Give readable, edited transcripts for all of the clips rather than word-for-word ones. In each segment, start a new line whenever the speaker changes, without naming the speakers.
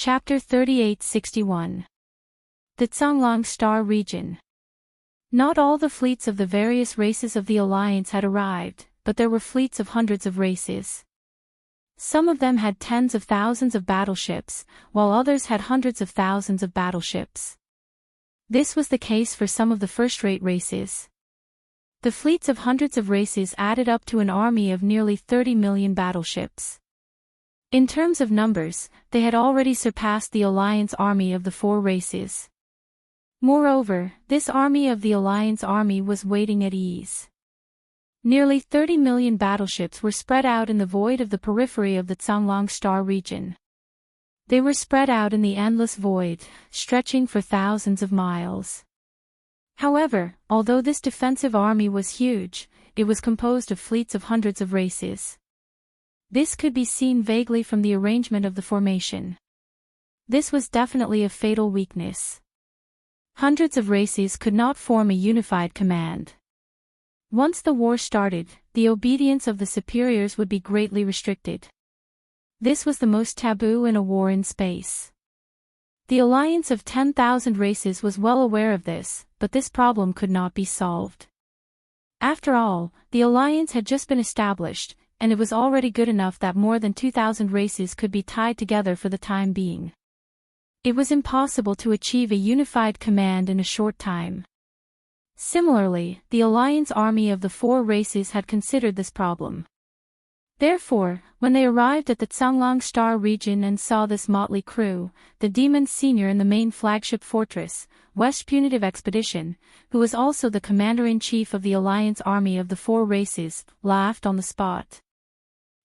Chapter 3861. The Zhonglong Star Region. Not all the fleets of the various races of the Alliance had arrived, but there were fleets of hundreds of races. Some of them had tens of thousands of battleships, while others had hundreds of thousands of battleships. This was the case for some of the first-rate races. The fleets of hundreds of races added up to an army of nearly 30 million battleships. In terms of numbers, they had already surpassed the Alliance army of the four races. Moreover, this army of the Alliance army was waiting at ease. Nearly 30 million battleships were spread out in the void of the periphery of the Zhonglong Star region. They were spread out in the endless void, stretching for thousands of miles. However, although this defensive army was huge, it was composed of fleets of hundreds of races. This could be seen vaguely from the arrangement of the formation. This was definitely a fatal weakness. Hundreds of races could not form a unified command. Once the war started, the obedience of the superiors would be greatly restricted. This was the most taboo in a war in space. The alliance of 10,000 races was well aware of this, but this problem could not be solved. After all, the alliance had just been established, and it was already good enough that more than 2,000 races could be tied together for the time being. It was impossible to achieve a unified command in a short time. Similarly, the alliance army of the four races had considered this problem. Therefore, when they arrived at the Zhonglong Star region and saw this motley crew, the Demon Senior in the main flagship fortress, West Punitive Expedition, who was also the commander-in-chief of the alliance army of the four races, laughed on the spot.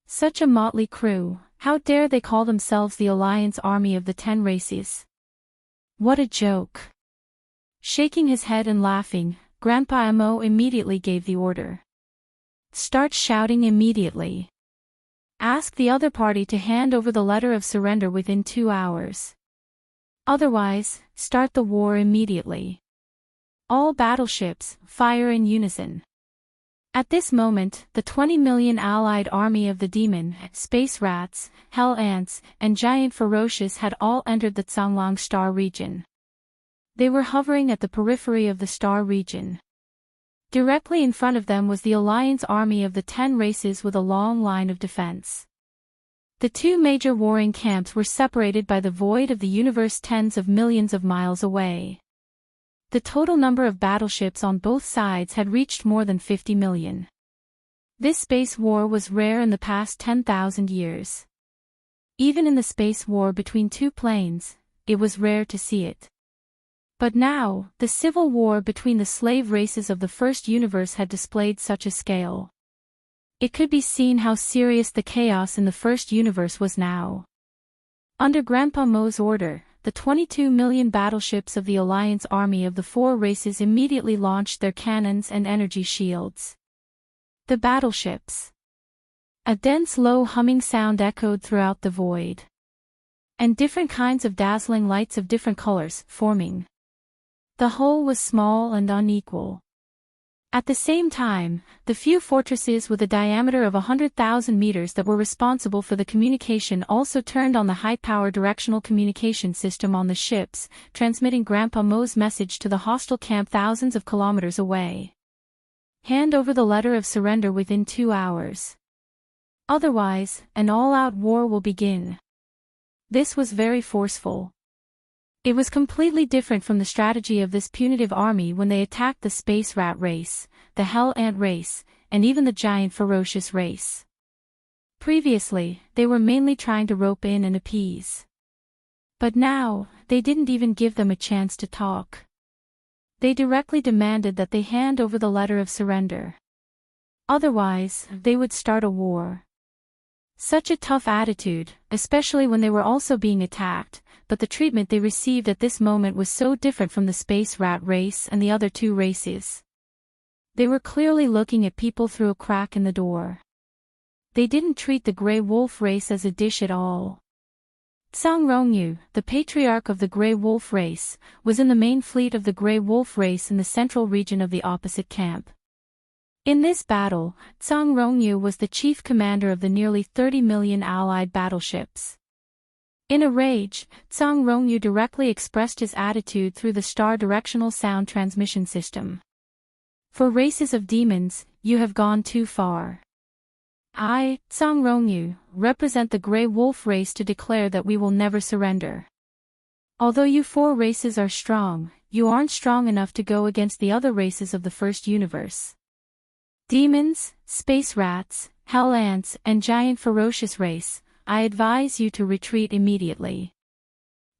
Such a motley crew, how dare they call themselves the alliance army of the 10 races? What a joke! Shaking his head and laughing, Grandpa Mo immediately gave the order. Start shouting immediately. Ask the other party to hand over the letter of surrender within 2 hours. Otherwise, start the war immediately. All battleships, fire in unison. At this moment, the 20 million allied army of the demon, space rats, hell ants, and giant ferocious had all entered the Zhonglong Star region. They were hovering at the periphery of the star region. Directly in front of them was the alliance army of the 10 races with a long line of defense. The two major warring camps were separated by the void of the universe tens of millions of miles away. The total number of battleships on both sides had reached more than 50 million. This space war was rare in the past 10,000 years. Even in the space war between two planes, it was rare to see it. But now, the civil war between the slave races of the first universe had displayed such a scale. It could be seen how serious the chaos in the first universe was now. Under Grandpa Mo's order, the 22 million battleships of the Alliance army of the four races immediately launched their cannons and energy shields. The battleships. A dense low humming sound echoed throughout the void. And different kinds of dazzling lights of different colors, forming. The whole was small and unequal. At the same time, the few fortresses with a diameter of 100,000 meters that were responsible for the communication also turned on the high-power directional communication system on the ships, transmitting Grandpa Mo's message to the hostile camp thousands of kilometers away. Hand over the letter of surrender within 2 hours. Otherwise, an all-out war will begin. This was very forceful. It was completely different from the strategy of this punitive army when they attacked the space rat race, the hell ant race, and even the giant ferocious race. Previously, they were mainly trying to rope in and appease. But now, they didn't even give them a chance to talk. They directly demanded that they hand over the letter of surrender. Otherwise, they would start a war. Such a tough attitude, especially when they were also being attacked, but the treatment they received at this moment was so different from the space rat race and the other two races. They were clearly looking at people through a crack in the door. They didn't treat the gray wolf race as a dish at all. Zhang Rongyu, the patriarch of the gray wolf race, was in the main fleet of the gray wolf race in the central region of the opposite camp. In this battle, Zhang Rongyu was the chief commander of the nearly 30 million allied battleships. In a rage, Tsang Rongyu directly expressed his attitude through the star directional sound transmission system. For races of demons, you have gone too far. I, Tsang Rongyu, represent the Grey Wolf race to declare that we will never surrender. Although you 4 races are strong, you aren't strong enough to go against the other races of the first universe. Demons, space rats, hell ants, and giant ferocious race, I advise you to retreat immediately.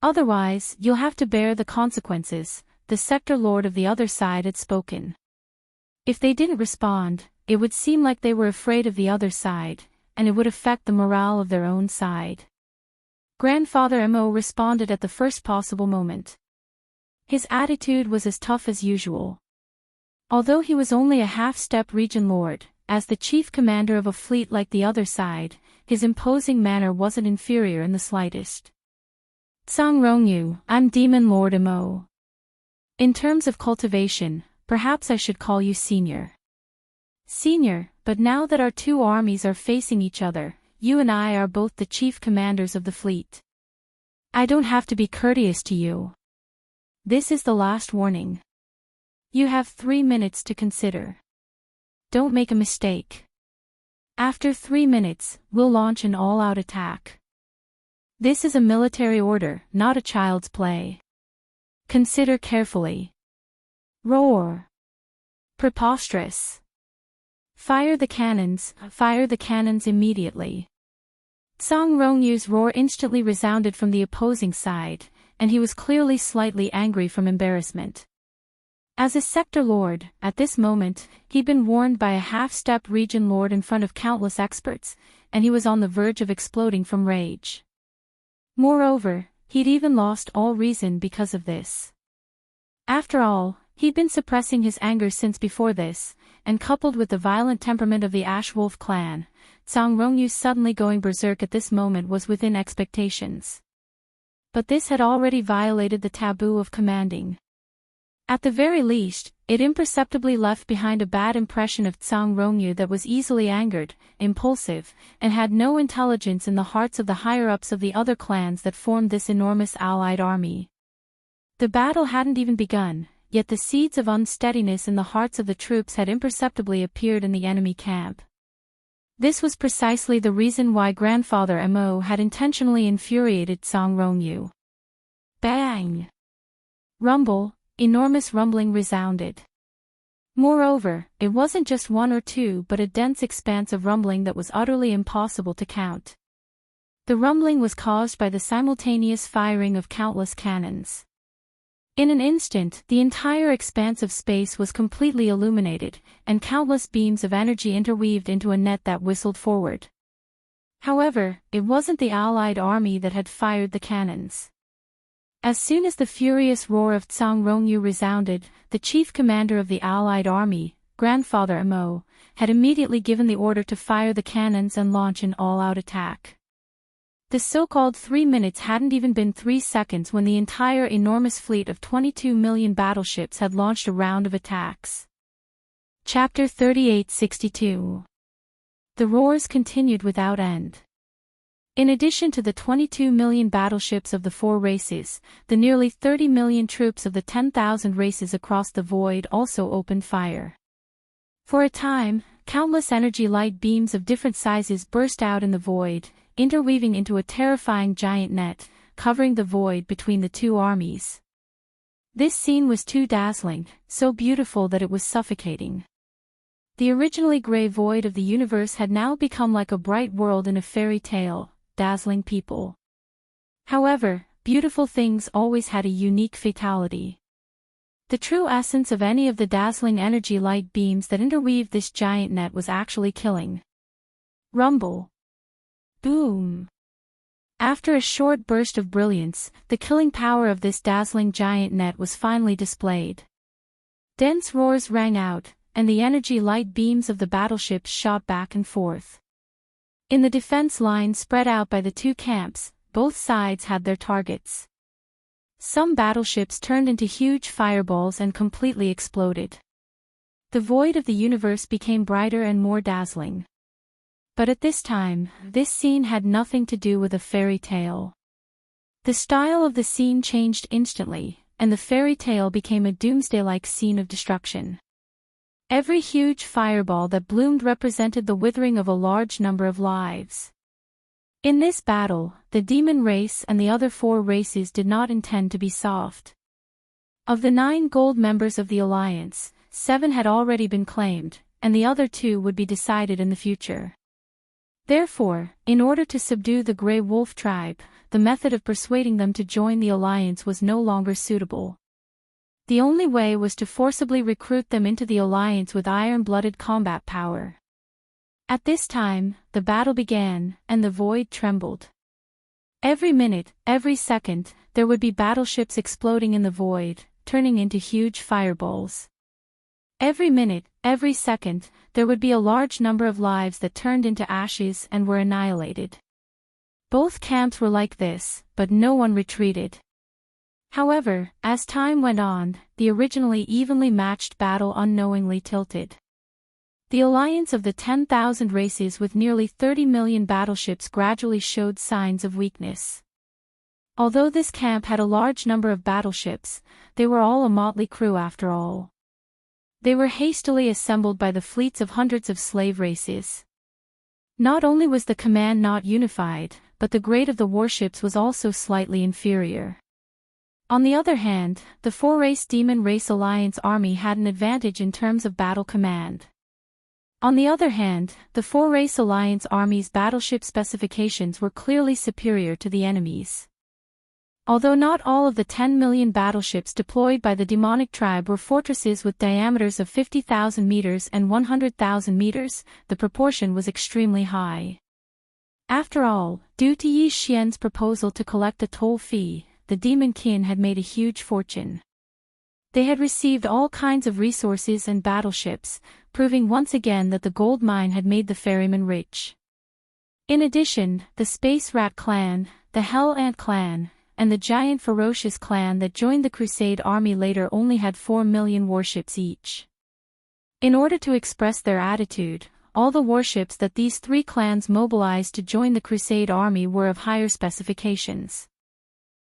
Otherwise, you'll have to bear the consequences, the sector lord of the other side had spoken. If they didn't respond, it would seem like they were afraid of the other side, and it would affect the morale of their own side. Grandfather Mo responded at the first possible moment. His attitude was as tough as usual. Although he was only a half-step region lord, as the chief commander of a fleet like the other side, his imposing manner wasn't inferior in the slightest. Tsang Rongyu, I'm Demon Lord Mo. In terms of cultivation, perhaps I should call you senior. Senior, but now that our 2 armies are facing each other, you and I are both the chief commanders of the fleet. I don't have to be courteous to you. This is the last warning. You have 3 minutes to consider. Don't make a mistake. After 3 minutes, we'll launch an all-out attack. This is a military order, not a child's play. Consider carefully. Roar. Preposterous. Fire the cannons immediately. Tsang Rongyu's roar instantly resounded from the opposing side, and he was clearly slightly angry from embarrassment. As a sector lord, at this moment, he'd been warned by a half-step region lord in front of countless experts, and he was on the verge of exploding from rage. Moreover, he'd even lost all reason because of this. After all, he'd been suppressing his anger since before this, and coupled with the violent temperament of the Ash Wolf clan, Tsang Rongyu suddenly going berserk at this moment was within expectations. But this had already violated the taboo of commanding. At the very least, it imperceptibly left behind a bad impression of Tsang Rongyu that was easily angered, impulsive, and had no intelligence in the hearts of the higher-ups of the other clans that formed this enormous allied army. The battle hadn't even begun, yet the seeds of unsteadiness in the hearts of the troops had imperceptibly appeared in the enemy camp. This was precisely the reason why Grandfather Mo had intentionally infuriated Tsang Rongyu. Bang! Rumble, enormous rumbling resounded. Moreover, it wasn't just 1 or 2 but a dense expanse of rumbling that was utterly impossible to count. The rumbling was caused by the simultaneous firing of countless cannons. In an instant, the entire expanse of space was completely illuminated, and countless beams of energy interweaved into a net that whistled forward. However, it wasn't the allied army that had fired the cannons. As soon as the furious roar of Tsang Rongyu resounded, the chief commander of the allied army, Grandfather Mo, had immediately given the order to fire the cannons and launch an all-out attack. The so-called 3 minutes hadn't even been 3 seconds when the entire enormous fleet of 22 million battleships had launched a round of attacks. Chapter 3862. The roars continued without end. In addition to the 22 million battleships of the 4 races, the nearly 30 million troops of the 10,000 races across the void also opened fire. For a time, countless energy light beams of different sizes burst out in the void, interweaving into a terrifying giant net, covering the void between the 2 armies. This scene was too dazzling, so beautiful that it was suffocating. The originally gray void of the universe had now become like a bright world in a fairy tale, dazzling people. However, beautiful things always had a unique fatality. The true essence of any of the dazzling energy light beams that interweaved this giant net was actually killing. Rumble. Boom. After a short burst of brilliance, the killing power of this dazzling giant net was finally displayed. Dense roars rang out, and the energy light beams of the battleships shot back and forth. In the defense line spread out by the 2 camps, both sides had their targets. Some battleships turned into huge fireballs and completely exploded. The void of the universe became brighter and more dazzling. But at this time, this scene had nothing to do with a fairy tale. The style of the scene changed instantly, and the fairy tale became a doomsday-like scene of destruction. Every huge fireball that bloomed represented the withering of a large number of lives. In this battle, the demon race and the other 4 races did not intend to be soft. Of the 9 gold members of the Alliance, 7 had already been claimed, and the other 2 would be decided in the future. Therefore, in order to subdue the Grey Wolf tribe, the method of persuading them to join the Alliance was no longer suitable. The only way was to forcibly recruit them into the Alliance with iron-blooded combat power. At this time, the battle began, and the void trembled. Every minute, every second, there would be battleships exploding in the void, turning into huge fireballs. Every minute, every second, there would be a large number of lives that turned into ashes and were annihilated. Both camps were like this, but no one retreated. However, as time went on, the originally evenly matched battle unknowingly tilted. The alliance of the 10,000 races with nearly 30 million battleships gradually showed signs of weakness. Although this camp had a large number of battleships, they were all a motley crew after all. They were hastily assembled by the fleets of hundreds of slave races. Not only was the command not unified, but the grade of the warships was also slightly inferior. On the other hand, the 4-race Demon Race Alliance army had an advantage in terms of battle command. On the other hand, the 4-race Alliance army's battleship specifications were clearly superior to the enemy's. Although not all of the 10 million battleships deployed by the demonic tribe were fortresses with diameters of 50,000 meters and 100,000 meters, the proportion was extremely high. After all, due to Yi Xian's proposal to collect a toll fee, the Demon Kin had made a huge fortune. They had received all kinds of resources and battleships, proving once again that the gold mine had made the ferryman rich. In addition, the Space Rat clan, the Hell Ant clan, and the Giant Ferocious clan that joined the Crusade army later only had 4 million warships each. In order to express their attitude, all the warships that these 3 clans mobilized to join the Crusade army were of higher specifications.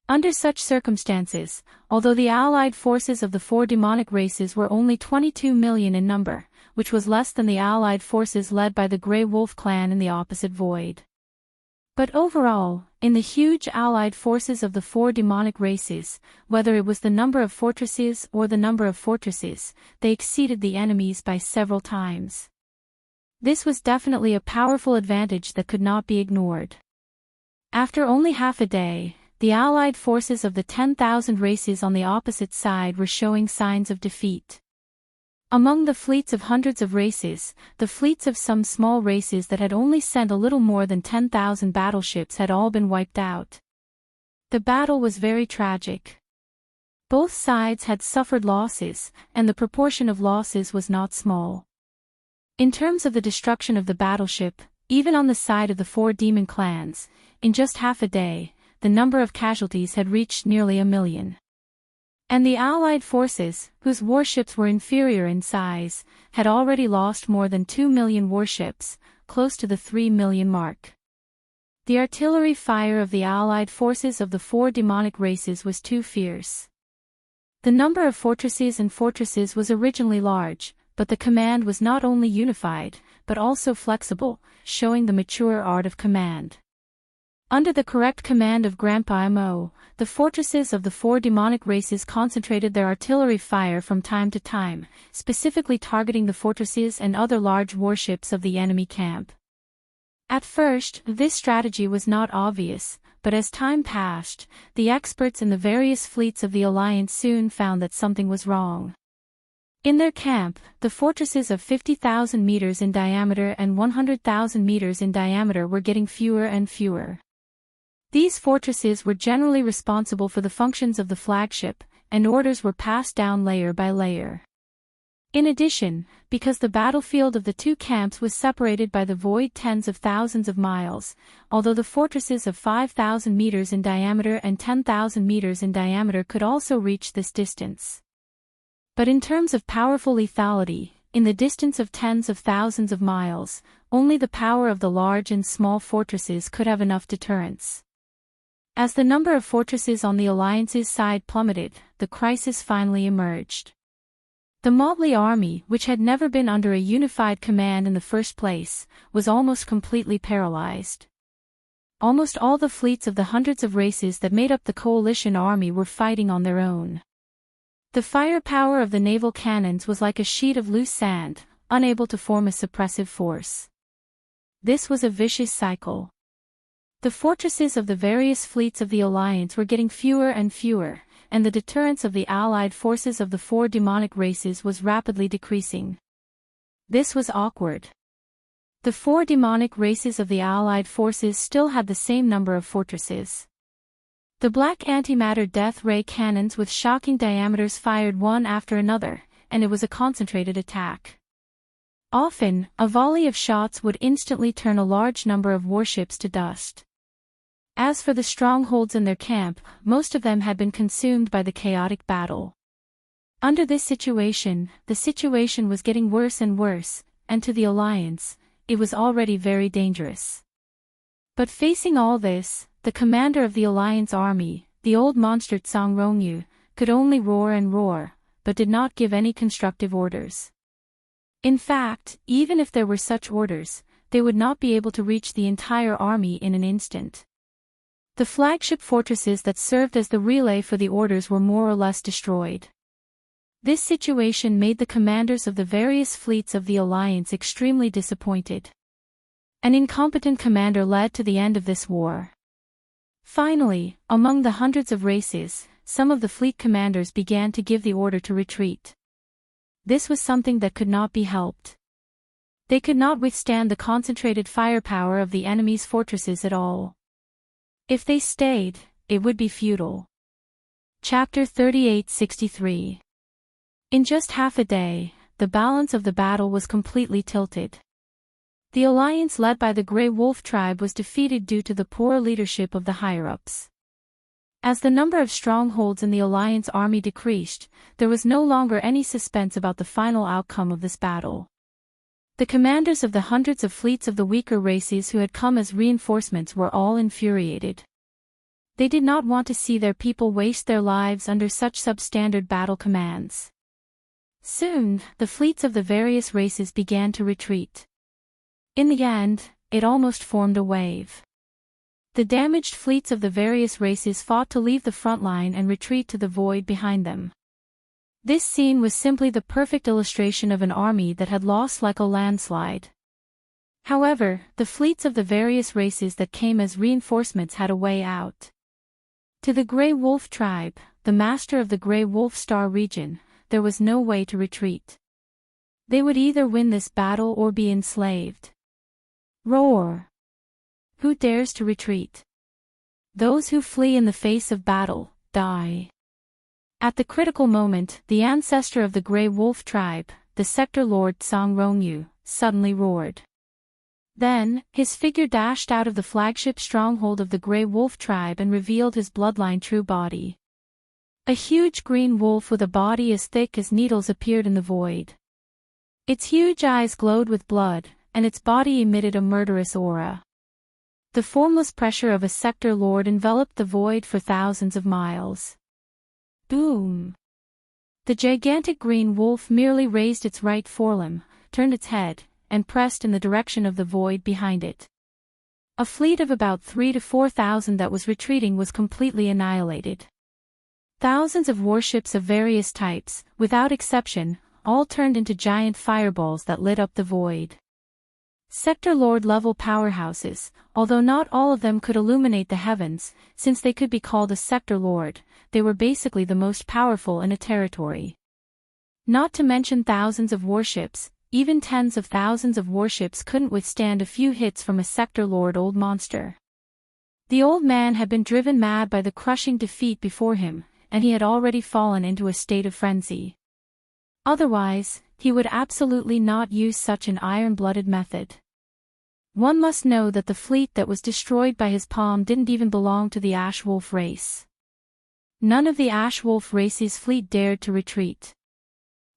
Under such circumstances, although the allied forces of the 4 demonic races were only 22 million in number, which was less than the allied forces led by the Grey Wolf clan in the opposite void. But overall, in the huge allied forces of the 4 demonic races, whether it was the number of fortresses or the number of fortresses, they exceeded the enemies by several times. This was definitely a powerful advantage that could not be ignored. After only half a day, the allied forces of the 10,000 races on the opposite side were showing signs of defeat. Among the fleets of hundreds of races, the fleets of some small races that had only sent a little more than 10,000 battleships had all been wiped out. The battle was very tragic. Both sides had suffered losses, and the proportion of losses was not small. In terms of the destruction of the battleship, even on the side of the 4 demon clans, in just half a day, the number of casualties had reached nearly 1 million. And the Allied forces, whose warships were inferior in size, had already lost more than 2 million warships, close to the 3 million mark. The artillery fire of the Allied forces of the 4 demonic races was too fierce. The number of fortresses was originally large, but the command was not only unified, but also flexible, showing the mature art of command. Under the correct command of Grandpa Mo, the fortresses of the 4 demonic races concentrated their artillery fire from time to time, specifically targeting the fortresses and other large warships of the enemy camp. At first, this strategy was not obvious, but as time passed, the experts in the various fleets of the Alliance soon found that something was wrong. In their camp, the fortresses of 50,000 meters in diameter and 100,000 meters in diameter were getting fewer and fewer. These fortresses were generally responsible for the functions of the flagship, and orders were passed down layer by layer. In addition, because the battlefield of the 2 camps was separated by the void tens of thousands of miles, although the fortresses of 5,000 meters in diameter and 10,000 meters in diameter could also reach this distance. But in terms of powerful lethality, in the distance of tens of thousands of miles, only the power of the large and small fortresses could have enough deterrence. As the number of fortresses on the Alliance's side plummeted, the crisis finally emerged. The motley army, which had never been under a unified command in the first place, was almost completely paralyzed. Almost all the fleets of the hundreds of races that made up the coalition army were fighting on their own. The firepower of the naval cannons was like a sheet of loose sand, unable to form a suppressive force. This was a vicious cycle. The fortresses of the various fleets of the Alliance were getting fewer and fewer, and the deterrence of the allied forces of the four demonic races was rapidly decreasing. This was awkward. The four demonic races of the allied forces still had the same number of fortresses. The black antimatter death ray cannons with shocking diameters fired one after another, and it was a concentrated attack. Often, a volley of shots would instantly turn a large number of warships to dust. As for the strongholds in their camp, most of them had been consumed by the chaotic battle. Under this situation, the situation was getting worse and worse, and to the Alliance, it was already very dangerous. But facing all this, the commander of the Alliance army, the old monster Tsang Rongyu, could only roar and roar, but did not give any constructive orders. In fact, even if there were such orders, they would not be able to reach the entire army in an instant. The flagship fortresses that served as the relay for the orders were more or less destroyed. This situation made the commanders of the various fleets of the Alliance extremely disappointed. An incompetent commander led to the end of this war. Finally, among the hundreds of races, some of the fleet commanders began to give the order to retreat. This was something that could not be helped. They could not withstand the concentrated firepower of the enemy's fortresses at all. If they stayed, it would be futile. Chapter 3863. In just half a day, the balance of the battle was completely tilted. The alliance led by the Grey Wolf tribe was defeated due to the poor leadership of the higher-ups. As the number of strongholds in the alliance army decreased, there was no longer any suspense about the final outcome of this battle. The commanders of the hundreds of fleets of the weaker races who had come as reinforcements were all infuriated. They did not want to see their people waste their lives under such substandard battle commands. Soon, the fleets of the various races began to retreat. In the end, it almost formed a wave. The damaged fleets of the various races fought to leave the front line and retreat to the void behind them. This scene was simply the perfect illustration of an army that had lost like a landslide. However, the fleets of the various races that came as reinforcements had a way out. To the Grey Wolf tribe, the master of the Grey Wolf Star region, there was no way to retreat. They would either win this battle or be enslaved. Roar! Who dares to retreat? Those who flee in the face of battle, die. At the critical moment, the ancestor of the Grey Wolf tribe, the Sector Lord Tsang Rongyu, suddenly roared. Then, his figure dashed out of the flagship stronghold of the Grey Wolf tribe and revealed his bloodline true body. A huge green wolf with a body as thick as needles appeared in the void. Its huge eyes glowed with blood, and its body emitted a murderous aura. The formless pressure of a Sector Lord enveloped the void for thousands of miles. Boom! The gigantic green wolf merely raised its right forelimb, turned its head, and pressed in the direction of the void behind it. A fleet of about 3,000 to 4,000 that was retreating was completely annihilated. Thousands of warships of various types, without exception, all turned into giant fireballs that lit up the void. Sector Lord level powerhouses, although not all of them could illuminate the heavens, since they could be called a Sector Lord, they were basically the most powerful in a territory. Not to mention thousands of warships, even tens of thousands of warships couldn't withstand a few hits from a Sector Lord old monster. The old man had been driven mad by the crushing defeat before him, and he had already fallen into a state of frenzy. Otherwise, he would absolutely not use such an iron-blooded method. One must know that the fleet that was destroyed by his palm didn't even belong to the Ashwolf race. None of the Ashwolf race's fleet dared to retreat.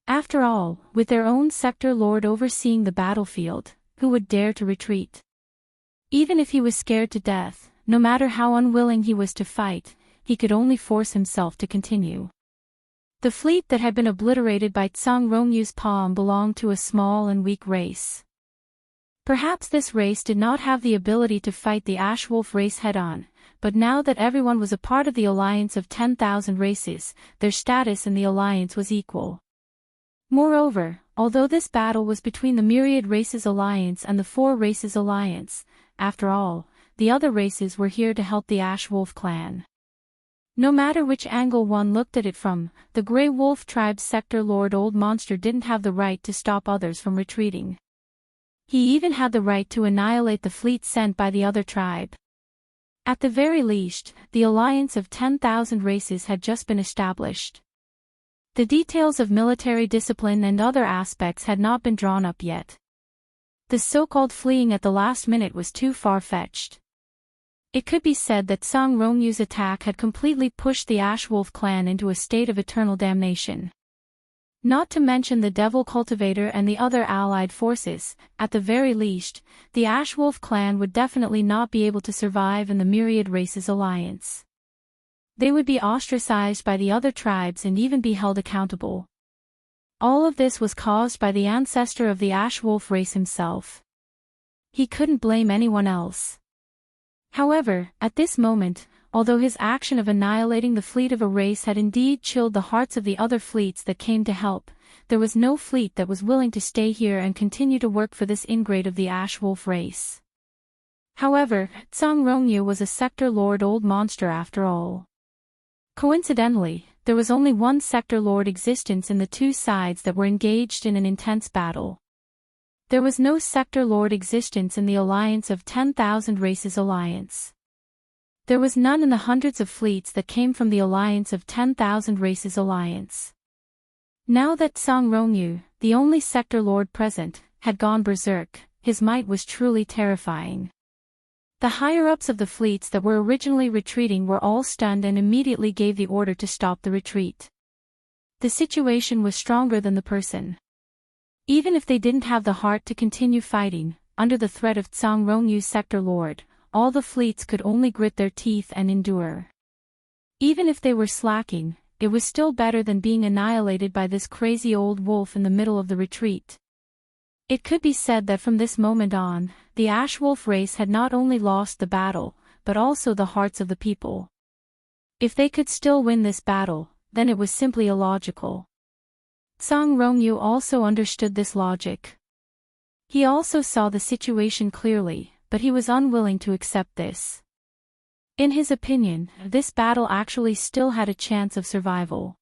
After all, with their own Sector Lord overseeing the battlefield, who would dare to retreat? Even if he was scared to death, no matter how unwilling he was to fight, he could only force himself to continue. The fleet that had been obliterated by Tsang Rongyu's palm belonged to a small and weak race. Perhaps this race did not have the ability to fight the Ashwolf race head-on, but now that everyone was a part of the alliance of 10,000 races, their status in the alliance was equal. Moreover, although this battle was between the Myriad Races Alliance and the Four Races Alliance, after all, the other races were here to help the Ashwolf clan. No matter which angle one looked at it from, the Grey Wolf tribe's sector lord Old Monster didn't have the right to stop others from retreating. He even had the right to annihilate the fleet sent by the other tribe. At the very least, the alliance of 10,000 races had just been established. The details of military discipline and other aspects had not been drawn up yet. The so-called fleeing at the last minute was too far-fetched. It could be said that Tsang Rongyu's attack had completely pushed the Ashwolf clan into a state of eternal damnation. Not to mention the Devil Cultivator and the other allied forces, at the very least, the Ashwolf clan would definitely not be able to survive in the Myriad Races Alliance. They would be ostracized by the other tribes and even be held accountable. All of this was caused by the ancestor of the Ashwolf race himself. He couldn't blame anyone else. However, at this moment, although his action of annihilating the fleet of a race had indeed chilled the hearts of the other fleets that came to help, there was no fleet that was willing to stay here and continue to work for this ingrate of the Ashwolf race. However, Tsang Rongyu was a sector lord Old Monster after all. Coincidentally, there was only one sector lord existence in the two sides that were engaged in an intense battle. There was no sector lord existence in the alliance of 10,000 races alliance. There was none in the hundreds of fleets that came from the alliance of 10,000 races alliance. Now that Tsang Rongyu, the only sector lord present, had gone berserk, his might was truly terrifying. The higher-ups of the fleets that were originally retreating were all stunned and immediately gave the order to stop the retreat. The situation was stronger than the person. Even if they didn't have the heart to continue fighting, under the threat of Tsang Rongyu's sector lord, all the fleets could only grit their teeth and endure. Even if they were slacking, it was still better than being annihilated by this crazy old wolf in the middle of the retreat. It could be said that from this moment on, the Ashwolf race had not only lost the battle, but also the hearts of the people. If they could still win this battle, then it was simply illogical. Tsang Rongyu also understood this logic. He also saw the situation clearly, but he was unwilling to accept this. In his opinion, this battle actually still had a chance of survival.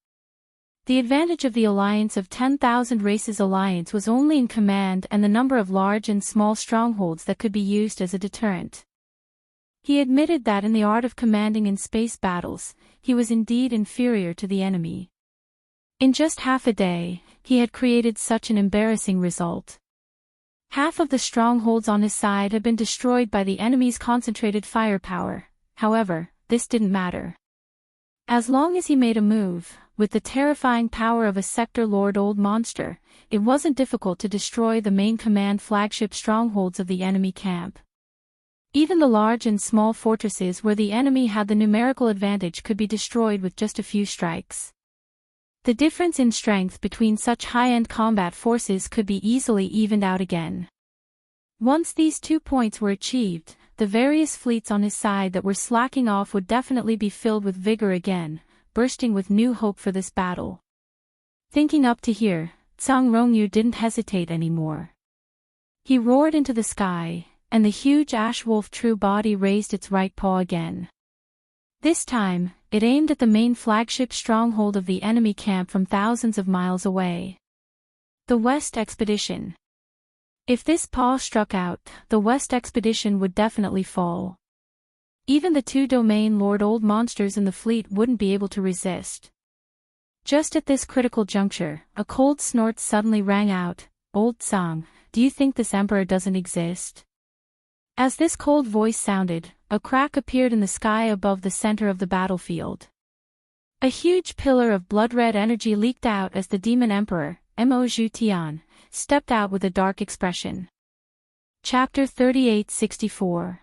The advantage of the alliance of 10,000 races alliance was only in command and the number of large and small strongholds that could be used as a deterrent. He admitted that in the art of commanding in space battles, he was indeed inferior to the enemy. In just half a day, he had created such an embarrassing result. Half of the strongholds on his side had been destroyed by the enemy's concentrated firepower. However, this didn't matter. As long as he made a move, with the terrifying power of a sector lord Old Monster, it wasn't difficult to destroy the main command flagship strongholds of the enemy camp. Even the large and small fortresses where the enemy had the numerical advantage could be destroyed with just a few strikes. The difference in strength between such high-end combat forces could be easily evened out again. Once these 2 points were achieved, the various fleets on his side that were slacking off would definitely be filled with vigor again, bursting with new hope for this battle. Thinking up to here, Tsang Rongyu didn't hesitate anymore. He roared into the sky, and the huge Ashwolf true body raised its right paw again. This time, it aimed at the main flagship stronghold of the enemy camp from thousands of miles away. The West Expedition. If this paw struck out, the West Expedition would definitely fall. Even the two domain lord Old Monsters in the fleet wouldn't be able to resist. Just at this critical juncture, a cold snort suddenly rang out. "Old Tsang, do you think this emperor doesn't exist?" As this cold voice sounded, a crack appeared in the sky above the center of the battlefield. A huge pillar of blood-red energy leaked out as the demon emperor, Mo Zhu Tian, stepped out with a dark expression. Chapter 3864.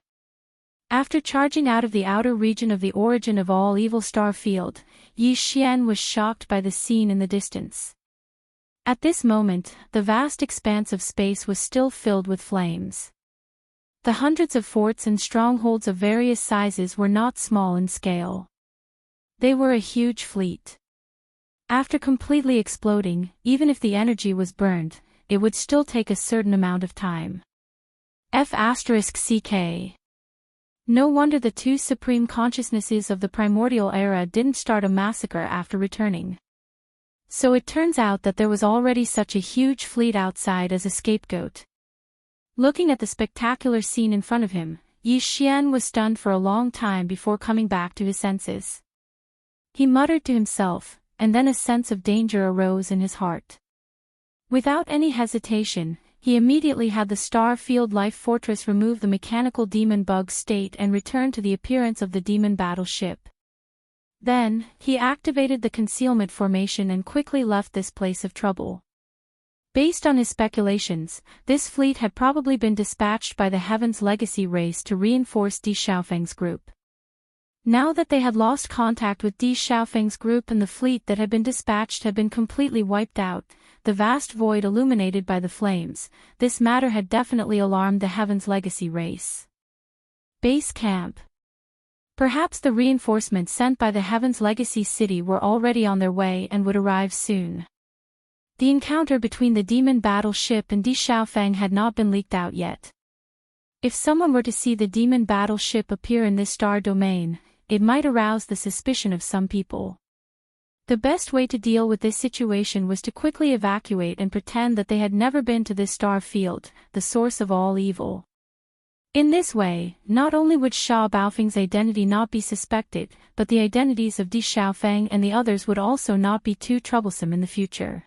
After charging out of the outer region of the origin of all evil star field, Yi Xian was shocked by the scene in the distance. At this moment, the vast expanse of space was still filled with flames. The hundreds of forts and strongholds of various sizes were not small in scale. They were a huge fleet. After completely exploding, even if the energy was burned, it would still take a certain amount of time. F***CK. No wonder the two supreme consciousnesses of the primordial era didn't start a massacre after returning. So it turns out that there was already such a huge fleet outside as a scapegoat. Looking at the spectacular scene in front of him, Yi Xian was stunned for a long time before coming back to his senses. He muttered to himself, and then a sense of danger arose in his heart. Without any hesitation, he immediately had the Star Field Life Fortress remove the mechanical demon bug state and return to the appearance of the demon battleship. Then, he activated the concealment formation and quickly left this place of trouble. Based on his speculations, this fleet had probably been dispatched by the Heaven's Legacy race to reinforce Di Xiaofeng's group. Now that they had lost contact with Di Xiaofeng's group and the fleet that had been dispatched had been completely wiped out, the vast void illuminated by the flames, this matter had definitely alarmed the Heaven's Legacy race. Base Camp. Perhaps the reinforcements sent by the Heaven's Legacy city were already on their way and would arrive soon. The encounter between the demon battleship and Di Xiaofeng had not been leaked out yet. If someone were to see the demon battleship appear in this star domain, it might arouse the suspicion of some people. The best way to deal with this situation was to quickly evacuate and pretend that they had never been to this star field, the source of all evil. In this way, not only would Sha Baofeng's identity not be suspected, but the identities of Di Xiaofeng and the others would also not be too troublesome in the future.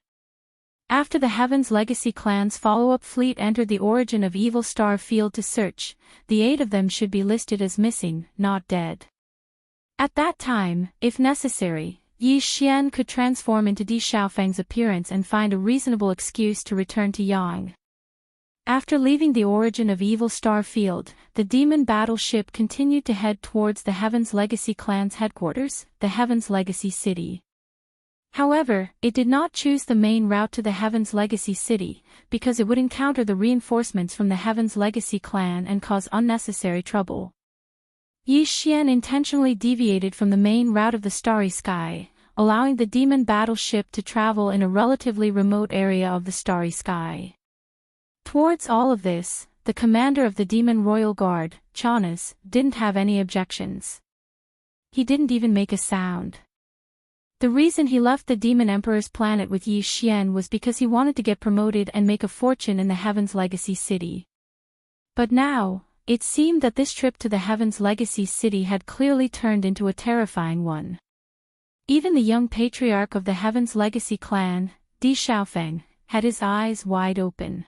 After the Heaven's Legacy clan's follow-up fleet entered the origin of Evil Star Field to search, the 8 of them should be listed as missing, not dead. At that time, if necessary, Yi Xian could transform into Di Xiaofeng's appearance and find a reasonable excuse to return to Yang. After leaving the origin of Evil Star Field, the demon battleship continued to head towards the Heaven's Legacy clan's headquarters, the Heaven's Legacy City. However, it did not choose the main route to the Heaven's Legacy City, because it would encounter the reinforcements from the Heaven's Legacy clan and cause unnecessary trouble. Yi Xian intentionally deviated from the main route of the Starry Sky, allowing the demon battleship to travel in a relatively remote area of the Starry Sky. Towards all of this, the commander of the Demon Royal Guard, Chanas, didn't have any objections. He didn't even make a sound. The reason he left the Demon Emperor's planet with Yi Xian was because he wanted to get promoted and make a fortune in the Heaven's Legacy City. But now, it seemed that this trip to the Heaven's Legacy City had clearly turned into a terrifying one. Even the young patriarch of the Heaven's Legacy clan, Di Xiaofeng, had his eyes wide open.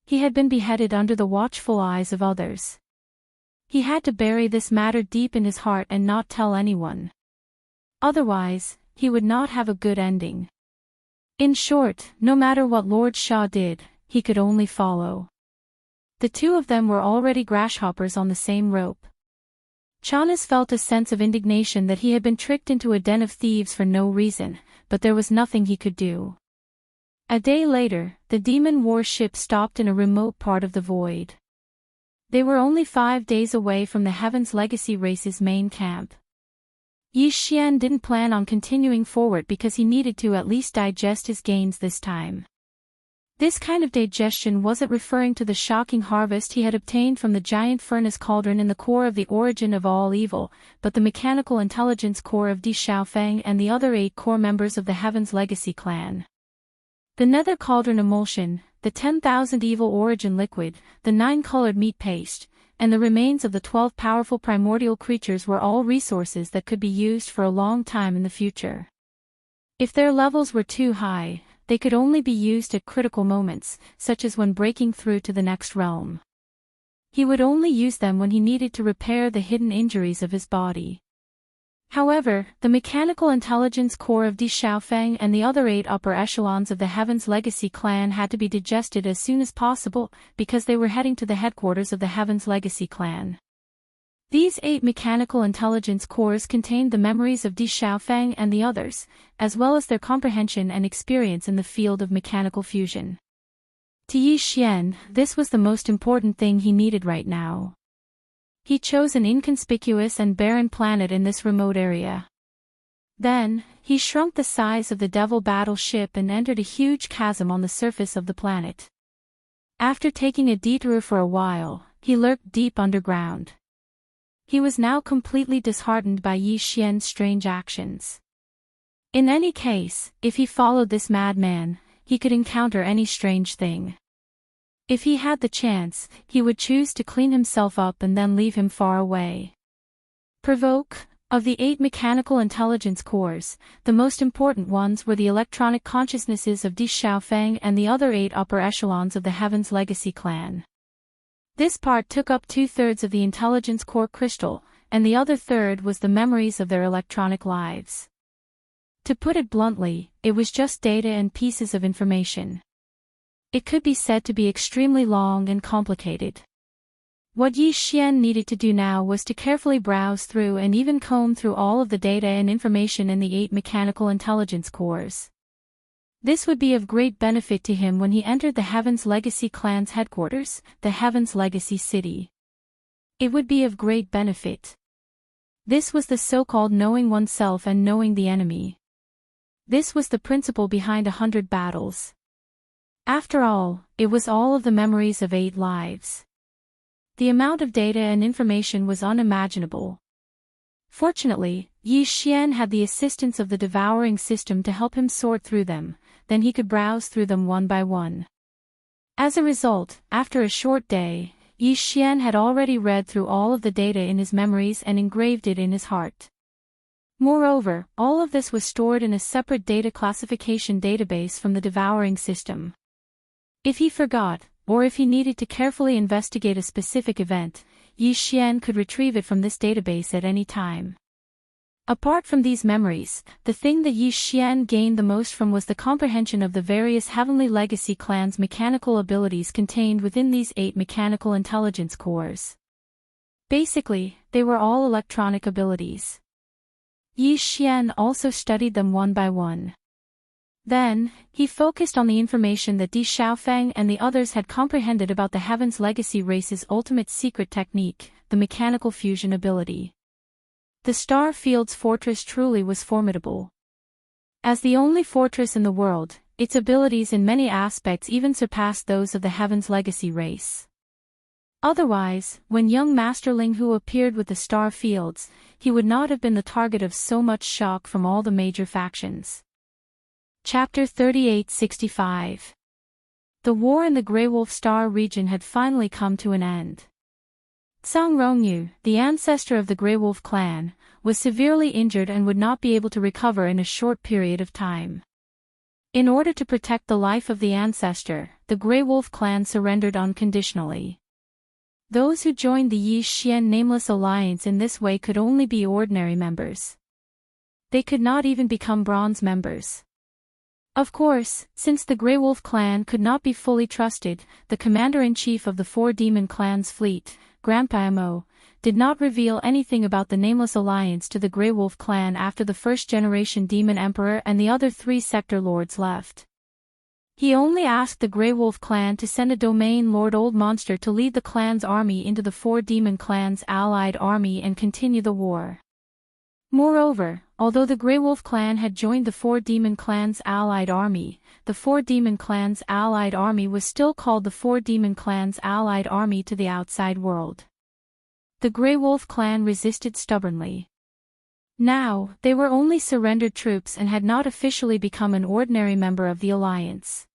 He had been beheaded under the watchful eyes of others. He had to bury this matter deep in his heart and not tell anyone. Otherwise, he would not have a good ending. In short, no matter what Lord Sha did, he could only follow. The two of them were already grasshoppers on the same rope. Chanas felt a sense of indignation that he had been tricked into a den of thieves for no reason, but there was nothing he could do. A day later, the demon warship stopped in a remote part of the void. They were only 5 days away from the Heaven's Legacy race's main camp. Yi Xian didn't plan on continuing forward because he needed to at least digest his gains this time. This kind of digestion wasn't referring to the shocking harvest he had obtained from the giant furnace cauldron in the core of the origin of all evil, but the mechanical intelligence core of Di Xiaofeng and the other 8 core members of the Heaven's Legacy clan. The nether cauldron emulsion, the 10,000 evil origin liquid, the 9-colored meat paste, and the remains of the 12 powerful primordial creatures were all resources that could be used for a long time in the future. If their levels were too high, they could only be used at critical moments, such as when breaking through to the next realm. He would only use them when he needed to repair the hidden injuries of his body. However, the mechanical intelligence core of Di Xiaofeng and the other 8 upper echelons of the Heaven's Legacy clan had to be digested as soon as possible, because they were heading to the headquarters of the Heaven's Legacy clan. These 8 mechanical intelligence cores contained the memories of Di Xiaofeng and the others, as well as their comprehension and experience in the field of mechanical fusion. To Yi Xian, this was the most important thing he needed right now. He chose an inconspicuous and barren planet in this remote area. Then, he shrunk the size of the Devil battleship and entered a huge chasm on the surface of the planet. After taking a detour for a while, he lurked deep underground. He was now completely disheartened by Yi Xian's strange actions. In any case, if he followed this madman, he could encounter any strange thing. If he had the chance, he would choose to clean himself up and then leave him far away. Provoke. Of the 8 mechanical intelligence cores, the most important ones were the electronic consciousnesses of Di Xiaofeng and the other 8 upper echelons of the Heaven's Legacy clan. This part took up 2/3 of the intelligence core crystal, and the other third was the memories of their electronic lives. To put it bluntly, it was just data and pieces of information. It could be said to be extremely long and complicated. What Yi Xian needed to do now was to carefully browse through and even comb through all of the data and information in the 8 mechanical intelligence cores. This would be of great benefit to him when he entered the Heaven's Legacy clan's headquarters, the Heaven's Legacy city. It would be of great benefit. This was the so-called knowing oneself and knowing the enemy. This was the principle behind 100 battles. After all, it was all of the memories of 8 lives. The amount of data and information was unimaginable. Fortunately, Yi Xian had the assistance of the devouring system to help him sort through them, then he could browse through them one by one. As a result, after a short day, Yi Xian had already read through all of the data in his memories and engraved it in his heart. Moreover, all of this was stored in a separate data classification database from the devouring system. If he forgot, or if he needed to carefully investigate a specific event, Yi Xian could retrieve it from this database at any time. Apart from these memories, the thing that Yi Xian gained the most from was the comprehension of the various Heavenly Legacy clans' mechanical abilities contained within these 8 mechanical intelligence cores. Basically, they were all electronic abilities. Yi Xian also studied them one by one. Then, he focused on the information that Di Xiaofeng and the others had comprehended about the Heaven's Legacy race's ultimate secret technique, the mechanical fusion ability. The Star Field's fortress truly was formidable. As the only fortress in the world, its abilities in many aspects even surpassed those of the Heaven's Legacy race. Otherwise, when young Master Ling Hu appeared with the Star Fields, he would not have been the target of so much shock from all the major factions. Chapter 3865. The war in the Grey Wolf Star region had finally come to an end. Zhang Rongyu, the ancestor of the Grey Wolf clan, was severely injured and would not be able to recover in a short period of time. In order to protect the life of the ancestor, the Grey Wolf clan surrendered unconditionally. Those who joined the Yi Xian Nameless Alliance in this way could only be ordinary members. They could not even become bronze members. Of course, since the Grey Wolf clan could not be fully trusted, the commander-in-chief of the 4 demon clans' fleet, Grandpa Mo, did not reveal anything about the Nameless Alliance to the Grey Wolf clan after the first-generation Demon Emperor and the other 3 sector lords left. He only asked the Grey Wolf clan to send a domain lord Old Monster to lead the clan's army into the 4 demon clans' allied army and continue the war. Moreover, although the Grey Wolf clan had joined the 4 demon clans' allied army, the 4 demon clans' allied army was still called the 4 demon clans' allied army to the outside world. The Grey Wolf clan resisted stubbornly. Now, they were only surrendered troops and had not officially become an ordinary member of the alliance.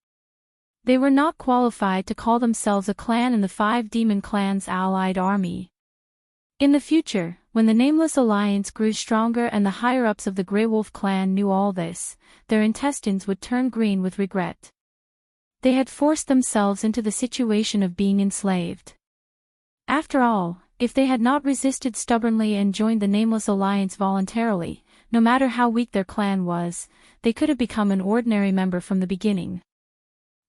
They were not qualified to call themselves a clan in the 5 demon clans' allied army. In the future, when the Nameless Alliance grew stronger and the higher-ups of the Grey Wolf clan knew all this, their intestines would turn green with regret. They had forced themselves into the situation of being enslaved. After all, if they had not resisted stubbornly and joined the Nameless Alliance voluntarily, no matter how weak their clan was, they could have become an ordinary member from the beginning.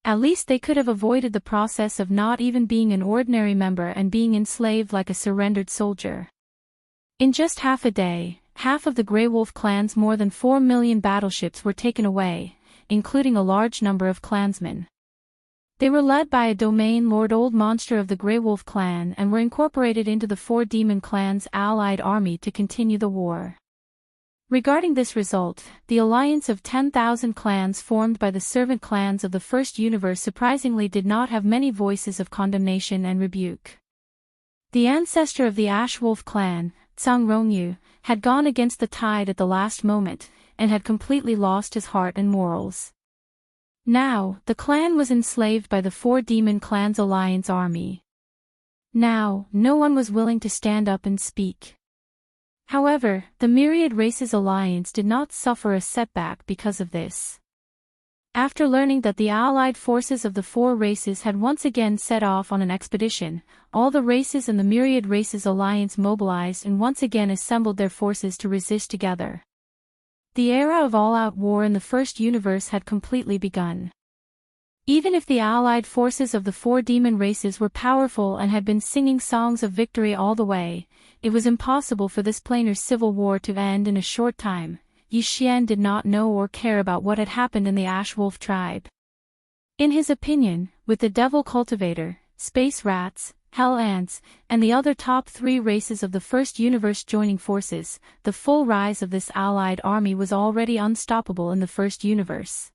At least they could have avoided the process of not even being an ordinary member and being enslaved like a surrendered soldier. In just half a day, half of the Grey Wolf clan's more than 4 million battleships were taken away, including a large number of clansmen. They were led by a domain lord Old Monster of the Grey Wolf clan and were incorporated into the 4 demon clans' allied army to continue the war. Regarding this result, the alliance of 10,000 clans formed by the servant clans of the first universe surprisingly did not have many voices of condemnation and rebuke. The ancestor of the Ash Wolf clan, Tsang Rongyu, had gone against the tide at the last moment, and had completely lost his heart and morals. Now, the clan was enslaved by the 4 demon clans' alliance army. Now, no one was willing to stand up and speak. However, the Myriad Races Alliance did not suffer a setback because of this. After learning that the allied forces of the 4 races had once again set off on an expedition, all the races and the Myriad Races Alliance mobilized and once again assembled their forces to resist together. The era of all-out war in the first universe had completely begun. Even if the allied forces of the 4 demon races were powerful and had been singing songs of victory all the way, it was impossible for this planar civil war to end in a short time. Yi Xian did not know or care about what had happened in the Ash Wolf tribe. In his opinion, with the Devil Cultivator, Space Rats, Hell Ants, and the other top 3 races of the first universe joining forces, the full rise of this allied army was already unstoppable in the first universe.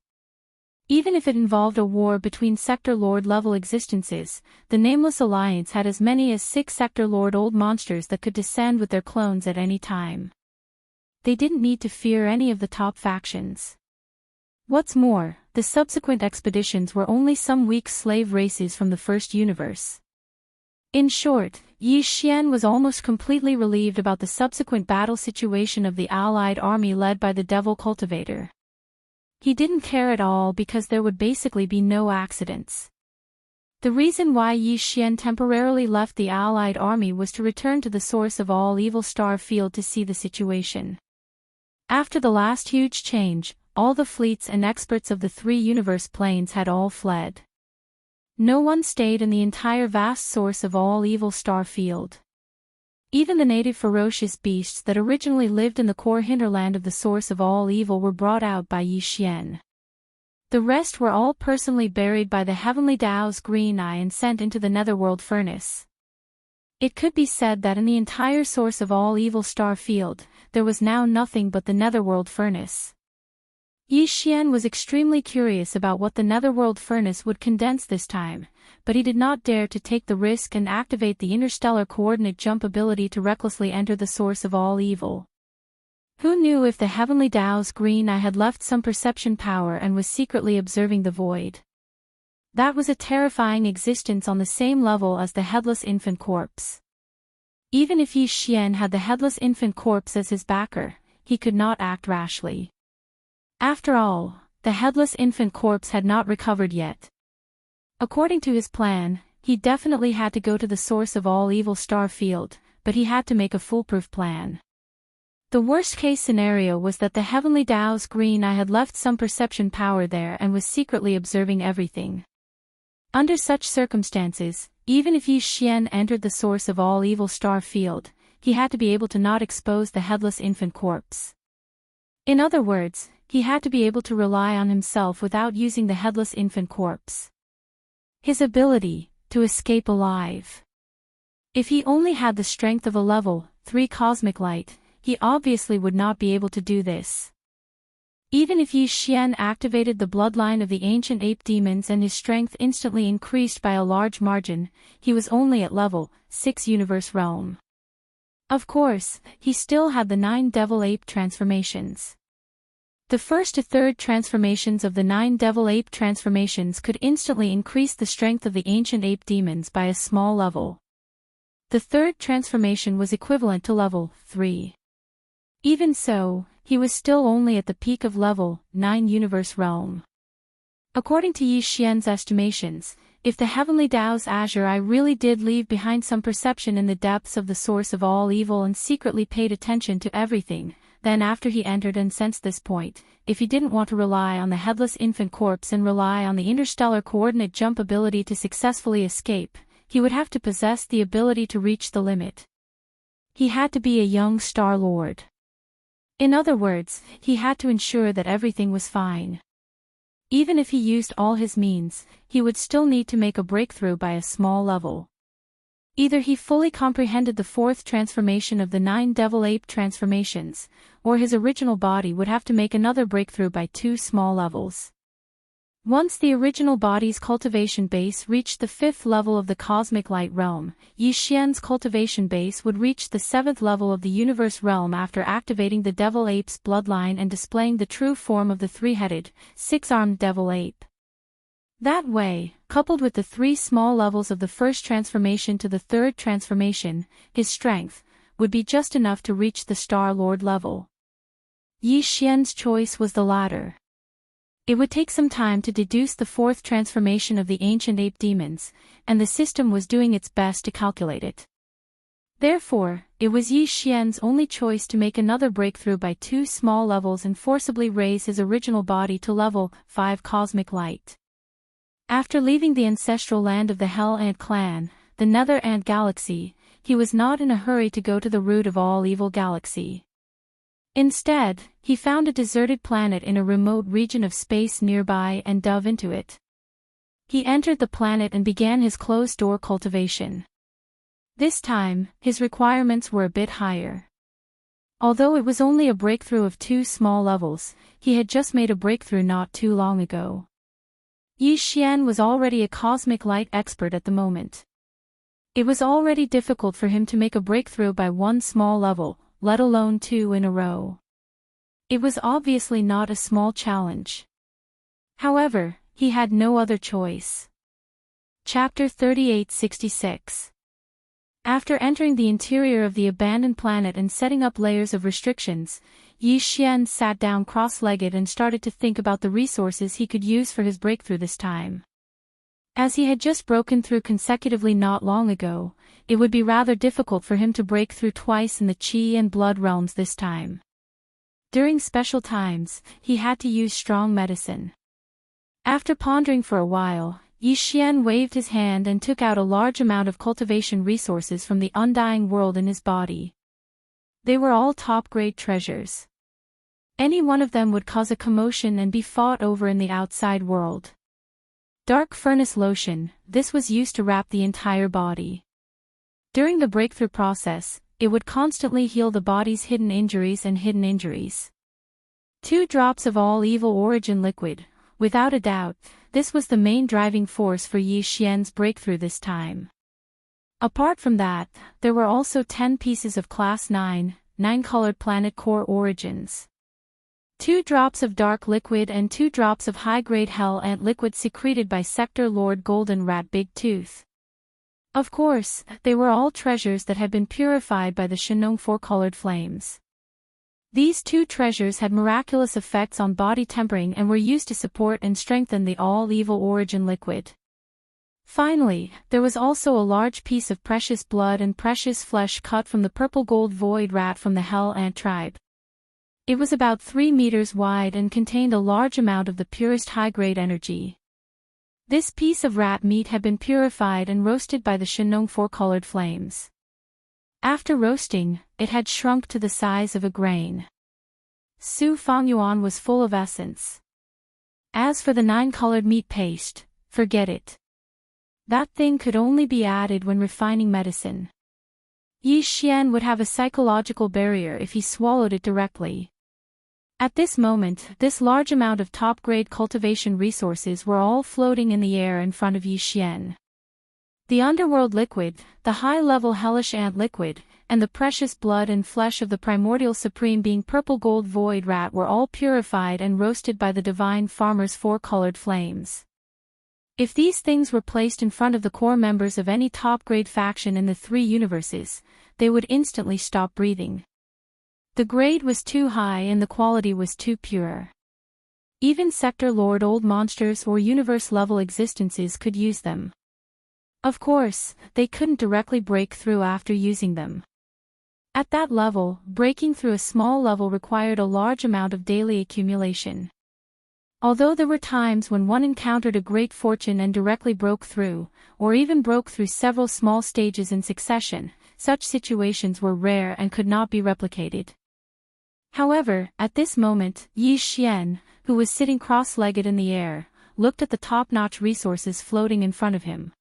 Even if it involved a war between Sector Lord level existences, the Nameless Alliance had as many as 6 Sector Lord old monsters that could descend with their clones at any time. They didn't need to fear any of the top factions. What's more, the subsequent expeditions were only some weak slave races from the first universe. In short, Yi Xian was almost completely relieved about the subsequent battle situation of the allied army led by the Devil Cultivator. He didn't care at all because there would basically be no accidents. The reason why Yi Xian temporarily left the allied army was to return to the source of all evil star field to see the situation. After the last huge change, all the fleets and experts of the 3 universe planes had all fled. No one stayed in the entire vast source of all evil star field. Even the native ferocious beasts that originally lived in the core hinterland of the source of all evil were brought out by Yi Xian. The rest were all personally buried by the heavenly Tao's green eye and sent into the netherworld furnace. It could be said that in the entire source of all evil star field, there was now nothing but the netherworld furnace. Yi Xian was extremely curious about what the netherworld furnace would condense this time, but he did not dare to take the risk and activate the interstellar coordinate jump ability to recklessly enter the source of all evil. Who knew if the heavenly Tao's green eye had left some perception power and was secretly observing the void? That was a terrifying existence on the same level as the headless infant corpse. Even if Yi Xian had the headless infant corpse as his backer, he could not act rashly. After all, the headless infant corpse had not recovered yet. According to his plan, he definitely had to go to the source of all evil star field, but he had to make a foolproof plan. The worst-case scenario was that the heavenly Tao's green eye had left some perception power there and was secretly observing everything. Under such circumstances, even if Yi Xian entered the source of all evil star field, he had to be able to not expose the headless infant corpse. In other words, he had to be able to rely on himself without using the headless infant corpse. His ability to escape alive. If he only had the strength of a level 3 cosmic light, he obviously would not be able to do this. Even if Yi Xian activated the bloodline of the ancient ape demons and his strength instantly increased by a large margin, he was only at level 6 universe realm. Of course, he still had the 9 devil ape transformations. The first to third transformations of the 9 devil ape transformations could instantly increase the strength of the ancient ape demons by a small level. The third transformation was equivalent to level 3. Even so, he was still only at the peak of level 9 universe realm. According to Yi Xian's estimations, if the heavenly Tao's azure eye really did leave behind some perception in the depths of the source of all evil and secretly paid attention to everything, then after he entered and sensed this point, if he didn't want to rely on the headless infant corpse and rely on the interstellar coordinate jump ability to successfully escape, he would have to possess the ability to reach the limit. he had to be a young Star Lord. In other words, he had to ensure that everything was fine. Even if he used all his means, he would still need to make a breakthrough by a small level. Either he fully comprehended the fourth transformation of the 9 devil ape transformations, or his original body would have to make another breakthrough by 2 small levels. Once the original body's cultivation base reached the 5th level of the cosmic light realm, Yi Xian's cultivation base would reach the 7th level of the universe realm after activating the devil ape's bloodline and displaying the true form of the 3-headed, 6-armed devil ape. That way, coupled with the 3 small levels of the first transformation to the 3rd transformation, his strength would be just enough to reach the Star Lord level. Yi Xian's choice was the latter. It would take some time to deduce the 4th transformation of the ancient ape demons, and the system was doing its best to calculate it. Therefore, it was Yi Xian's only choice to make another breakthrough by 2 small levels and forcibly raise his original body to level 5 cosmic light. After leaving the ancestral land of the Hell Ant clan, the Nether Ant Galaxy, he was not in a hurry to go to the root of all evil galaxy. Instead, he found a deserted planet in a remote region of space nearby and dove into it. He entered the planet and began his closed-door cultivation. This time, his requirements were a bit higher. Although it was only a breakthrough of 2 small levels, he had just made a breakthrough not too long ago. Yi Xian was already a cosmic light expert at the moment. It was already difficult for him to make a breakthrough by 1 small level, let alone 2 in a row. It was obviously not a small challenge. However, he had no other choice. Chapter 3866. After entering the interior of the abandoned planet and setting up layers of restrictions, Yi Xian sat down cross-legged and started to think about the resources he could use for his breakthrough this time. As he had just broken through consecutively not long ago, it would be rather difficult for him to break through twice in the Qi and Blood realms this time. During special times, he had to use strong medicine. After pondering for a while, Yi Xian waved his hand and took out a large amount of cultivation resources from the undying world in his body. They were all top-grade treasures. Any one of them would cause a commotion and be fought over in the outside world. Dark furnace lotion, this was used to wrap the entire body. During the breakthrough process, it would constantly heal the body's hidden injuries and hidden injuries. 2 drops of all evil origin liquid, without a doubt, this was the main driving force for Yi Xian's breakthrough this time. Apart from that, there were also 10 pieces of Class 9, 9-colored planet core origins. 2 drops of dark liquid and 2 drops of high-grade Hell Ant liquid secreted by Sector Lord Golden Rat Big Tooth. Of course, they were all treasures that had been purified by the Shenong 4-colored flames. These 2 treasures had miraculous effects on body tempering and were used to support and strengthen the all-evil origin liquid. Finally, there was also a large piece of precious blood and precious flesh cut from the purple gold void rat from the Hell Ant tribe. It was about 3 meters wide and contained a large amount of the purest high-grade energy. This piece of rat meat had been purified and roasted by the Shenong 4-colored flames. After roasting, it had shrunk to the size of a grain. Su Fengyuan was full of essence. As for the 9-colored meat paste, forget it. That thing could only be added when refining medicine. Yi Xian would have a psychological barrier if he swallowed it directly. At this moment, this large amount of top-grade cultivation resources were all floating in the air in front of Yi Xian. The underworld liquid, the high-level hellish ant liquid, and the precious blood and flesh of the primordial supreme being purple gold void rat were all purified and roasted by the divine farmer's 4-colored flames. If these things were placed in front of the core members of any top-grade faction in the 3 universes, they would instantly stop breathing. The grade was too high and the quality was too pure. Even Sector Lord old monsters or universe-level existences could use them. Of course, they couldn't directly break through after using them. At that level, breaking through a small level required a large amount of daily accumulation. Although there were times when one encountered a great fortune and directly broke through, or even broke through several small stages in succession, such situations were rare and could not be replicated. However, at this moment, Yi Xian, who was sitting cross-legged in the air, looked at the top-notch resources floating in front of him.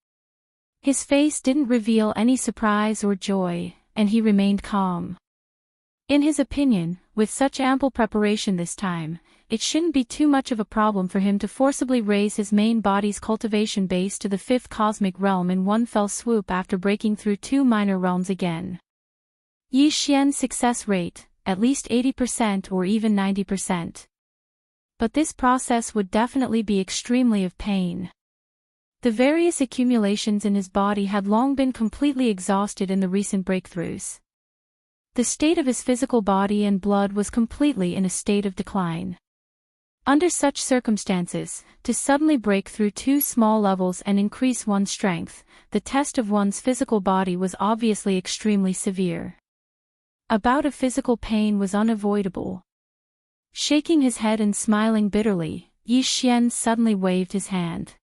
His face didn't reveal any surprise or joy, and he remained calm. In his opinion, with such ample preparation this time, it shouldn't be too much of a problem for him to forcibly raise his main body's cultivation base to the 5th cosmic realm in one fell swoop after breaking through 2 minor realms again. Yi Xian's success rate, at least 80% or even 90%. But this process would definitely be extremely of pain. The various accumulations in his body had long been completely exhausted in the recent breakthroughs. The state of his physical body and blood was completely in a state of decline. Under such circumstances, to suddenly break through 2 small levels and increase one's strength, the test of one's physical body was obviously extremely severe. A bout of physical pain was unavoidable. Shaking his head and smiling bitterly, Yi Xian suddenly waved his hand.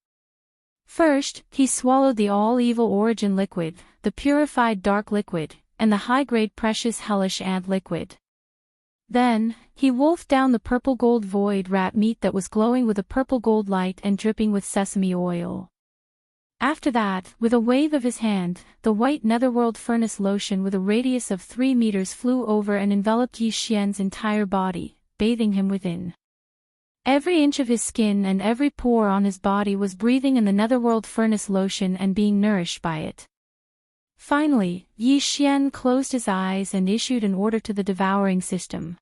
First, he swallowed the all-evil origin liquid, the purified dark liquid, and the high-grade precious hellish ant liquid. Then, he wolfed down the purple-gold void rat meat that was glowing with a purple-gold light and dripping with sesame oil. After that, with a wave of his hand, the white netherworld furnace lotion with a radius of 3 meters flew over and enveloped Yi Xian's entire body, bathing him within. Every inch of his skin and every pore on his body was breathing in the netherworld furnace lotion and being nourished by it. Finally, Yi Xian closed his eyes and issued an order to the devouring system.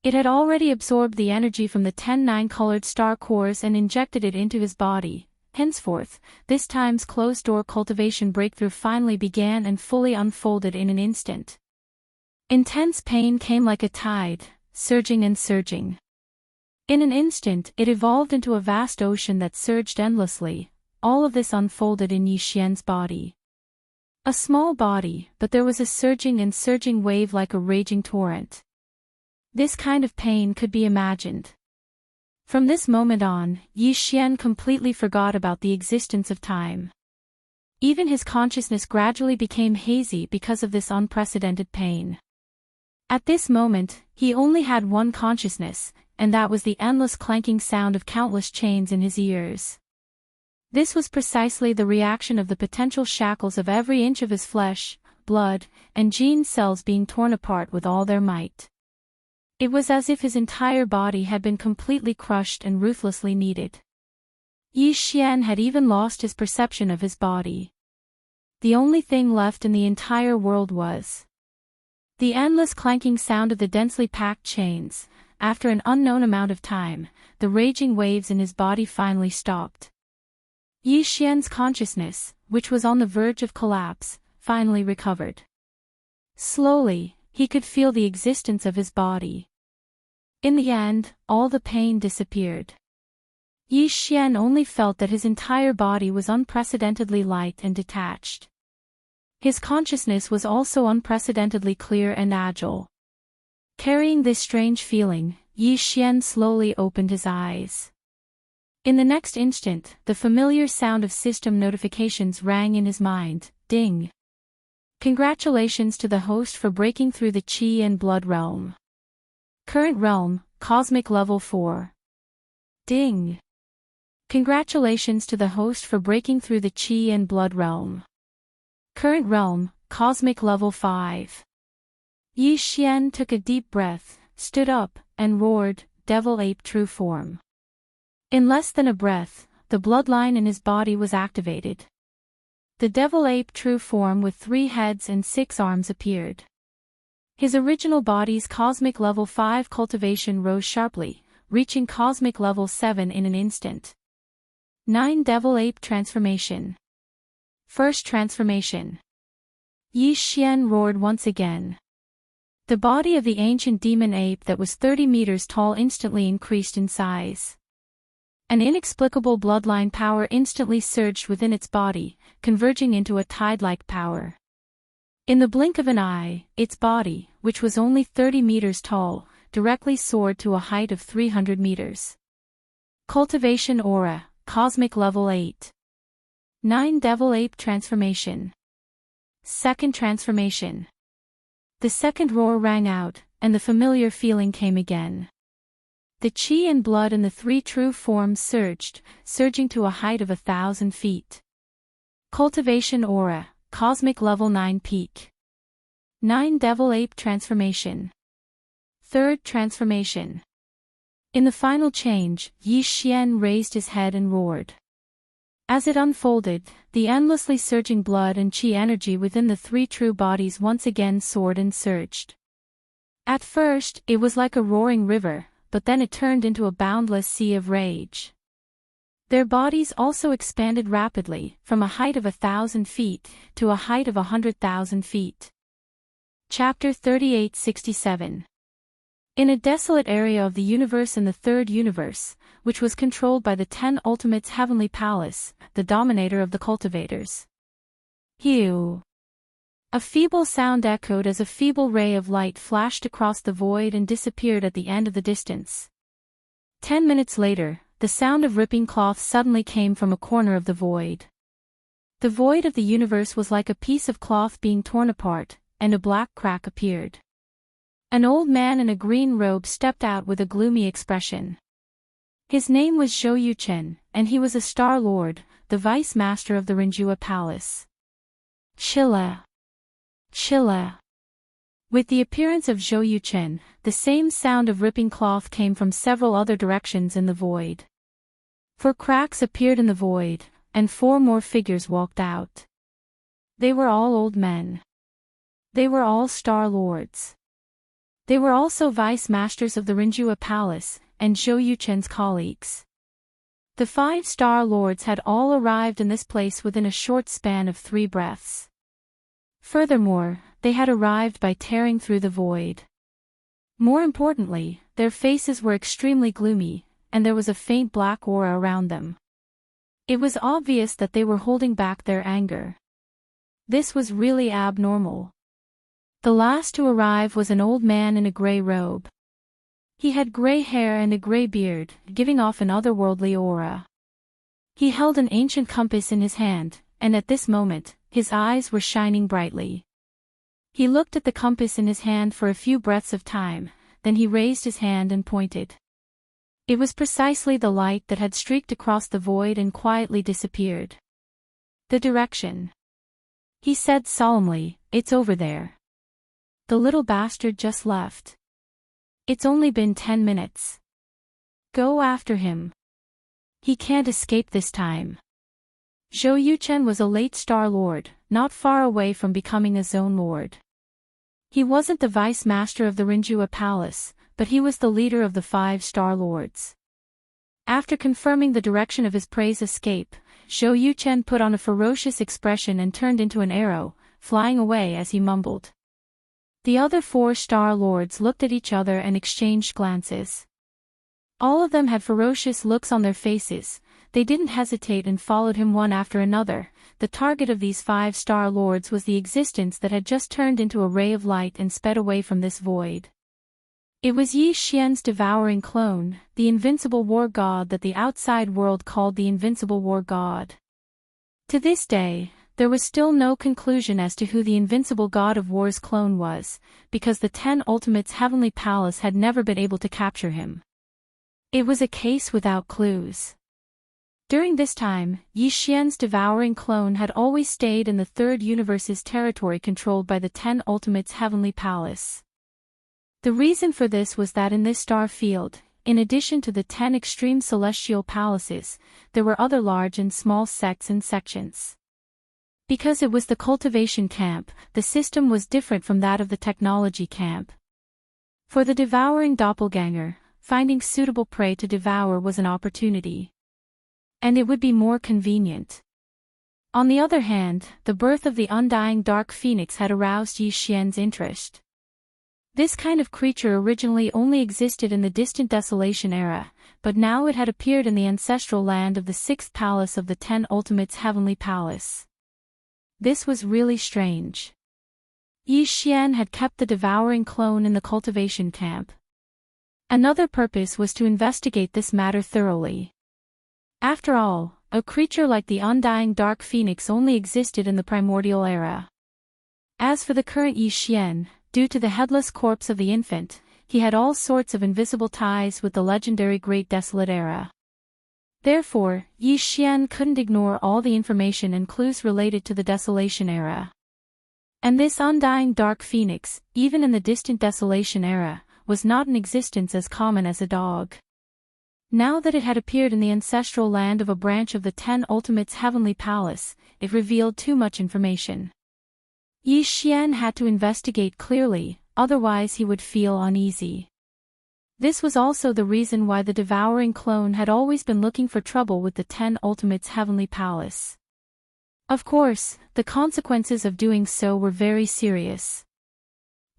It had already absorbed the energy from the 10 9-colored star cores and injected it into his body. Henceforth, this time's closed-door cultivation breakthrough finally began and fully unfolded in an instant. Intense pain came like a tide, surging and surging. In an instant, it evolved into a vast ocean that surged endlessly. All of this unfolded in Yi Xian's body. A small body, but there was a surging and surging wave like a raging torrent. This kind of pain could be imagined. From this moment on, Yi Xian completely forgot about the existence of time. Even his consciousness gradually became hazy because of this unprecedented pain. At this moment, he only had one consciousness, and that was the endless clanking sound of countless chains in his ears. This was precisely the reaction of the potential shackles of every inch of his flesh, blood, and gene cells being torn apart with all their might. It was as if his entire body had been completely crushed and ruthlessly kneaded. Yi Xian had even lost his perception of his body. The only thing left in the entire world was the endless clanking sound of the densely packed chains. After an unknown amount of time, the raging waves in his body finally stopped. Yi Xian's consciousness, which was on the verge of collapse, finally recovered. Slowly, he could feel the existence of his body. In the end, all the pain disappeared. Yi Xian only felt that his entire body was unprecedentedly light and detached. His consciousness was also unprecedentedly clear and agile. Carrying this strange feeling, Yi Xian slowly opened his eyes. In the next instant, the familiar sound of system notifications rang in his mind. Ding! Congratulations to the host for breaking through the Qi and Blood realm. Current realm, Cosmic Level 4. Ding! Congratulations to the host for breaking through the Qi and Blood realm. Current realm, Cosmic Level 5. Yi Xian took a deep breath, stood up, and roared, Devil Ape True Form. In less than a breath, the bloodline in his body was activated. The Devil Ape True Form with 3 heads and 6 arms appeared. His original body's Cosmic Level 5 cultivation rose sharply, reaching Cosmic Level 7 in an instant. 9 Devil Ape Transformation. First Transformation. Yi Xian roared once again. The body of the ancient demon ape that was 30 meters tall instantly increased in size. An inexplicable bloodline power instantly surged within its body, converging into a tide-like power. In the blink of an eye, its body, which was only 30 meters tall, directly soared to a height of 300 meters. Cultivation Aura, Cosmic Level 8. 9 Devil Ape Transformation. Second transformation. The second roar rang out, and the familiar feeling came again. The chi and blood in the three true forms surged, surging to a height of 1,000 feet. Cultivation aura, cosmic level 9 peak. 9 Devil Ape transformation. Third transformation. In the final change, Yi Xian raised his head and roared. As it unfolded, the endlessly surging blood and chi energy within the three true bodies once again soared and surged. At first, it was like a roaring river, but then it turned into a boundless sea of rage. Their bodies also expanded rapidly, from a height of 1,000 feet, to a height of 100,000 feet. Chapter 3867. In a desolate area of the universe in the third universe, which was controlled by the 10 Ultimates Heavenly Palace, the dominator of the cultivators. Hew. A feeble sound echoed as a feeble ray of light flashed across the void and disappeared at the end of the distance. 10 minutes later, the sound of ripping cloth suddenly came from a corner of the void. The void of the universe was like a piece of cloth being torn apart, and a black crack appeared. An old man in a green robe stepped out with a gloomy expression. His name was Zhou Yuchen, and he was a Star Lord, the Vice Master of the Rinjua Palace. Chilla. Chilla. With the appearance of Zhou Yuchen, the same sound of ripping cloth came from several other directions in the void. 4 cracks appeared in the void, and 4 more figures walked out. They were all old men. They were all Star Lords. They were also Vice Masters of the Rinjua Palace, and Zhou Yuchen's colleagues. The 5 Star Lords had all arrived in this place within a short span of 3 breaths. Furthermore, they had arrived by tearing through the void. More importantly, their faces were extremely gloomy, and there was a faint black aura around them. It was obvious that they were holding back their anger. This was really abnormal. The last to arrive was an old man in a gray robe. He had gray hair and a gray beard, giving off an otherworldly aura. He held an ancient compass in his hand, and at this moment, his eyes were shining brightly. He looked at the compass in his hand for a few breaths of time, then he raised his hand and pointed. It was precisely the light that had streaked across the void and quietly disappeared. The direction. He said solemnly, "It's over there. The little bastard just left. It's only been 10 minutes. Go after him. He can't escape this time." Zhou Yuchen was a late Star Lord, not far away from becoming a Zone Lord. He wasn't the Vice Master of the Rinjua Palace, but he was the leader of the 5 Star Lords. After confirming the direction of his prey's escape, Zhou Yuchen put on a ferocious expression and turned into an arrow, flying away as he mumbled. The other 4 Star Lords looked at each other and exchanged glances. All of them had ferocious looks on their faces. They didn't hesitate and followed him one after another. The target of these 5 Star Lords was the existence that had just turned into a ray of light and sped away from this void. It was Yi Xian's devouring clone, the invincible war god that the outside world called the invincible war god. To this day, there was still no conclusion as to who the invincible god of war's clone was, because the 10 Ultimates Heavenly Palace had never been able to capture him. It was a case without clues. During this time, Yi Xian's devouring clone had always stayed in the third universe's territory controlled by the 10 Ultimates Heavenly Palace. The reason for this was that in this star field, in addition to the 10 extreme celestial palaces, there were other large and small sects and sections. Because it was the cultivation camp, the system was different from that of the technology camp. For the devouring doppelganger, finding suitable prey to devour was an opportunity. And it would be more convenient. On the other hand, the birth of the undying dark phoenix had aroused Yi Xian's interest. This kind of creature originally only existed in the distant Desolation era, but now it had appeared in the ancestral land of the 6th palace of the 10 Ultimates Heavenly Palace. This was really strange. Yi Xian had kept the devouring clone in the cultivation camp. Another purpose was to investigate this matter thoroughly. After all, a creature like the undying dark phoenix only existed in the primordial era. As for the current Yi Xian, due to the headless corpse of the infant, he had all sorts of invisible ties with the legendary Great Desolate Era. Therefore, Yi Xian couldn't ignore all the information and clues related to the Desolation Era. And this undying dark phoenix, even in the distant Desolation Era, was not in existence as common as a dog. Now that it had appeared in the ancestral land of a branch of the Ten Ultimates' heavenly palace, it revealed too much information. Yi Xian had to investigate clearly, otherwise he would feel uneasy. This was also the reason why the devouring clone had always been looking for trouble with the Ten Ultimates' heavenly palace. Of course, the consequences of doing so were very serious.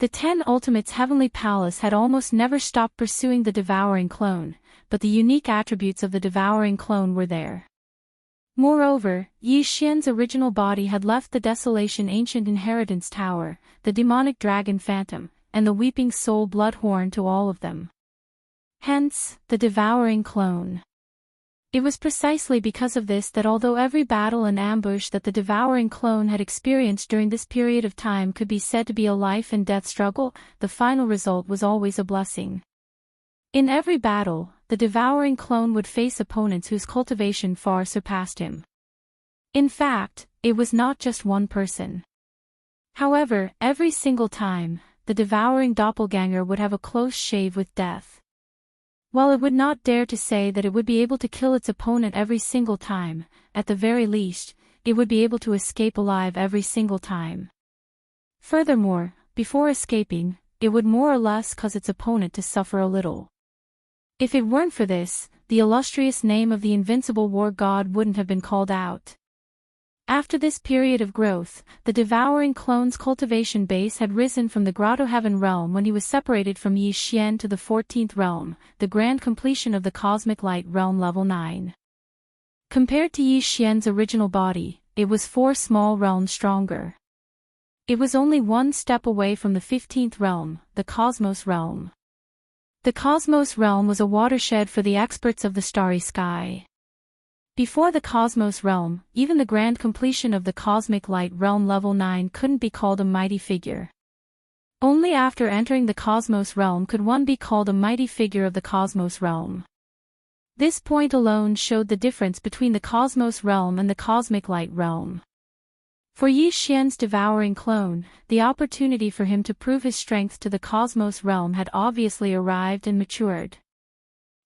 The Ten Ultimates' heavenly palace had almost never stopped pursuing the devouring clone, but the unique attributes of the devouring clone were there. Moreover, Yi Xian's original body had left the Desolation Ancient Inheritance Tower, the demonic dragon phantom, and the weeping soul bloodhorn to all of them. Hence, the devouring clone. It was precisely because of this that although every battle and ambush that the devouring clone had experienced during this period of time could be said to be a life and death struggle, the final result was always a blessing. In every battle, the devouring clone would face opponents whose cultivation far surpassed him. In fact, it was not just one person. However, every single time, the devouring doppelganger would have a close shave with death. While it would not dare to say that it would be able to kill its opponent every single time, at the very least, it would be able to escape alive every single time. Furthermore, before escaping, it would more or less cause its opponent to suffer a little. If it weren't for this, the illustrious name of the invincible war god wouldn't have been called out. After this period of growth, the devouring clone's cultivation base had risen from the Grotto Heaven realm when he was separated from Yi Xian to the 14th realm, the grand completion of the Cosmic Light realm level 9. Compared to Yi Xian's original body, it was 4 small realms stronger. It was only one step away from the 15th realm, the Cosmos realm. The Cosmos realm was a watershed for the experts of the starry sky. Before the Cosmos realm, even the grand completion of the Cosmic Light realm level 9 couldn't be called a mighty figure. Only after entering the Cosmos realm could one be called a mighty figure of the Cosmos realm. This point alone showed the difference between the Cosmos realm and the Cosmic Light realm. For Yi Xian's devouring clone, the opportunity for him to prove his strength to the Cosmos realm had obviously arrived and matured.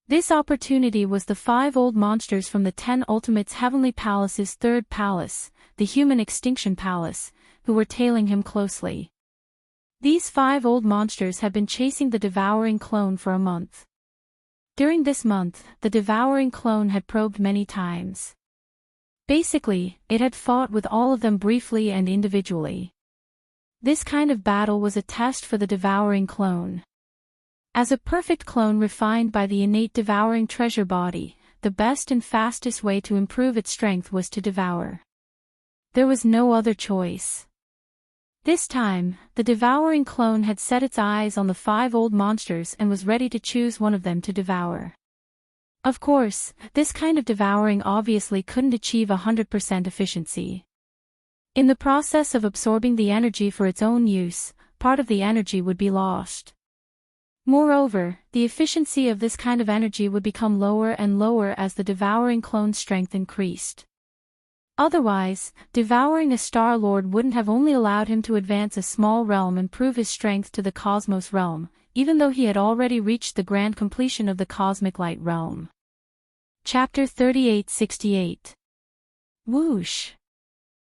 This opportunity was the 5 old monsters from the Ten Ultimates' Heavenly Palace's 3rd palace, the Human Extinction Palace, who were tailing him closely. These 5 old monsters had been chasing the devouring clone for a month. During this month, the devouring clone had probed many times. Basically, it had fought with all of them briefly and individually. This kind of battle was a test for the devouring clone. As a perfect clone refined by the innate devouring treasure body, the best and fastest way to improve its strength was to devour. There was no other choice. This time, the devouring clone had set its eyes on the 5 old monsters and was ready to choose one of them to devour. Of course, this kind of devouring obviously couldn't achieve 100% efficiency. In the process of absorbing the energy for its own use, part of the energy would be lost. Moreover, the efficiency of this kind of energy would become lower and lower as the devouring clone's strength increased. Otherwise, devouring a Star Lord wouldn't have only allowed him to advance a small realm and prove his strength to the Cosmos realm, even though he had already reached the grand completion of the Cosmic Light realm. Chapter 3868. Whoosh!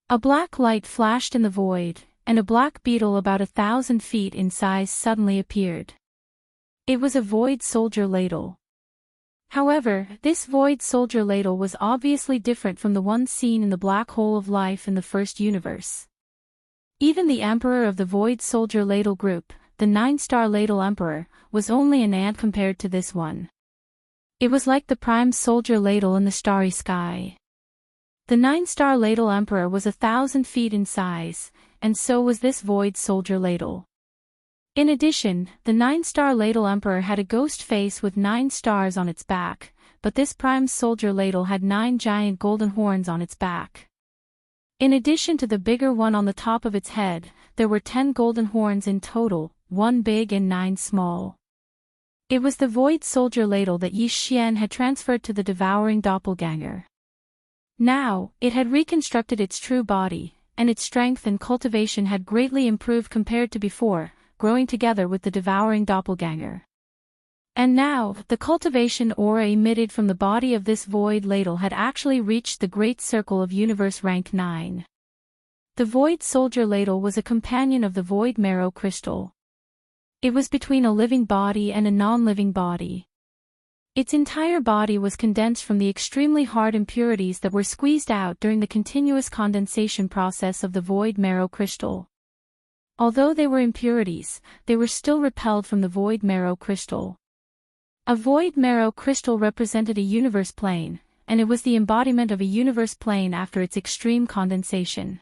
A black light flashed in the void, and a black beetle about 1,000 feet in size suddenly appeared. It was a void soldier ladle. However, this void soldier ladle was obviously different from the one seen in the black hole of life in the first universe. Even the emperor of the void soldier ladle group, the 9-star ladle emperor, was only an ant compared to this one. It was like the prime soldier ladle in the starry sky. The 9-star ladle emperor was 1,000 feet in size, and so was this void soldier ladle. In addition, the 9-star ladle emperor had a ghost face with 9 stars on its back, but this prime soldier ladle had 9 giant golden horns on its back. In addition to the bigger one on the top of its head, there were 10 golden horns in total, 1 big and 9 small. It was the void soldier ladle that Yi Xian had transferred to the devouring doppelganger. Now, it had reconstructed its true body, and its strength and cultivation had greatly improved compared to before, growing together with the devouring doppelganger. And now, the cultivation aura emitted from the body of this void ladle had actually reached the Great Circle of Universe rank 9. The void soldier ladle was a companion of the void marrow crystal. It was between a living body and a non-living body. Its entire body was condensed from the extremely hard impurities that were squeezed out during the continuous condensation process of the void marrow crystal. Although they were impurities, they were still repelled from the void marrow crystal. A void marrow crystal represented a universe plane, and it was the embodiment of a universe plane after its extreme condensation.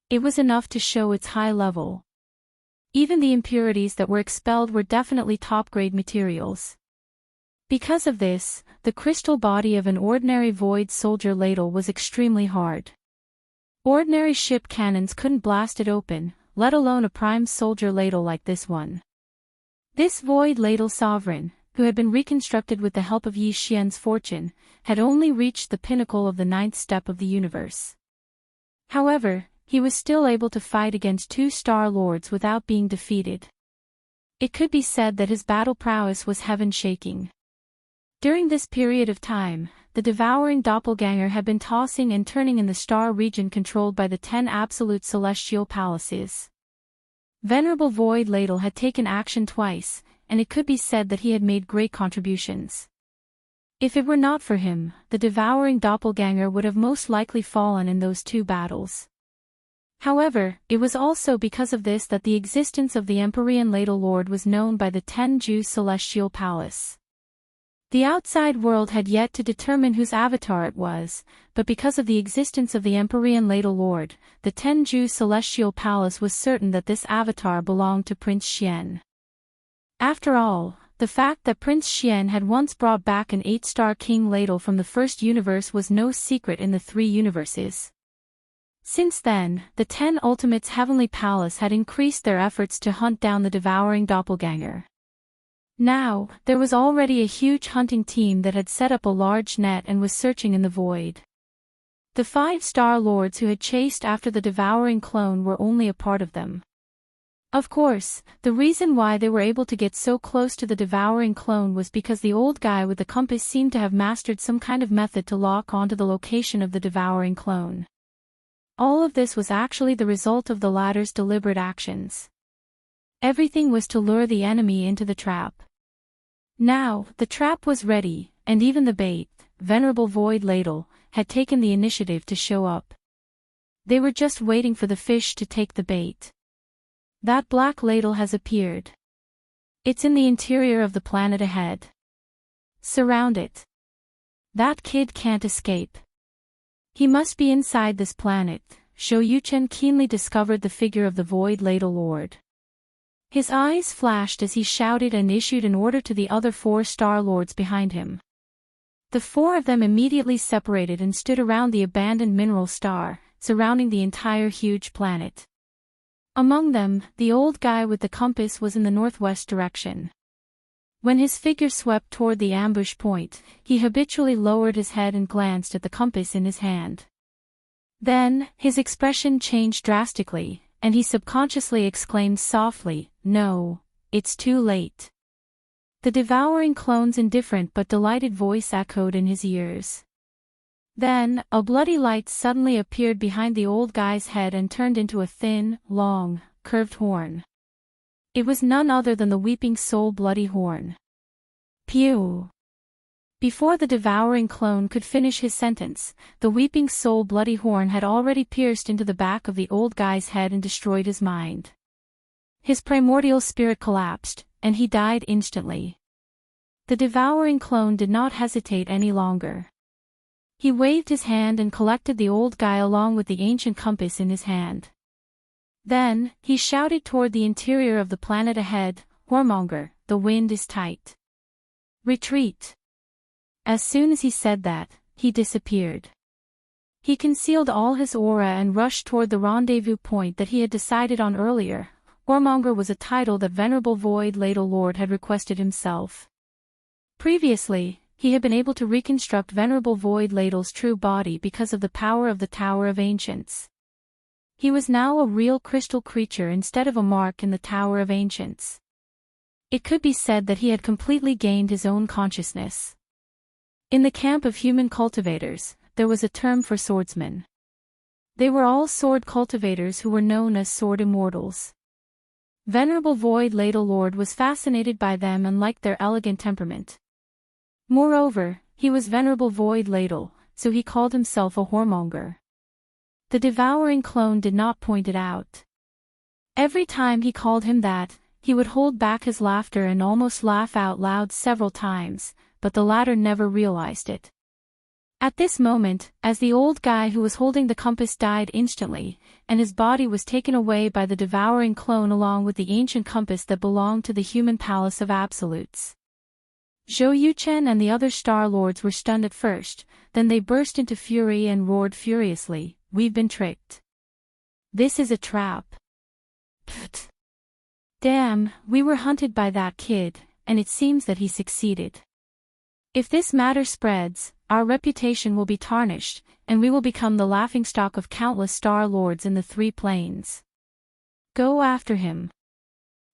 It was enough to show its high level. Even the impurities that were expelled were definitely top-grade materials. Because of this, the crystal body of an ordinary void soldier ladle was extremely hard. Ordinary ship cannons couldn't blast it open, let alone a prime soldier ladle like this one. This void ladle sovereign, who had been reconstructed with the help of Yi Xian's fortune, had only reached the pinnacle of the 9th step of the universe. However, he was still able to fight against 2 Star Lords without being defeated. It could be said that his battle prowess was heaven-shaking. During this period of time, the devouring doppelganger had been tossing and turning in the star region controlled by the 10 absolute celestial palaces. Venerable Void Ladle had taken action twice, and it could be said that he had made great contributions. If it were not for him, the devouring doppelganger would have most likely fallen in those 2 battles. However, it was also because of this that the existence of the Empyrean Ladle Lord was known by the 10 Jew Celestial Palace. The outside world had yet to determine whose avatar it was, but because of the existence of the Empyrean Ladle Lord, the 10 Jew Celestial Palace was certain that this avatar belonged to Prince Xian. After all, the fact that Prince Xian had once brought back an 8-star King Ladle from the first universe was no secret in the 3 universes. Since then, the 10 Ultimates Heavenly Palace had increased their efforts to hunt down the devouring doppelganger. Now, there was already a huge hunting team that had set up a large net and was searching in the void. The 5 Star Lords who had chased after the devouring clone were only a part of them. Of course, the reason why they were able to get so close to the devouring clone was because the old guy with the compass seemed to have mastered some kind of method to lock onto the location of the devouring clone. All of this was actually the result of the latter's deliberate actions. Everything was to lure the enemy into the trap. Now, the trap was ready, and even the bait, Venerable Void Ladle, had taken the initiative to show up. They were just waiting for the fish to take the bait. That black ladle has appeared. It's in the interior of the planet ahead. Surround it. That kid can't escape. He must be inside this planet. Shou Yuchen keenly discovered the figure of the Void Ladle Lord. His eyes flashed as he shouted and issued an order to the other 4 Star Lords behind him. The 4 of them immediately separated and stood around the abandoned mineral star, surrounding the entire huge planet. Among them, the old guy with the compass was in the northwest direction. When his figure swept toward the ambush point, he habitually lowered his head and glanced at the compass in his hand. Then, his expression changed drastically, and he subconsciously exclaimed softly, "No, it's too late." The devouring clone's indifferent but delighted voice echoed in his ears. Then, a bloody light suddenly appeared behind the old guy's head and turned into a thin, long, curved horn. It was none other than the Weeping Soul Bloody Horn. Pew! Before the devouring clone could finish his sentence, the Weeping Soul Bloody Horn had already pierced into the back of the old guy's head and destroyed his mind. His primordial spirit collapsed, and he died instantly. The devouring clone did not hesitate any longer. He waved his hand and collected the old guy along with the ancient compass in his hand. Then, he shouted toward the interior of the planet ahead, "Whoremonger, the wind is tight. Retreat." As soon as he said that, he disappeared. He concealed all his aura and rushed toward the rendezvous point that he had decided on earlier. Whoremonger was a title that Venerable Void Ladle Lord had requested himself. Previously, he had been able to reconstruct Venerable Void Ladle's true body because of the power of the Tower of Ancients. He was now a real crystal creature instead of a mark in the Tower of Ancients. It could be said that he had completely gained his own consciousness. In the camp of human cultivators, there was a term for swordsmen. They were all sword cultivators who were known as sword immortals. Venerable Void Ladle Lord was fascinated by them and liked their elegant temperament. Moreover, he was Venerable Void Ladle, so he called himself a whoremonger. The devouring clone did not point it out. Every time he called him that, he would hold back his laughter and almost laugh out loud several times, but the latter never realized it. At this moment, as the old guy who was holding the compass died instantly, and his body was taken away by the devouring clone along with the ancient compass that belonged to the human palace of absolutes. Zhou Yuchen and the other Star Lords were stunned at first, then they burst into fury and roared furiously, "We've been tricked. This is a trap. Pfft. Damn, we were hunted by that kid, and it seems that he succeeded. If this matter spreads, our reputation will be tarnished, and we will become the laughingstock of countless Star Lords in the Three Planes. Go after him.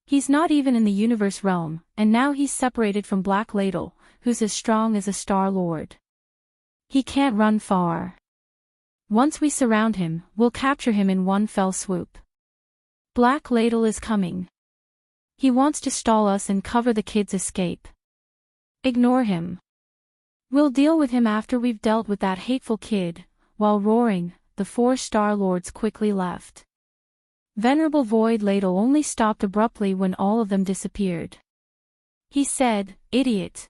He's not even in the universe realm, and now he's separated from Black Ladle, who's as strong as a Star Lord. He can't run far. Once we surround him, we'll capture him in one fell swoop. Black Ladle is coming. He wants to stall us and cover the kid's escape. Ignore him. We'll deal with him after we've dealt with that hateful kid." While roaring, the 4 Star Lords quickly left. Venerable Void Ladle only stopped abruptly when all of them disappeared. He said, "Idiot."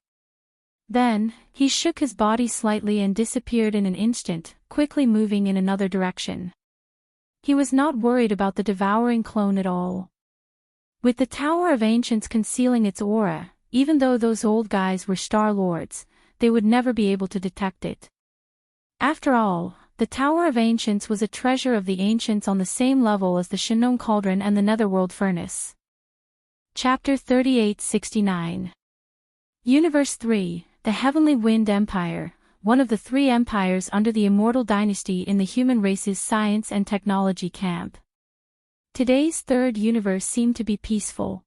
Then, he shook his body slightly and disappeared in an instant, quickly moving in another direction. He was not worried about the devouring clone at all. With the Tower of Ancients concealing its aura, even though those old guys were Star Lords, they would never be able to detect it. After all, the Tower of Ancients was a treasure of the Ancients on the same level as the Shinnon Cauldron and the Netherworld Furnace. Chapter 3869. Universe 3, the Heavenly Wind Empire, one of the 3 empires under the Immortal Dynasty in the human race's science and technology camp. Today's third universe seemed to be peaceful.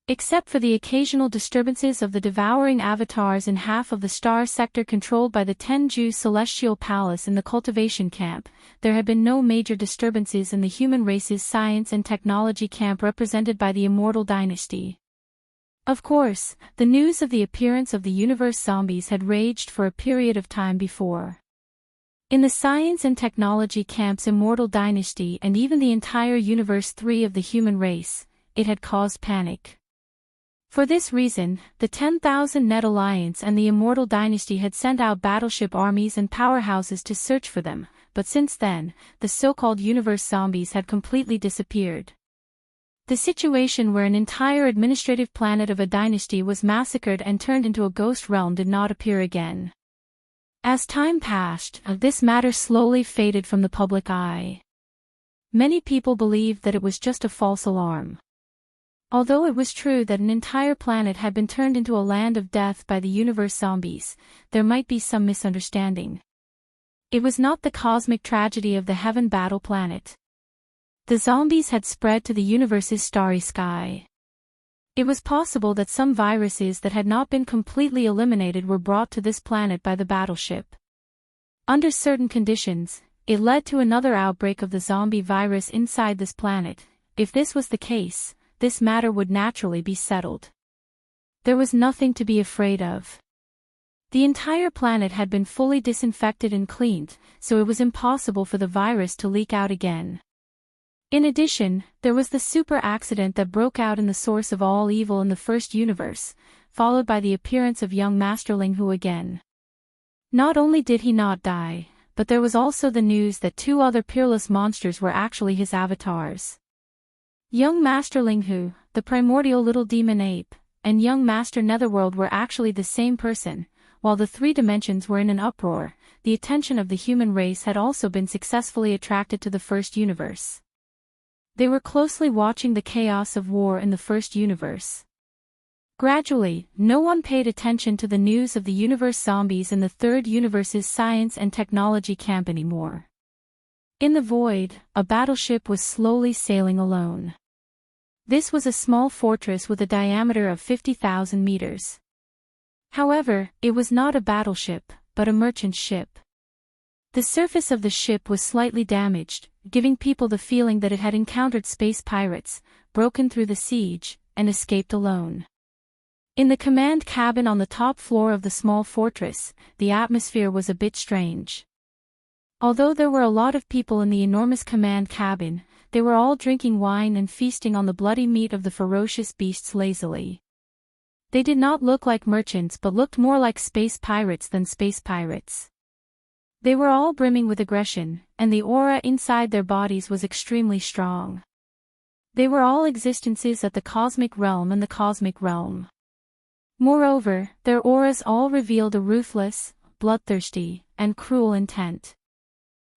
Except for the occasional disturbances of the devouring avatars in half of the star sector controlled by the Tenju Celestial Palace in the cultivation camp, there had been no major disturbances in the human race's science and technology camp represented by the Immortal Dynasty. Of course, the news of the appearance of the universe zombies had raged for a period of time before. In the science and technology camp's Immortal Dynasty and even the entire Universe 3 of the human race, it had caused panic. For this reason, the 10,000 Net Alliance and the Immortal Dynasty had sent out battleship armies and powerhouses to search for them, but since then, the so-called universe zombies had completely disappeared. The situation where an entire administrative planet of a dynasty was massacred and turned into a ghost realm did not appear again. As time passed, this matter slowly faded from the public eye. Many people believed that it was just a false alarm. Although it was true that an entire planet had been turned into a land of death by the universe zombies, there might be some misunderstanding. It was not the cosmic tragedy of the Heaven Battle planet. The zombies had spread to the universe's starry sky. It was possible that some viruses that had not been completely eliminated were brought to this planet by the battleship. Under certain conditions, it led to another outbreak of the zombie virus inside this planet. If this was the case, this matter would naturally be settled. There was nothing to be afraid of. The entire planet had been fully disinfected and cleaned, so it was impossible for the virus to leak out again. In addition, there was the super accident that broke out in the source of all evil in the first universe, followed by the appearance of young Master Linghu again. Not only did he not die, but there was also the news that 2 other peerless monsters were actually his avatars. Young Master Linghu, the primordial little demon ape, and young Master Netherworld were actually the same person, while the three dimensions were in an uproar, the attention of the human race had also been successfully attracted to the first universe. They were closely watching the chaos of war in the first universe. Gradually, no one paid attention to the news of the universe zombies in the third universe's science and technology camp anymore. In the void, a battleship was slowly sailing alone. This was a small fortress with a diameter of 50,000 meters. However, it was not a battleship, but a merchant ship. The surface of the ship was slightly damaged, giving people the feeling that it had encountered space pirates, broken through the siege, and escaped alone. In the command cabin on the top floor of the small fortress, the atmosphere was a bit strange. Although there were a lot of people in the enormous command cabin, they were all drinking wine and feasting on the bloody meat of the ferocious beasts lazily. They did not look like merchants but looked more like space pirates than space pirates. They were all brimming with aggression, and the aura inside their bodies was extremely strong. They were all existences at the cosmic realm and the cosmic realm. Moreover, their auras all revealed a ruthless, bloodthirsty, and cruel intent.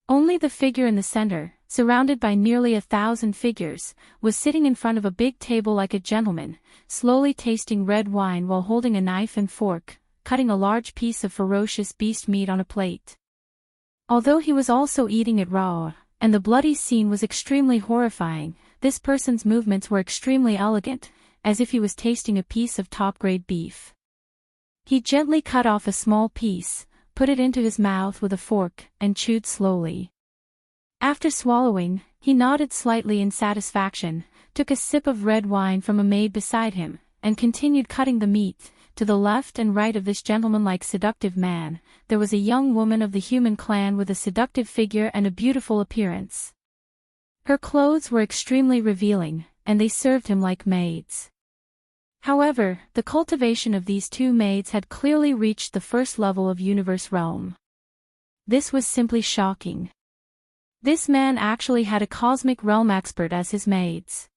Only the figure in the center, surrounded by nearly 1,000 figures, was sitting in front of a big table like a gentleman, slowly tasting red wine while holding a knife and fork, cutting a large piece of ferocious beast meat on a plate. Although he was also eating it raw, and the bloody scene was extremely horrifying, this person's movements were extremely elegant, as if he was tasting a piece of top-grade beef. He gently cut off a small piece, put it into his mouth with a fork, and chewed slowly. After swallowing, he nodded slightly in satisfaction, took a sip of red wine from a maid beside him, and continued cutting the meat. To the left and right of this gentleman-like seductive man, there was a young woman of the human clan with a seductive figure and a beautiful appearance. Her clothes were extremely revealing, and they served him like maids. However, the cultivation of these two maids had clearly reached the first level of universe realm. This was simply shocking. This man actually had a cosmic realm expert as his maids.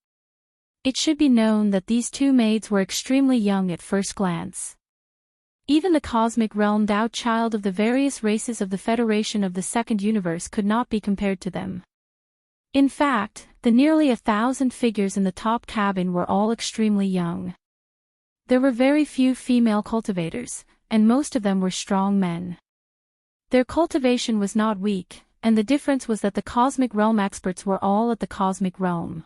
It should be known that these two maids were extremely young at first glance. Even the cosmic realm endowed child of the various races of the Federation of the Second Universe could not be compared to them. In fact, the nearly 1,000 figures in the top cabin were all extremely young. There were very few female cultivators, and most of them were strong men. Their cultivation was not weak, and the difference was that the cosmic realm experts were all at the cosmic realm.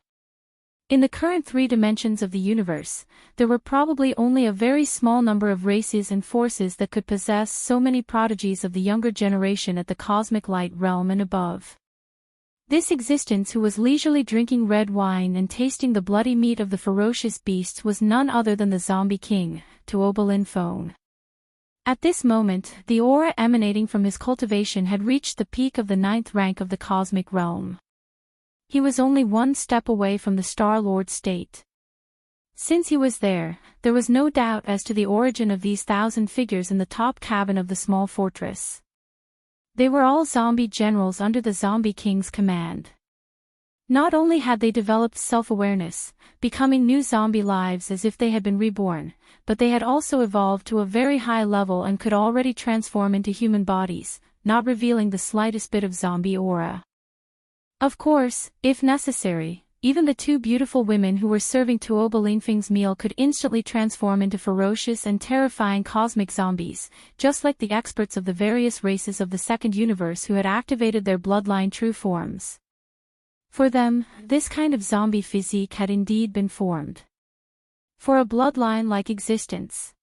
In the current 3 dimensions of the universe, there were probably only a very small number of races and forces that could possess so many prodigies of the younger generation at the cosmic light realm and above. This existence who was leisurely drinking red wine and tasting the bloody meat of the ferocious beasts was none other than the zombie king, Tuobalin Fong. At this moment, the aura emanating from his cultivation had reached the peak of the 9th rank of the cosmic realm. He was only 1 step away from the Star-Lord state. Since he was there was no doubt as to the origin of these 1,000 figures in the top cabin of the small fortress. They were all zombie generals under the Zombie King's command. Not only had they developed self-awareness, becoming new zombie lives as if they had been reborn, but they had also evolved to a very high level and could already transform into human bodies, not revealing the slightest bit of zombie aura. Of course, if necessary, even the 2 beautiful women who were serving Tuobalinfing's meal could instantly transform into ferocious and terrifying cosmic zombies, just like the experts of the various races of the second universe who had activated their bloodline true forms. For them, this kind of zombie physique had indeed been formed. For a bloodline-like existence.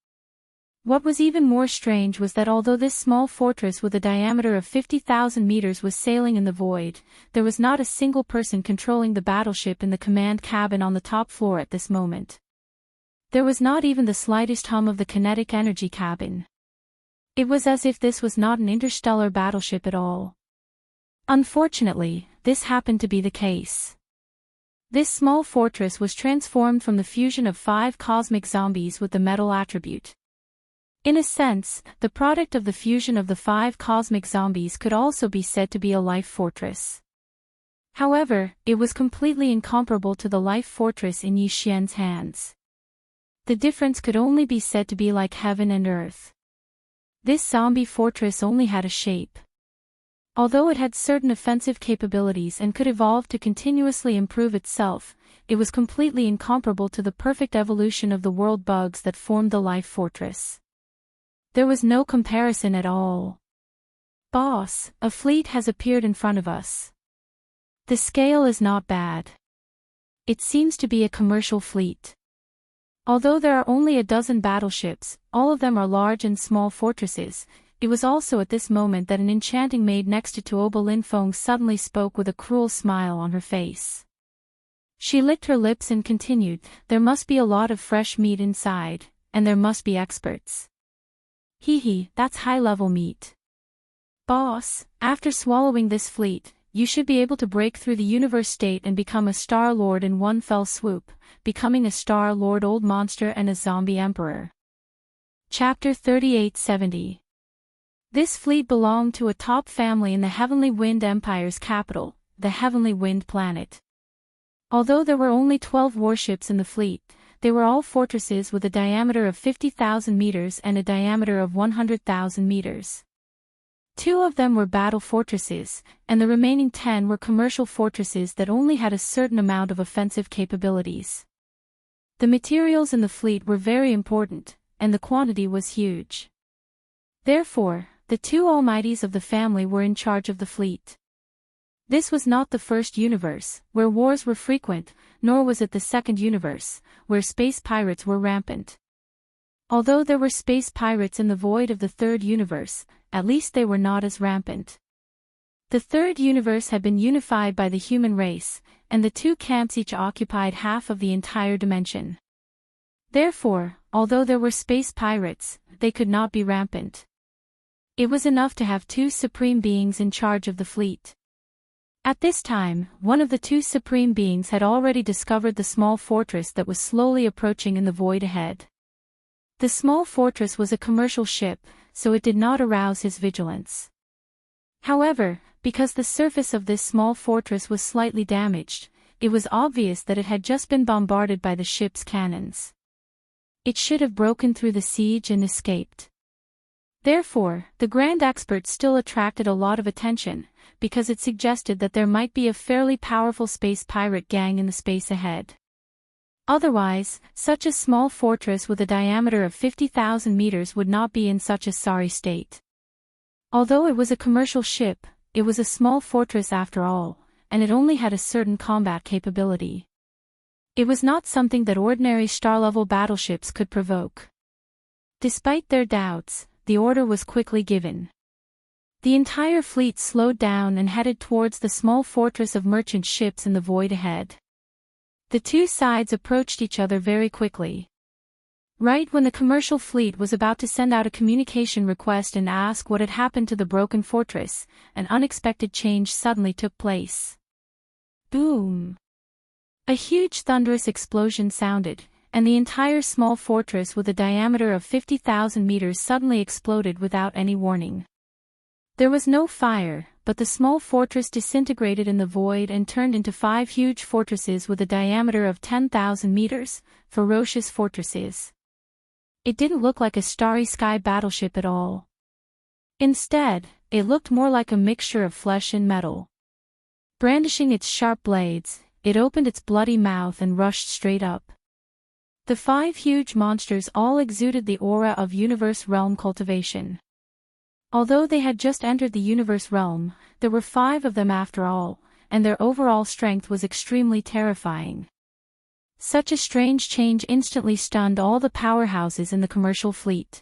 What was even more strange was that although this small fortress with a diameter of 50,000 meters was sailing in the void, there was not a single person controlling the battleship in the command cabin on the top floor at this moment. There was not even the slightest hum of the kinetic energy cabin. It was as if this was not an interstellar battleship at all. Unfortunately, this happened to be the case. This small fortress was transformed from the fusion of 5 cosmic zombies with the metal attribute. In a sense, the product of the fusion of the 5 cosmic zombies could also be said to be a life fortress. However, it was completely incomparable to the life fortress in Yi Xian's hands. The difference could only be said to be like heaven and earth. This zombie fortress only had a shape. Although it had certain offensive capabilities and could evolve to continuously improve itself, it was completely incomparable to the perfect evolution of the world bugs that formed the Life Fortress. There was no comparison at all. Boss, a fleet has appeared in front of us. The scale is not bad. It seems to be a commercial fleet. Although there are only a dozen battleships, all of them are large and small fortresses. It was also at this moment that an enchanting maid next to Tuoba Linfeng suddenly spoke with a cruel smile on her face. She licked her lips and continued, "There must be a lot of fresh meat inside, and there must be experts. Hee, that's high-level meat. Boss, after swallowing this fleet, you should be able to break through the universe state and become a Star Lord in one fell swoop, becoming a Star Lord Old Monster and a Zombie Emperor." Chapter 3870. This fleet belonged to a top family in the Heavenly Wind Empire's capital, the Heavenly Wind Planet. Although there were only 12 warships in the fleet, they were all fortresses with a diameter of 50,000 meters and a diameter of 100,000 meters. 2 of them were battle fortresses, and the remaining 10 were commercial fortresses that only had a certain amount of offensive capabilities. The materials in the fleet were very important, and the quantity was huge. Therefore, the 2 almighties of the family were in charge of the fleet. This was not the first universe, where wars were frequent, nor was it the second universe, where space pirates were rampant. Although there were space pirates in the void of the third universe, at least they were not as rampant. The third universe had been unified by the human race, and the 2 camps each occupied half of the entire dimension. Therefore, although there were space pirates, they could not be rampant. It was enough to have 2 supreme beings in charge of the fleet. At this time, one of the 2 supreme beings had already discovered the small fortress that was slowly approaching in the void ahead. The small fortress was a commercial ship, so it did not arouse his vigilance. However, because the surface of this small fortress was slightly damaged, it was obvious that it had just been bombarded by the ship's cannons. It should have broken through the siege and escaped. Therefore, the Grand Expert still attracted a lot of attention, because it suggested that there might be a fairly powerful space pirate gang in the space ahead. Otherwise, such a small fortress with a diameter of 50,000 meters would not be in such a sorry state. Although it was a commercial ship, it was a small fortress after all, and it only had a certain combat capability. It was not something that ordinary star-level battleships could provoke. Despite their doubts, the order was quickly given. The entire fleet slowed down and headed towards the small fortress of merchant ships in the void ahead. The 2 sides approached each other very quickly. Right when the commercial fleet was about to send out a communication request and ask what had happened to the broken fortress, an unexpected change suddenly took place. Boom! A huge thunderous explosion sounded, and the entire small fortress with a diameter of 50,000 meters suddenly exploded without any warning. There was no fire, but the small fortress disintegrated in the void and turned into 5 huge fortresses with a diameter of 10,000 meters, ferocious fortresses. It didn't look like a starry sky battleship at all. Instead, it looked more like a mixture of flesh and metal. Brandishing its sharp blades, it opened its bloody mouth and rushed straight up. The 5 huge monsters all exuded the aura of universe realm cultivation. Although they had just entered the universe realm, there were 5 of them after all, and their overall strength was extremely terrifying. Such a strange change instantly stunned all the powerhouses in the commercial fleet.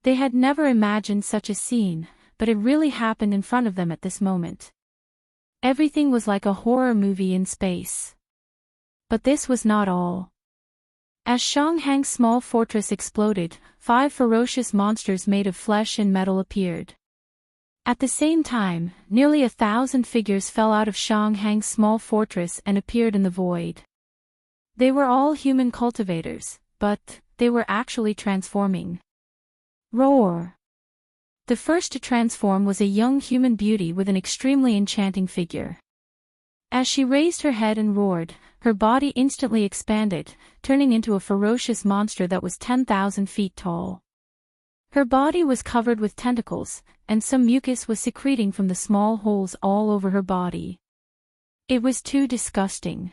They had never imagined such a scene, but it really happened in front of them at this moment. Everything was like a horror movie in space. But this was not all. As Shanghang's small fortress exploded, 5 ferocious monsters made of flesh and metal appeared. At the same time, nearly 1,000 figures fell out of Shanghang's small fortress and appeared in the void. They were all human cultivators, but they were actually transforming. Roar! The first to transform was a young human beauty with an extremely enchanting figure. As she raised her head and roared, her body instantly expanded, turning into a ferocious monster that was 10,000 feet tall. Her body was covered with tentacles, and some mucus was secreting from the small holes all over her body. It was too disgusting.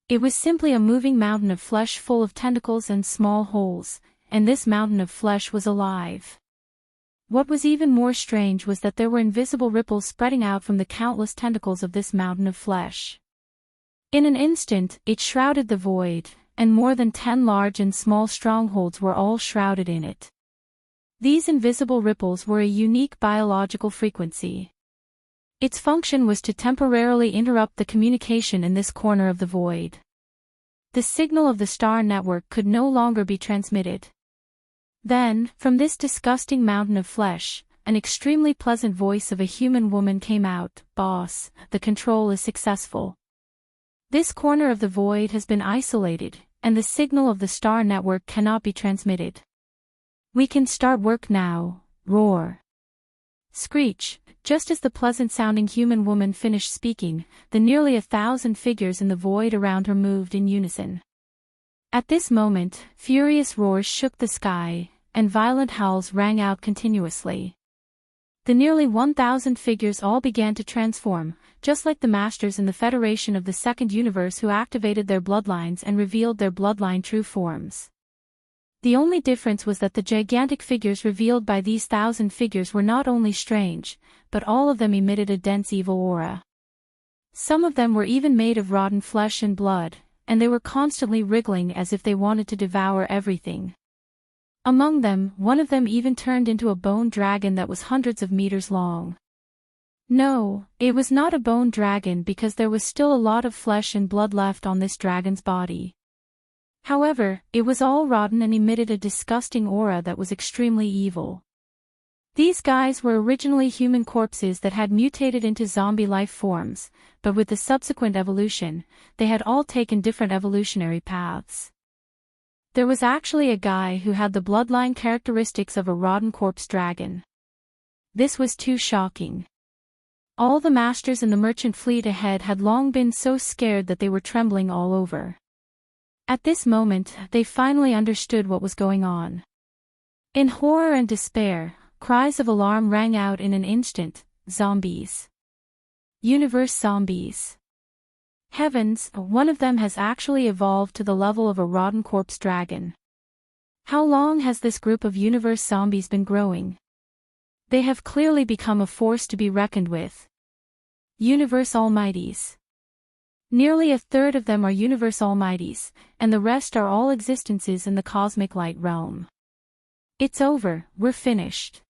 It was simply a moving mountain of flesh full of tentacles and small holes, and this mountain of flesh was alive. What was even more strange was that there were invisible ripples spreading out from the countless tentacles of this mountain of flesh. In an instant, it shrouded the void, and more than 10 large and small strongholds were all shrouded in it. These invisible ripples were a unique biological frequency. Its function was to temporarily interrupt the communication in this corner of the void. The signal of the star network could no longer be transmitted. Then, from this disgusting mountain of flesh, an extremely pleasant voice of a human woman came out. "Boss, the control is successful. This corner of the void has been isolated, and the signal of the star network cannot be transmitted. We can start work now." Roar. Screech. Just as the pleasant-sounding human woman finished speaking, the nearly 1,000 figures in the void around her moved in unison. At this moment, furious roars shook the sky, and violent howls rang out continuously. The nearly 1,000 figures all began to transform, just like the masters in the Federation of the Second Universe who activated their bloodlines and revealed their bloodline true forms. The only difference was that the gigantic figures revealed by these 1,000 figures were not only strange, but all of them emitted a dense evil aura. Some of them were even made of rotten flesh and blood, and they were constantly wriggling as if they wanted to devour everything. Among them, one of them even turned into a bone dragon that was hundreds of meters long. No, it was not a bone dragon because there was still a lot of flesh and blood left on this dragon's body. However, it was all rotten and emitted a disgusting aura that was extremely evil. These guys were originally human corpses that had mutated into zombie life forms, but with the subsequent evolution, they had all taken different evolutionary paths. There was actually a guy who had the bloodline characteristics of a rotten corpse dragon. This was too shocking. All the masters in the merchant fleet ahead had long been so scared that they were trembling all over. At this moment, they finally understood what was going on. In horror and despair, cries of alarm rang out in an instant. Zombies. Universe zombies. Heavens, one of them has actually evolved to the level of a rotten corpse dragon. How long has this group of universe zombies been growing? They have clearly become a force to be reckoned with. Universe Almighties. Nearly a third of them are universe almighties, and the rest are all existences in the cosmic light realm. It's over, we're finished.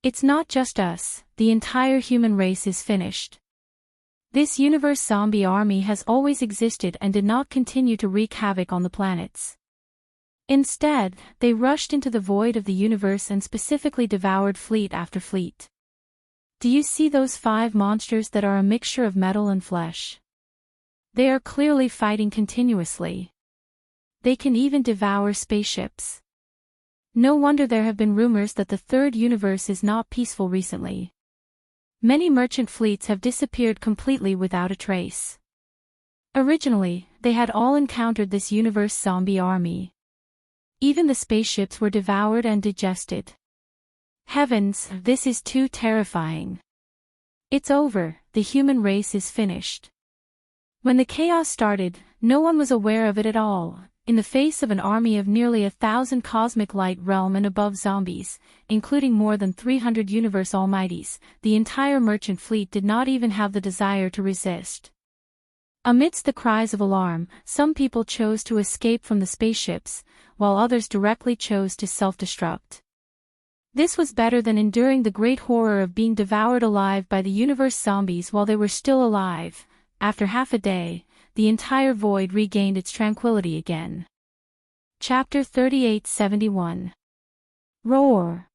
It's not just us, the entire human race is finished. This universe zombie army has always existed and did not continue to wreak havoc on the planets. Instead, they rushed into the void of the universe and specifically devoured fleet after fleet. Do you see those 5 monsters that are a mixture of metal and flesh? They are clearly fighting continuously. They can even devour spaceships. No wonder there have been rumors that the third universe is not peaceful recently. Many merchant fleets have disappeared completely without a trace. Originally, they had all encountered this universe zombie army. Even the spaceships were devoured and digested. Heavens, this is too terrifying. It's over, the human race is finished. When the chaos started, no one was aware of it at all. In the face of an army of nearly 1,000 cosmic light realm and above zombies, including more than 300 universe almighties, the entire merchant fleet did not even have the desire to resist. Amidst the cries of alarm, some people chose to escape from the spaceships, while others directly chose to self-destruct. This was better than enduring the great horror of being devoured alive by the universe zombies while they were still alive. After half a day, the entire void regained its tranquility again. Chapter 3871. Roar.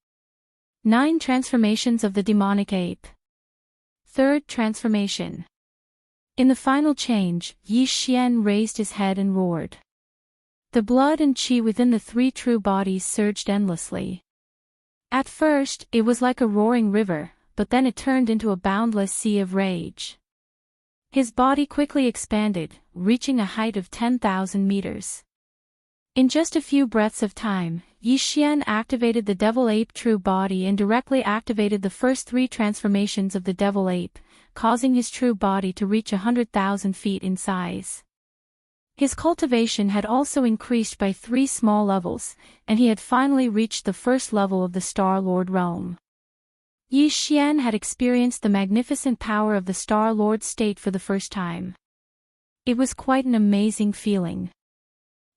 9 Transformations of the Demonic Ape. Third Transformation. In the final change, Yi Xian raised his head and roared. The blood and qi within the 3 true bodies surged endlessly. At first, it was like a roaring river, but then it turned into a boundless sea of rage. His body quickly expanded, reaching a height of 10,000 meters. In just a few breaths of time, Yi Xian activated the devil ape true body and directly activated the first 3 transformations of the devil ape, causing his true body to reach 100,000 feet in size. His cultivation had also increased by 3 small levels, and he had finally reached the first level of the Star Lord realm. Yi Xian had experienced the magnificent power of the Star Lord state for the first time. It was quite an amazing feeling.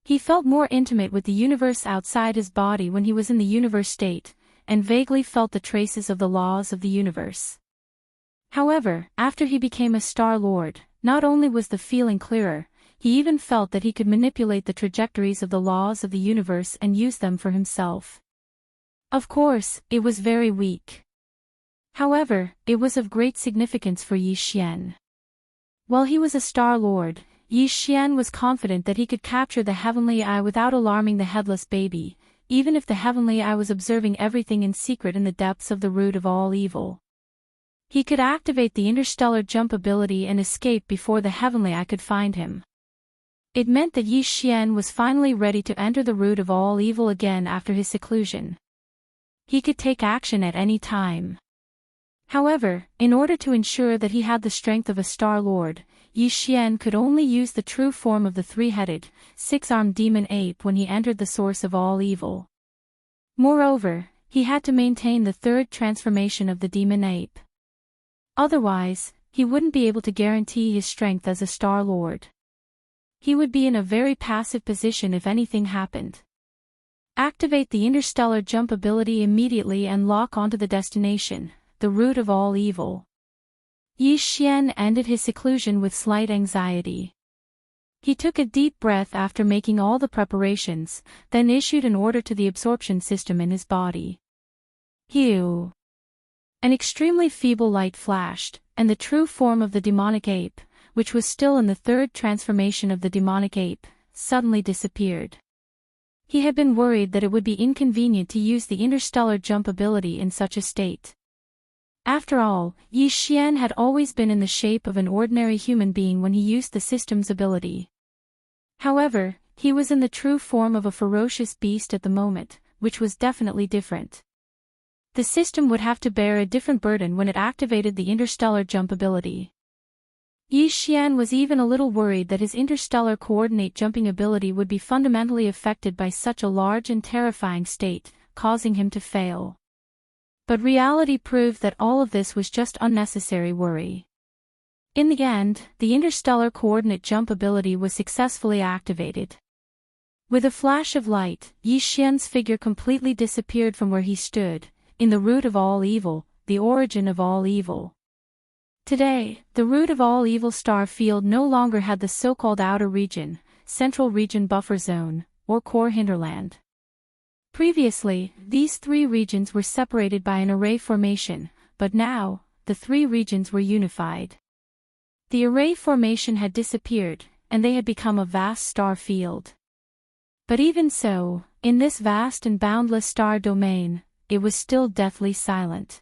He felt more intimate with the universe outside his body when he was in the universe state, and vaguely felt the traces of the laws of the universe. However, after he became a Star Lord, not only was the feeling clearer, he even felt that he could manipulate the trajectories of the laws of the universe and use them for himself. Of course, it was very weak. However, it was of great significance for Yi Xian. While he was a Star Lord, Yi Xian was confident that he could capture the Heavenly Eye without alarming the headless baby, even if the Heavenly Eye was observing everything in secret in the depths of the root of all evil. He could activate the interstellar jump ability and escape before the Heavenly Eye could find him. It meant that Yi Xian was finally ready to enter the root of all evil again after his seclusion. He could take action at any time. However, in order to ensure that he had the strength of a Star Lord, Yi Xian could only use the true form of the 3-headed, 6-armed demon ape when he entered the source of all evil. Moreover, he had to maintain the 3rd transformation of the demon ape. Otherwise, he wouldn't be able to guarantee his strength as a Star Lord. He would be in a very passive position if anything happened. Activate the interstellar jump ability immediately and lock onto the destination, the root of all evil. Yi Xian ended his seclusion with slight anxiety. He took a deep breath after making all the preparations, then issued an order to the absorption system in his body. Hew! An extremely feeble light flashed, and the true form of the demonic ape, which was still in the 3rd transformation of the demonic ape, suddenly disappeared. He had been worried that it would be inconvenient to use the interstellar jump ability in such a state. After all, Yi Xian had always been in the shape of an ordinary human being when he used the system's ability. However, he was in the true form of a ferocious beast at the moment, which was definitely different. The system would have to bear a different burden when it activated the interstellar jump ability. Yi Xian was even a little worried that his interstellar coordinate jumping ability would be fundamentally affected by such a large and terrifying state, causing him to fail. But reality proved that all of this was just unnecessary worry. In the end, the interstellar coordinate jump ability was successfully activated. With a flash of light, Yi Xian's figure completely disappeared from where he stood, in the root of all evil, the origin of all evil. Today, the root of all evil star field no longer had the so-called outer region, central region buffer zone, or core hinterland. Previously, these 3 regions were separated by an array formation, but now, the 3 regions were unified. The array formation had disappeared, and they had become a vast star field. But even so, in this vast and boundless star domain, it was still deathly silent.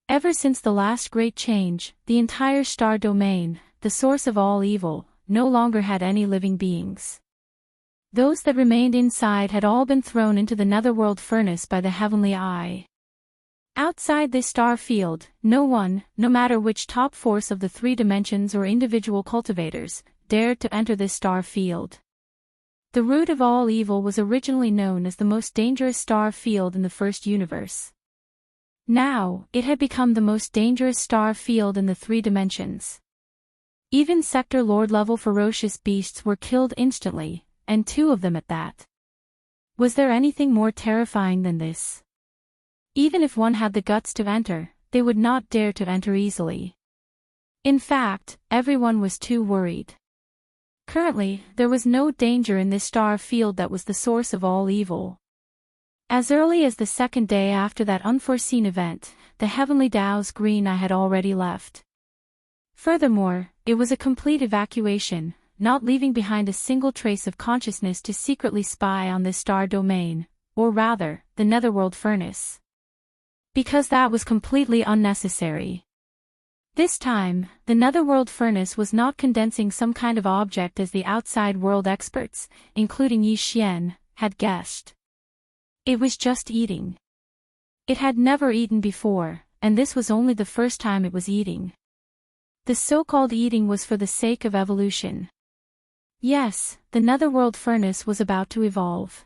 Ever since the last great change, the entire star domain, the source of all evil, no longer had any living beings. Those that remained inside had all been thrown into the netherworld furnace by the Heavenly Eye. Outside this star field, no one, no matter which top force of the 3 dimensions or individual cultivators, dared to enter this star field. The root of all evil was originally known as the most dangerous star field in the first universe. Now, it had become the most dangerous star field in the 3 dimensions. Even Sector Lord level ferocious beasts were killed instantly, and 2 of them at that. Was there anything more terrifying than this? Even if one had the guts to enter, they would not dare to enter easily. In fact, everyone was too worried. Currently, there was no danger in this star field that was the source of all evil. As early as the 2nd day after that unforeseen event, the Heavenly Tao's green eye had already left. Furthermore, it was a complete evacuation, not leaving behind a single trace of consciousness to secretly spy on this star domain, or rather, the netherworld furnace. Because that was completely unnecessary. This time, the netherworld furnace was not condensing some kind of object as the outside world experts, including Yi Xian, had guessed. It was just eating. It had never eaten before, and this was only the first time it was eating. The so-called eating was for the sake of evolution. Yes, the netherworld furnace was about to evolve.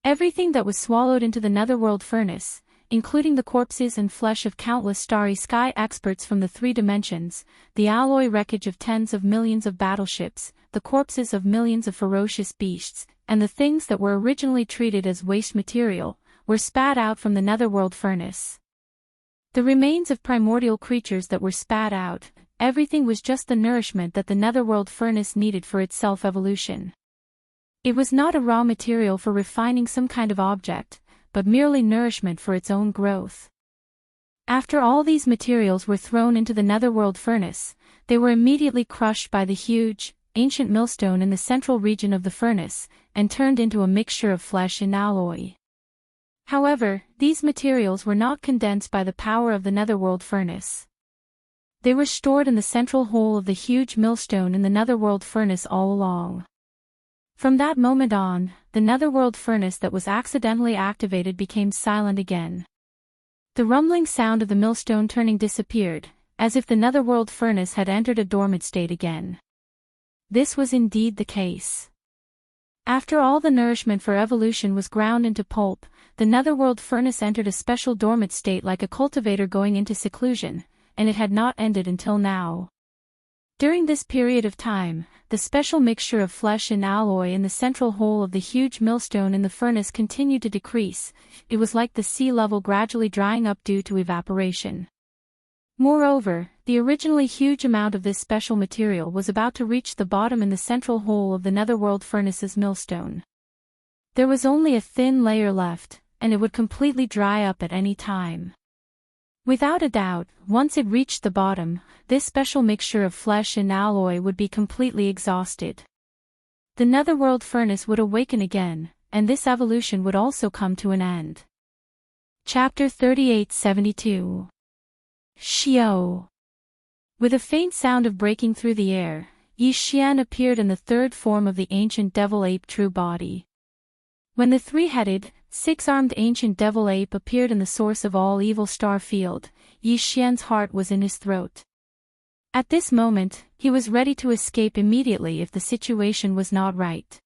Everything that was swallowed into the netherworld furnace, including the corpses and flesh of countless starry sky experts from the three dimensions, the alloy wreckage of tens of millions of battleships, the corpses of millions of ferocious beasts, and the things that were originally treated as waste material, were spat out from the netherworld furnace. The remains of primordial creatures that were spat out, everything was just the nourishment that the netherworld furnace needed for its self-evolution. It was not a raw material for refining some kind of object, but merely nourishment for its own growth. After all these materials were thrown into the netherworld furnace, they were immediately crushed by the huge, ancient millstone in the central region of the furnace, and turned into a mixture of flesh and alloy. However, these materials were not condensed by the power of the netherworld furnace. They were stored in the central hole of the huge millstone in the netherworld furnace all along. From that moment on, the netherworld furnace that was accidentally activated became silent again. The rumbling sound of the millstone turning disappeared, as if the netherworld furnace had entered a dormant state again. This was indeed the case. After all the nourishment for evolution was ground into pulp, the netherworld furnace entered a special dormant state like a cultivator going into seclusion, and it had not ended until now. During this period of time, the special mixture of flesh and alloy in the central hole of the huge millstone in the furnace continued to decrease. It was like the sea level gradually drying up due to evaporation. Moreover, the originally huge amount of this special material was about to reach the bottom in the central hole of the netherworld furnace's millstone. There was only a thin layer left, and it would completely dry up at any time. Without a doubt, once it reached the bottom, this special mixture of flesh and alloy would be completely exhausted. The netherworld furnace would awaken again, and this evolution would also come to an end. Chapter 3872. Xiao. With a faint sound of breaking through the air, Yi Xian appeared in the third form of the ancient devil-ape true body. When the three-headed, six-armed ancient devil ape appeared in the source of all evil star field, Yi Xian's heart was in his throat. At this moment, he was ready to escape immediately if the situation was not right.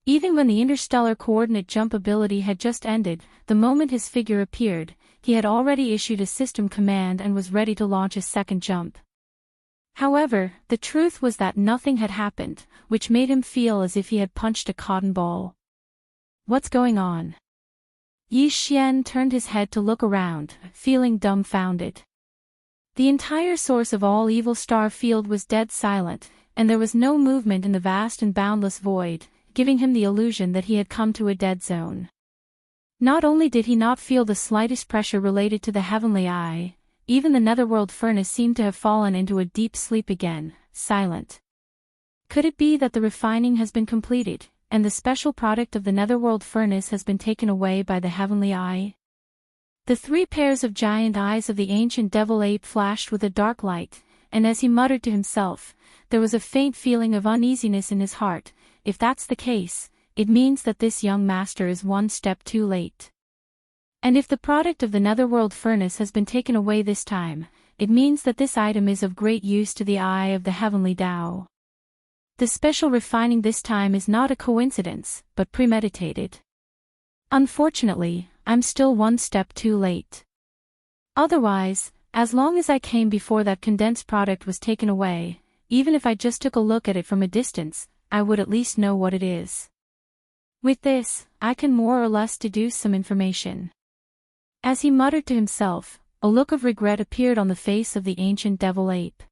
Even when the interstellar coordinate jump ability had just ended, the moment his figure appeared, he had already issued a system command and was ready to launch a second jump. However, the truth was that nothing had happened, which made him feel as if he had punched a cotton ball. What's going on? Yi Xian turned his head to look around, feeling dumbfounded. The entire source of all evil star field was dead silent, and there was no movement in the vast and boundless void, giving him the illusion that he had come to a dead zone. Not only did he not feel the slightest pressure related to the heavenly eye, even the netherworld furnace seemed to have fallen into a deep sleep again, silent. Could it be that the refining has been completed, and the special product of the netherworld furnace has been taken away by the heavenly eye? The three pairs of giant eyes of the ancient devil ape flashed with a dark light, and as he muttered to himself, there was a faint feeling of uneasiness in his heart. If that's the case, it means that this young master is one step too late. And if the product of the netherworld furnace has been taken away this time, it means that this item is of great use to the eye of the heavenly Tao. The special refining this time is not a coincidence, but premeditated. Unfortunately, I'm still one step too late. Otherwise, as long as I came before that condensed product was taken away, even if I just took a look at it from a distance, I would at least know what it is. With this, I can more or less deduce some information. As he muttered to himself, a look of regret appeared on the face of the ancient devil ape.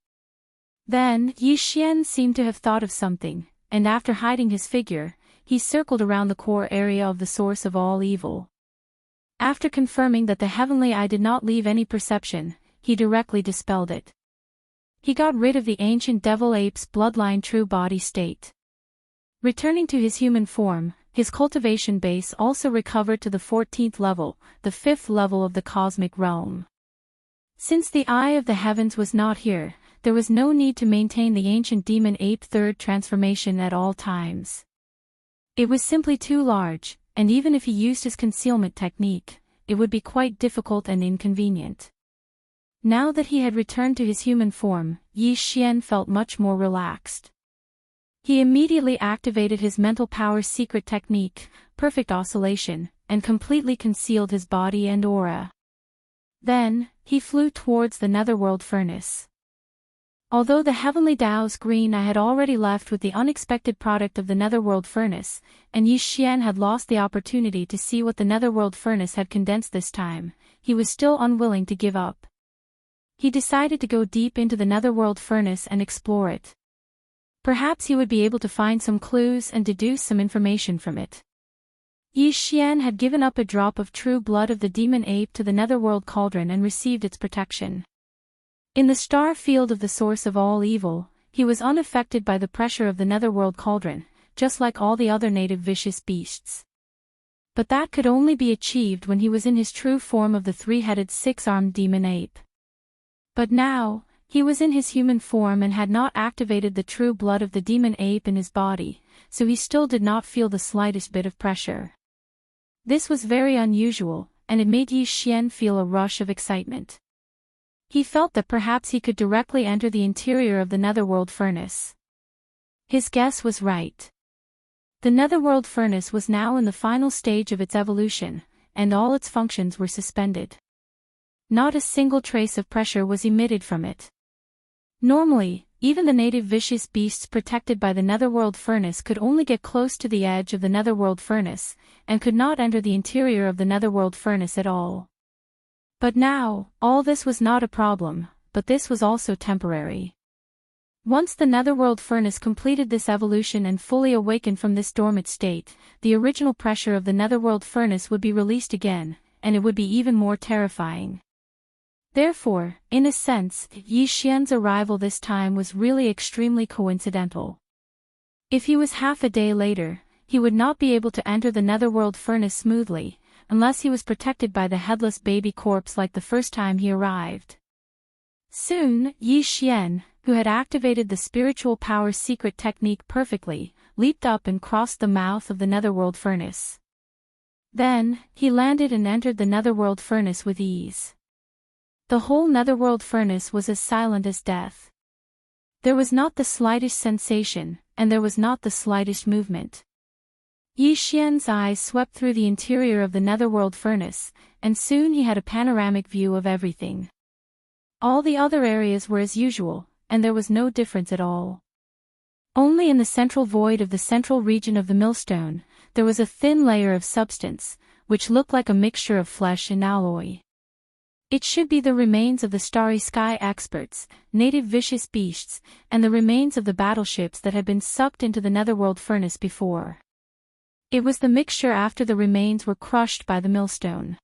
Then, Yi Xian seemed to have thought of something, and after hiding his figure, he circled around the core area of the source of all evil. After confirming that the heavenly eye did not leave any perception, he directly dispelled it. He got rid of the ancient devil ape's bloodline true body state. Returning to his human form, his cultivation base also recovered to the 14th level, the 5th level of the cosmic realm. Since the eye of the heavens was not here, there was no need to maintain the ancient demon ape third transformation at all times. It was simply too large, and even if he used his concealment technique, it would be quite difficult and inconvenient. Now that he had returned to his human form, Yi Xian felt much more relaxed. He immediately activated his mental power secret technique, perfect oscillation, and completely concealed his body and aura. Then, he flew towards the netherworld furnace. Although the heavenly Tao's green eye had already left with the unexpected product of the netherworld furnace, and Yi Xian had lost the opportunity to see what the netherworld furnace had condensed this time, he was still unwilling to give up. He decided to go deep into the netherworld furnace and explore it. Perhaps he would be able to find some clues and deduce some information from it. Yi Xian had given up a drop of true blood of the demon ape to the netherworld cauldron and received its protection. In the star field of the source of all evil, he was unaffected by the pressure of the netherworld cauldron, just like all the other native vicious beasts. But that could only be achieved when he was in his true form of the three-headed six-armed demon ape. But now, he was in his human form and had not activated the true blood of the demon ape in his body, so he still did not feel the slightest bit of pressure. This was very unusual, and it made Yi Xian feel a rush of excitement. He felt that perhaps he could directly enter the interior of the netherworld furnace. His guess was right. The netherworld furnace was now in the final stage of its evolution, and all its functions were suspended. Not a single trace of pressure was emitted from it. Normally, even the native vicious beasts protected by the netherworld furnace could only get close to the edge of the netherworld furnace, and could not enter the interior of the netherworld furnace at all. But now, all this was not a problem, but this was also temporary. Once the netherworld furnace completed this evolution and fully awakened from this dormant state, the original pressure of the netherworld furnace would be released again, and it would be even more terrifying. Therefore, in a sense, Yi Xian's arrival this time was really extremely coincidental. If he was half a day later, he would not be able to enter the netherworld furnace smoothly, unless he was protected by the headless baby corpse like the first time he arrived. Soon, Yi Xian, who had activated the spiritual power secret technique perfectly, leaped up and crossed the mouth of the netherworld furnace. Then, he landed and entered the netherworld furnace with ease. The whole netherworld furnace was as silent as death. There was not the slightest sensation, and there was not the slightest movement. Yi Xian's eyes swept through the interior of the netherworld furnace, and soon he had a panoramic view of everything. All the other areas were as usual, and there was no difference at all. Only in the central void of the central region of the millstone, there was a thin layer of substance, which looked like a mixture of flesh and alloy. It should be the remains of the starry sky experts, native vicious beasts, and the remains of the battleships that had been sucked into the netherworld furnace before. It was the mixture after the remains were crushed by the millstone.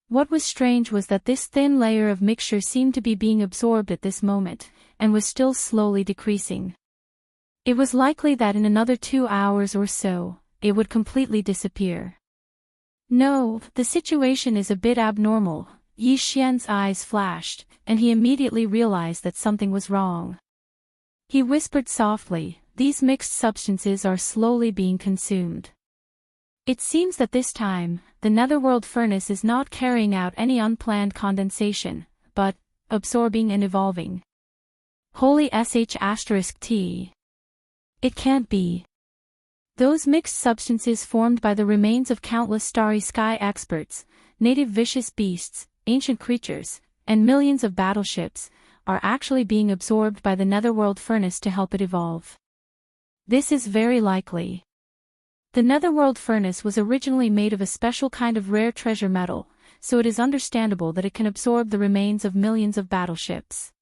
What was strange was that this thin layer of mixture seemed to be being absorbed at this moment, and was still slowly decreasing. It was likely that in another 2 hours or so, it would completely disappear. No, the situation is a bit abnormal. Yi Xian's eyes flashed, and he immediately realized that something was wrong. He whispered softly, "These mixed substances are slowly being consumed." It seems that this time, the netherworld furnace is not carrying out any unplanned condensation, but absorbing and evolving. Holy **T. It can't be. Those mixed substances formed by the remains of countless starry sky experts, native vicious beasts, ancient creatures, and millions of battleships, are actually being absorbed by the netherworld furnace to help it evolve. This is very likely. The netherworld furnace was originally made of a special kind of rare treasure metal, so it is understandable that it can absorb the remains of millions of battleships.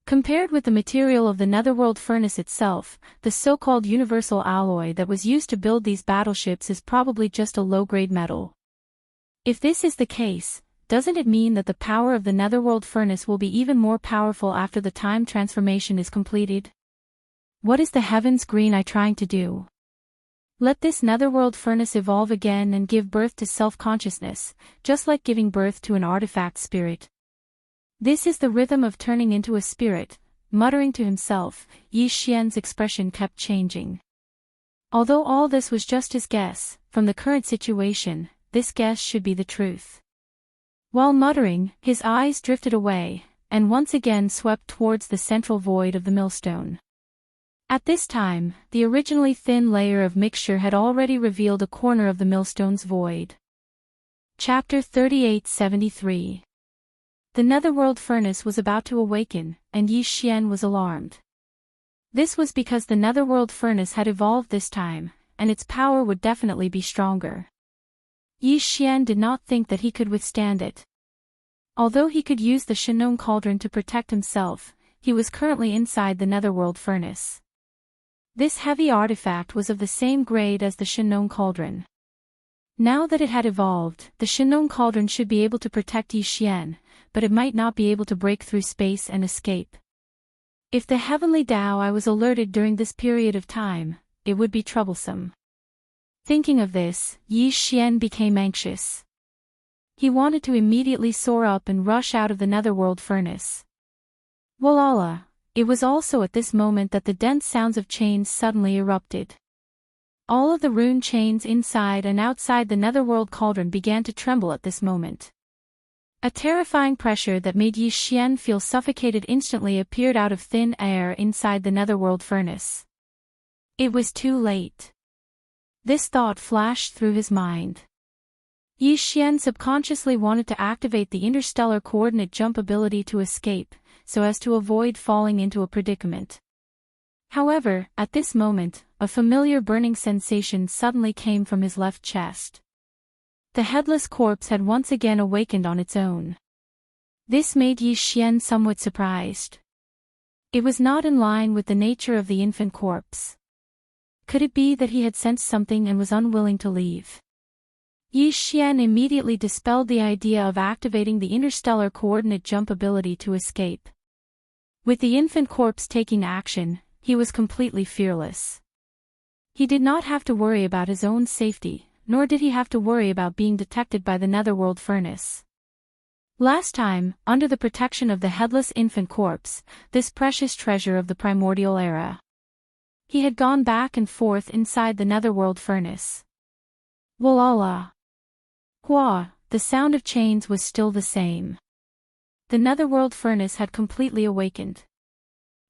Compared with the material of the netherworld furnace itself, the so-called universal alloy that was used to build these battleships is probably just a low-grade metal. If this is the case, doesn't it mean that the power of the netherworld furnace will be even more powerful after the time transformation is completed? What is the heaven's green eye trying to do? Let this netherworld furnace evolve again and give birth to self-consciousness, just like giving birth to an artifact spirit. This is the rhythm of turning into a spirit, muttering to himself. Yi Xian's expression kept changing. Although all this was just his guess, from the current situation, this guess should be the truth. While muttering, his eyes drifted away, and once again swept towards the central void of the millstone. At this time, the originally thin layer of mixture had already revealed a corner of the millstone's void. Chapter 3873. The netherworld furnace was about to awaken, and Yi Xian was alarmed. This was because the netherworld furnace had evolved this time, and its power would definitely be stronger. Yi Xian did not think that he could withstand it. Although he could use the Shenong cauldron to protect himself, he was currently inside the netherworld furnace. This heavy artifact was of the same grade as the Shenong cauldron. Now that it had evolved, the Shenong cauldron should be able to protect Yi Xian, but it might not be able to break through space and escape. If the heavenly Tao I was alerted during this period of time, it would be troublesome. Thinking of this, Yi Xian became anxious. He wanted to immediately soar up and rush out of the netherworld furnace. Walala! It was also at this moment that the dense sounds of chains suddenly erupted. All of the rune chains inside and outside the netherworld cauldron began to tremble at this moment. A terrifying pressure that made Yi Xian feel suffocated instantly appeared out of thin air inside the netherworld furnace. It was too late. This thought flashed through his mind. Yi Xian subconsciously wanted to activate the interstellar coordinate jump ability to escape, so as to avoid falling into a predicament. However, at this moment, a familiar burning sensation suddenly came from his left chest. The headless corpse had once again awakened on its own. This made Yi Xian somewhat surprised. It was not in line with the nature of the infant corpse. Could it be that he had sensed something and was unwilling to leave? Yi Xian immediately dispelled the idea of activating the interstellar coordinate jump ability to escape. With the infant corpse taking action, he was completely fearless. He did not have to worry about his own safety, nor did he have to worry about being detected by the netherworld furnace. Last time, under the protection of the headless infant corpse, this precious treasure of the primordial era, he had gone back and forth inside the netherworld furnace. Walala! Hua! The sound of chains was still the same. The netherworld furnace had completely awakened.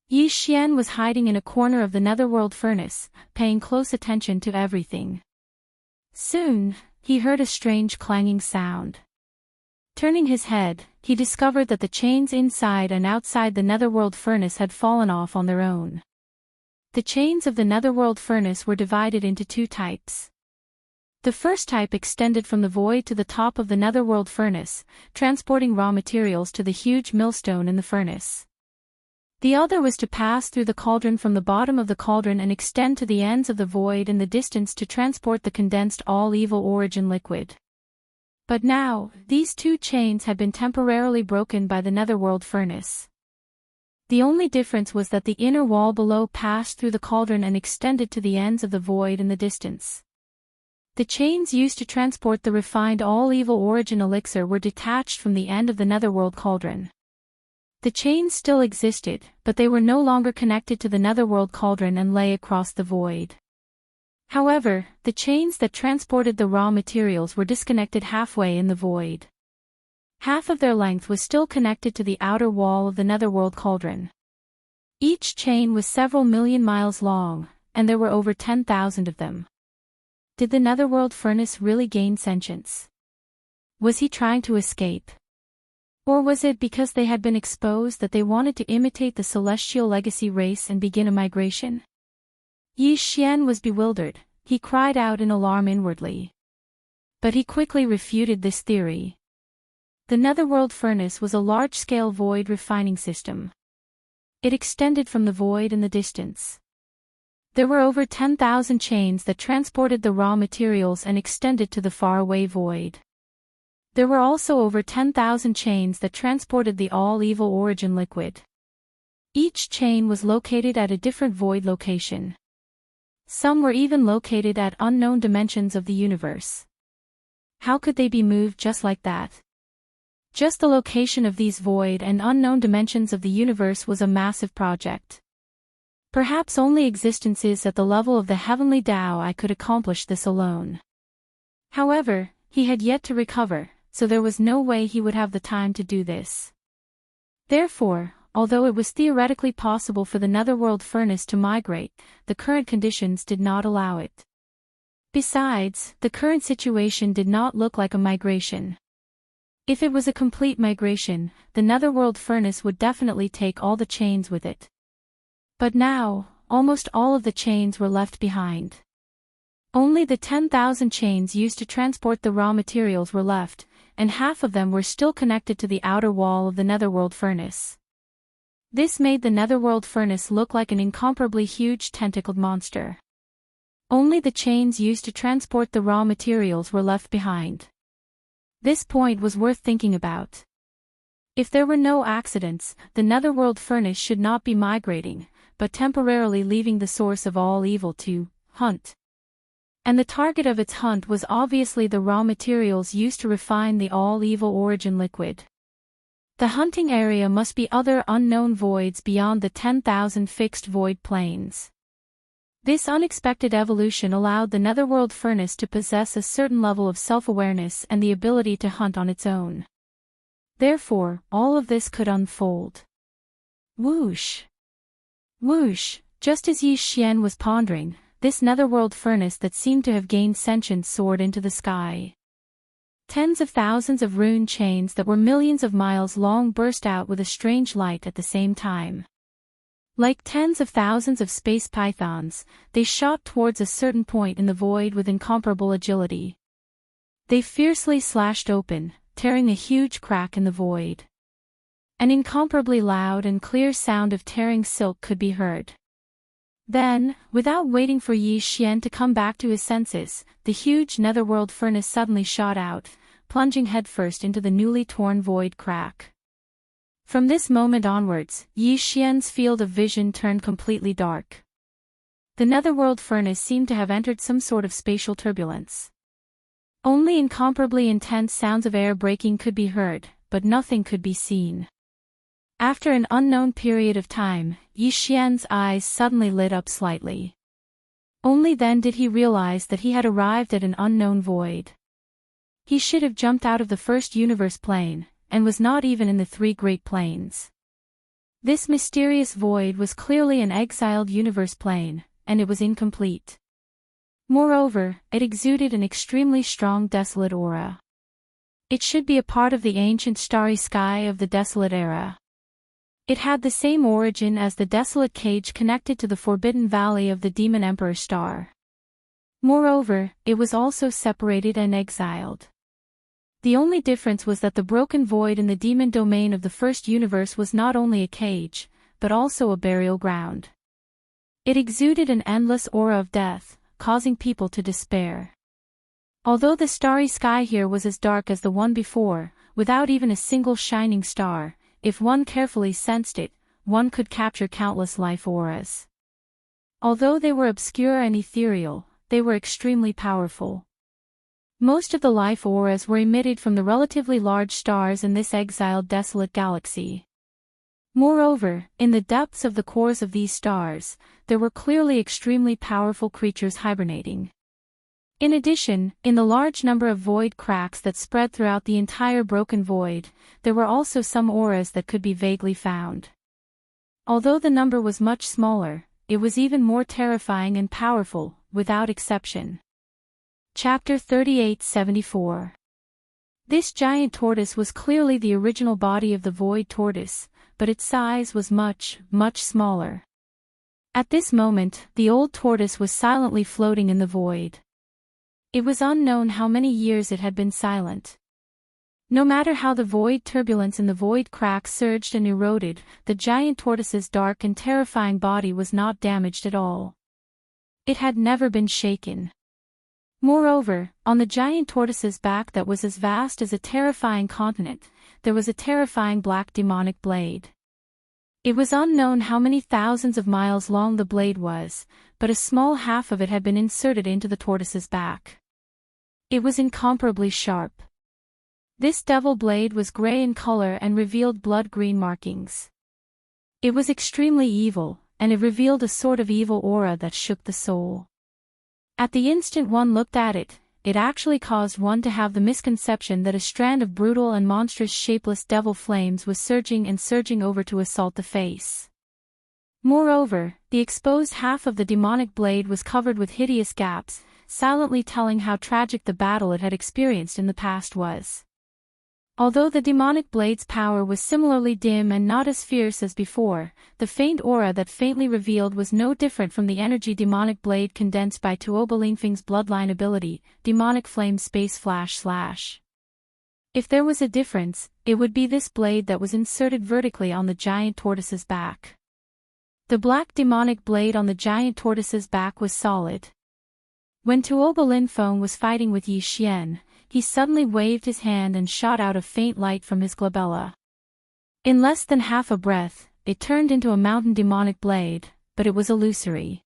Yi Xian was hiding in a corner of the netherworld furnace, paying close attention to everything. Soon, he heard a strange clanging sound. Turning his head, he discovered that the chains inside and outside the netherworld furnace had fallen off on their own. The chains of the netherworld furnace were divided into two types. The first type extended from the void to the top of the netherworld furnace, transporting raw materials to the huge millstone in the furnace. The other was to pass through the cauldron from the bottom of the cauldron and extend to the ends of the void in the distance to transport the condensed all-evil origin liquid. But now, these two chains had been temporarily broken by the netherworld furnace. The only difference was that the inner wall below passed through the cauldron and extended to the ends of the void in the distance. The chains used to transport the refined all-evil origin elixir were detached from the end of the netherworld cauldron. The chains still existed, but they were no longer connected to the netherworld cauldron and lay across the void. However, the chains that transported the raw materials were disconnected halfway in the void. Half of their length was still connected to the outer wall of the netherworld cauldron. Each chain was several million miles long, and there were over 10,000 of them. Did the netherworld furnace really gain sentience? Was he trying to escape? Or was it because they had been exposed that they wanted to imitate the celestial legacy race and begin a migration? Yi Xian was bewildered. He cried out in alarm inwardly. But he quickly refuted this theory. The netherworld furnace was a large-scale void refining system. It extended from the void in the distance. There were over 10,000 chains that transported the raw materials and extended to the faraway void. There were also over 10,000 chains that transported the all-evil origin liquid. Each chain was located at a different void location. Some were even located at unknown dimensions of the universe. How could they be moved just like that? Just the location of these void and unknown dimensions of the universe was a massive project. Perhaps only existences at the level of the heavenly Tao I could accomplish this alone. However, he had yet to recover, so there was no way he would have the time to do this. Therefore, although it was theoretically possible for the netherworld furnace to migrate, the current conditions did not allow it. Besides, the current situation did not look like a migration. If it was a complete migration, the netherworld furnace would definitely take all the chains with it. But now, almost all of the chains were left behind. Only the 10,000 chains used to transport the raw materials were left, and half of them were still connected to the outer wall of the netherworld furnace. This made the netherworld furnace look like an incomparably huge tentacled monster. Only the chains used to transport the raw materials were left behind. This point was worth thinking about. If there were no accidents, the netherworld furnace should not be migrating, but temporarily leaving the source of all evil to hunt. And the target of its hunt was obviously the raw materials used to refine the all-evil origin liquid. The hunting area must be other unknown voids beyond the 10,000 fixed void planes. This unexpected evolution allowed the netherworld furnace to possess a certain level of self-awareness and the ability to hunt on its own. Therefore, all of this could unfold. Whoosh! Whoosh! Just as Yi Xian was pondering, this netherworld furnace that seemed to have gained sentience soared into the sky. Tens of thousands of rune chains that were millions of miles long burst out with a strange light at the same time. Like tens of thousands of space pythons, they shot towards a certain point in the void with incomparable agility. They fiercely slashed open, tearing a huge crack in the void. An incomparably loud and clear sound of tearing silk could be heard. Then, without waiting for Yi Xian to come back to his senses, the huge netherworld furnace suddenly shot out, plunging headfirst into the newly torn void crack. From this moment onwards, Yi Xian's field of vision turned completely dark. The netherworld furnace seemed to have entered some sort of spatial turbulence. Only incomparably intense sounds of air breaking could be heard, but nothing could be seen. After an unknown period of time, Yi Xian's eyes suddenly lit up slightly. Only then did he realize that he had arrived at an unknown void. He should have jumped out of the first universe plane, and was not even in the three great planes. This mysterious void was clearly an exiled universe plane, and it was incomplete. Moreover, it exuded an extremely strong desolate aura. It should be a part of the ancient starry sky of the desolate era. It had the same origin as the desolate cage connected to the forbidden valley of the demon emperor star. Moreover, it was also separated and exiled. The only difference was that the broken void in the demon domain of the first universe was not only a cage, but also a burial ground. It exuded an endless aura of death, causing people to despair. Although the starry sky here was as dark as the one before, without even a single shining star, if one carefully sensed it, one could capture countless life auras. Although they were obscure and ethereal, they were extremely powerful. Most of the life auras were emitted from the relatively large stars in this exiled desolate galaxy. Moreover, in the depths of the cores of these stars, there were clearly extremely powerful creatures hibernating. In addition, in the large number of void cracks that spread throughout the entire broken void, there were also some auras that could be vaguely found. Although the number was much smaller, it was even more terrifying and powerful, without exception. Chapter 3874. This giant tortoise was clearly the original body of the void tortoise, but its size was much, much smaller. At this moment, the old tortoise was silently floating in the void. It was unknown how many years it had been silent. No matter how the void turbulence in the void cracks surged and eroded, the giant tortoise's dark and terrifying body was not damaged at all. It had never been shaken. Moreover, on the giant tortoise's back that was as vast as a terrifying continent, there was a terrifying black demonic blade. It was unknown how many thousands of miles long the blade was, but a small half of it had been inserted into the tortoise's back. It was incomparably sharp. This devil blade was gray in color and revealed blood-green markings. It was extremely evil, and it revealed a sort of evil aura that shook the soul. At the instant one looked at it, it actually caused one to have the misconception that a strand of brutal and monstrous shapeless devil flames was surging and surging over to assault the face. Moreover, the exposed half of the demonic blade was covered with hideous gaps, silently telling how tragic the battle it had experienced in the past was. Although the demonic blade's power was similarly dim and not as fierce as before, the faint aura that faintly revealed was no different from the energy demonic blade condensed by Tuoba Lingfeng's bloodline ability, Demonic Flame Space //. If there was a difference, it would be this blade that was inserted vertically on the giant tortoise's back. The black demonic blade on the giant tortoise's back was solid. When Tuoba Lingfeng was fighting with Yi Xian, he suddenly waved his hand and shot out a faint light from his glabella. In less than half a breath, it turned into a mountain demonic blade, but it was illusory.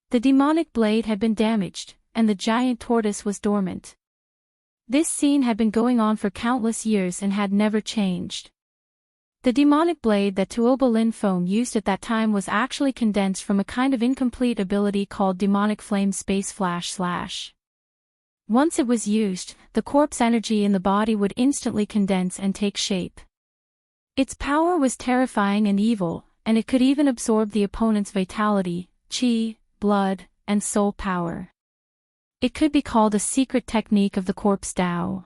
The demonic blade had been damaged, and the giant tortoise was dormant. This scene had been going on for countless years and had never changed. The demonic blade that Tuoba Lingfeng used at that time was actually condensed from a kind of incomplete ability called Demonic Flame Space //. Once it was used, the corpse energy in the body would instantly condense and take shape. Its power was terrifying and evil, and it could even absorb the opponent's vitality, qi, blood, and soul power. It could be called a secret technique of the corpse Dao.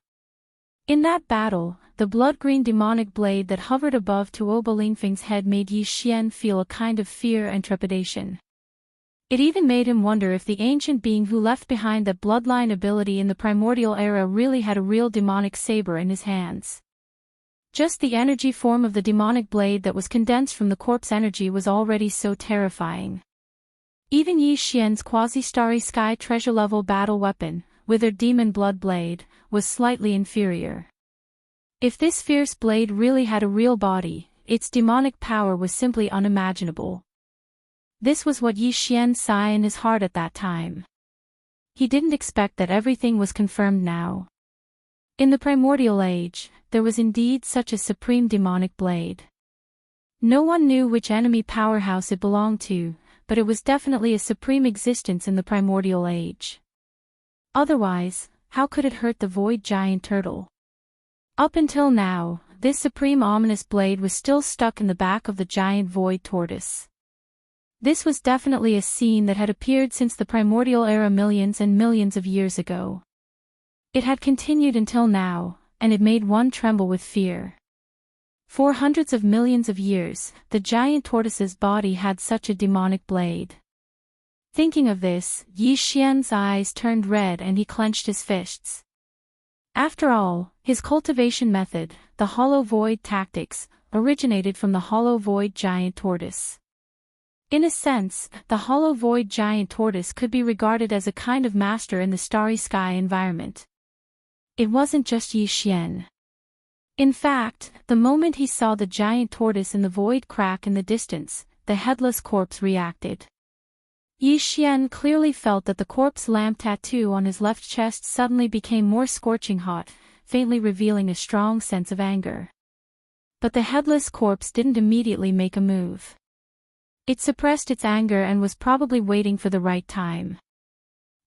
In that battle, the blood-green demonic blade that hovered above Tuoba Lingfeng's head made Yi Xian feel a kind of fear and trepidation. It even made him wonder if the ancient being who left behind that bloodline ability in the primordial era really had a real demonic saber in his hands. Just the energy form of the demonic blade that was condensed from the corpse energy was already so terrifying. Even Yi Xian's quasi-starry sky treasure-level battle weapon, Withered Demon Blood Blade, was slightly inferior. If this fierce blade really had a real body, its demonic power was simply unimaginable. This was what Yi Xian saw in his heart at that time. He didn't expect that everything was confirmed now. In the primordial age, there was indeed such a supreme demonic blade. No one knew which enemy powerhouse it belonged to, but it was definitely a supreme existence in the primordial age. Otherwise, how could it hurt the void giant turtle? Up until now, this supreme ominous blade was still stuck in the back of the giant void tortoise. This was definitely a scene that had appeared since the primordial era millions and millions of years ago. It had continued until now, and it made one tremble with fear. For hundreds of millions of years, the giant tortoise's body had such a demonic blade. Thinking of this, Yi Xian's eyes turned red and he clenched his fists. After all, his cultivation method, the Hollow Void tactics, originated from the Hollow Void giant tortoise. In a sense, the Hollow Void giant tortoise could be regarded as a kind of master in the starry sky environment. It wasn't just Yi Xian. In fact, the moment he saw the giant tortoise in the void crack in the distance, the headless corpse reacted. Yi Xian clearly felt that the corpse lamp tattoo on his left chest suddenly became more scorching hot, faintly revealing a strong sense of anger. But the headless corpse didn't immediately make a move. It suppressed its anger and was probably waiting for the right time.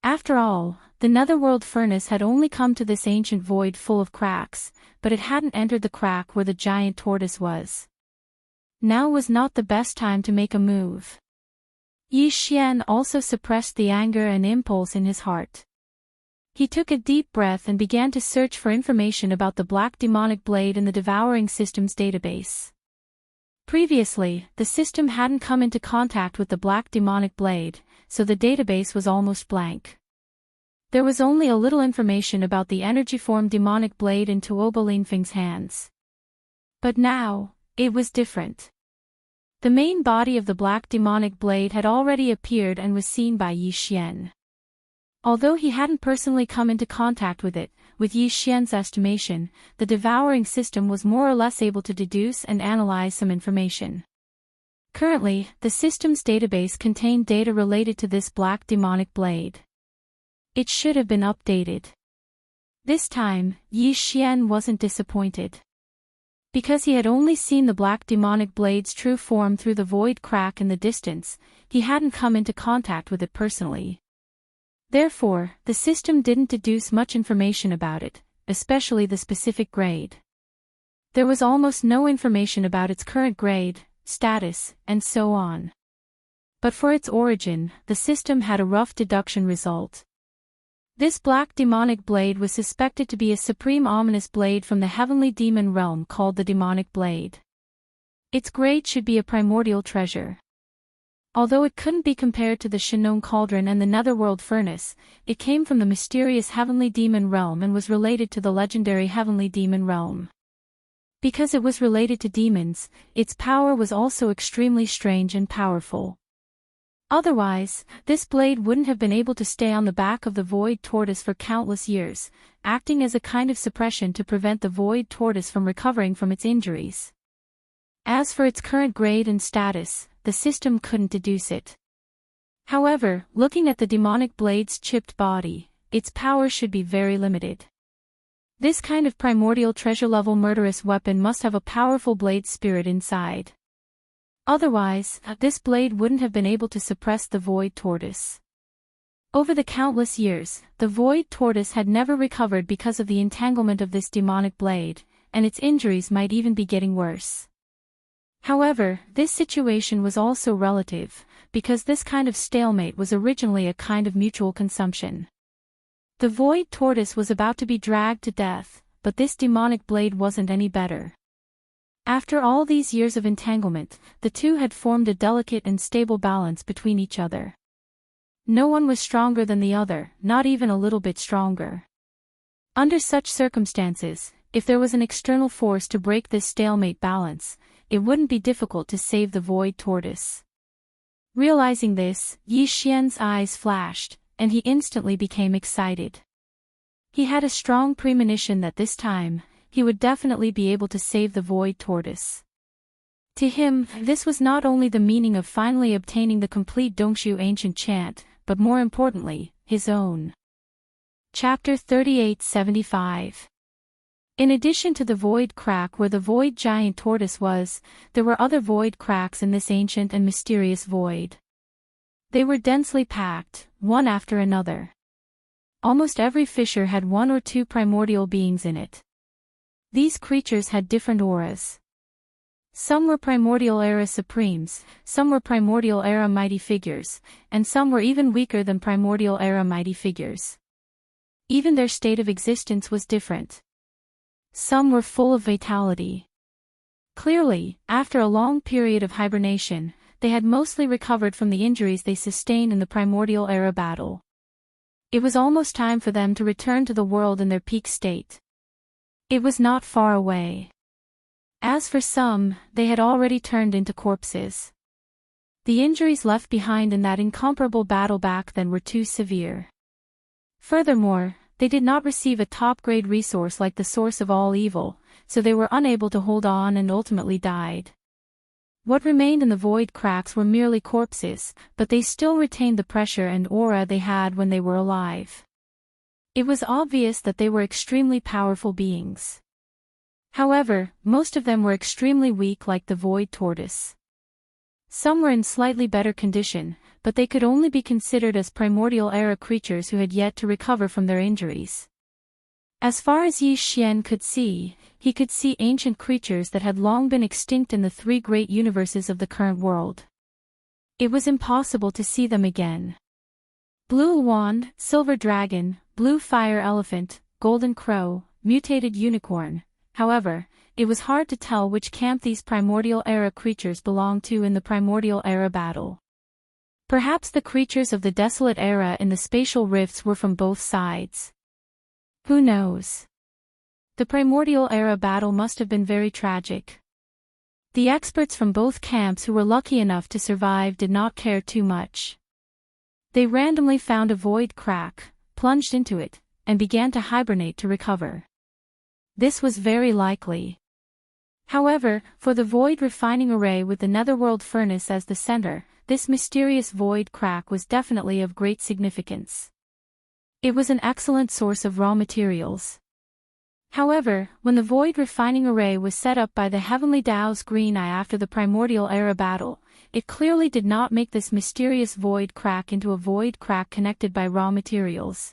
After all, the netherworld furnace had only come to this ancient void full of cracks, but it hadn't entered the crack where the giant tortoise was. Now was not the best time to make a move. Yi Xian also suppressed the anger and impulse in his heart. He took a deep breath and began to search for information about the black demonic blade in the devouring system's database. Previously, the system hadn't come into contact with the black demonic blade, so the database was almost blank. There was only a little information about the energy-formed demonic blade in Tuoba Lingfeng's hands. But now, it was different. The main body of the black demonic blade had already appeared and was seen by Yi Xian. Although he hadn't personally come into contact with it, with Yi Xian's estimation, the devouring system was more or less able to deduce and analyze some information. Currently, the system's database contained data related to this black demonic blade. It should have been updated. This time, Yi Xian wasn't disappointed. Because he had only seen the black demonic blade's true form through the void crack in the distance, he hadn't come into contact with it personally. Therefore, the system didn't deduce much information about it, especially the specific grade. There was almost no information about its current grade, status, and so on. But for its origin, the system had a rough deduction result. This black demonic blade was suspected to be a supreme ominous blade from the heavenly demon realm called the demonic blade. Its grade should be a primordial treasure. Although it couldn't be compared to the Shinnong cauldron and the netherworld furnace, it came from the mysterious heavenly demon realm and was related to the legendary heavenly demon realm. Because it was related to demons, its power was also extremely strange and powerful. Otherwise, this blade wouldn't have been able to stay on the back of the void tortoise for countless years, acting as a kind of suppression to prevent the void tortoise from recovering from its injuries. As for its current grade and status, the system couldn't deduce it. However, looking at the demonic blade's chipped body, its power should be very limited. This kind of primordial treasure-level murderous weapon must have a powerful blade spirit inside. Otherwise, this blade wouldn't have been able to suppress the void tortoise. Over the countless years, the void tortoise had never recovered because of the entanglement of this demonic blade, and its injuries might even be getting worse. However, this situation was also relative, because this kind of stalemate was originally a kind of mutual consumption. The void tortoise was about to be dragged to death, but this demonic blade wasn't any better. After all these years of entanglement, the two had formed a delicate and stable balance between each other. No one was stronger than the other, not even a little bit stronger. Under such circumstances, if there was an external force to break this stalemate balance, it wouldn't be difficult to save the void tortoise. Realizing this, Yi Xian's eyes flashed, and he instantly became excited. He had a strong premonition that this time, he would definitely be able to save the void tortoise. To him, this was not only the meaning of finally obtaining the complete Dongshu ancient chant, but more importantly, his own. Chapter 3875. In addition to the void crack where the void giant tortoise was, there were other void cracks in this ancient and mysterious void. They were densely packed, one after another. Almost every fissure had one or two primordial beings in it. These creatures had different auras. Some were primordial era supremes, some were primordial era mighty figures, and some were even weaker than primordial era mighty figures. Even their state of existence was different. Some were full of vitality. Clearly, after a long period of hibernation, they had mostly recovered from the injuries they sustained in the primordial era battle. It was almost time for them to return to the world in their peak state. It was not far away. As for some, they had already turned into corpses. The injuries left behind in that incomparable battle back then were too severe. Furthermore, they did not receive a top-grade resource like the source of all evil, so they were unable to hold on and ultimately died. What remained in the void cracks were merely corpses, but they still retained the pressure and aura they had when they were alive. It was obvious that they were extremely powerful beings. However, most of them were extremely weak like the void tortoise. Some were in slightly better condition, but they could only be considered as primordial era creatures who had yet to recover from their injuries. As far as Yi Xian could see, he could see ancient creatures that had long been extinct in the three great universes of the current world. It was impossible to see them again. Blue wand, silver dragon, blue fire elephant, golden crow, mutated unicorn. However, it was hard to tell which camp these primordial era creatures belonged to in the primordial era battle. Perhaps the creatures of the desolate era in the spatial rifts were from both sides. Who knows? The primordial era battle must have been very tragic. The experts from both camps who were lucky enough to survive did not care too much. They randomly found a void crack, plunged into it, and began to hibernate to recover. This was very likely. However, for the void refining array with the netherworld furnace as the center, this mysterious void crack was definitely of great significance. It was an excellent source of raw materials. However, when the void refining array was set up by the heavenly Tao's green eye after the primordial era battle, it clearly did not make this mysterious void crack into a void crack connected by raw materials.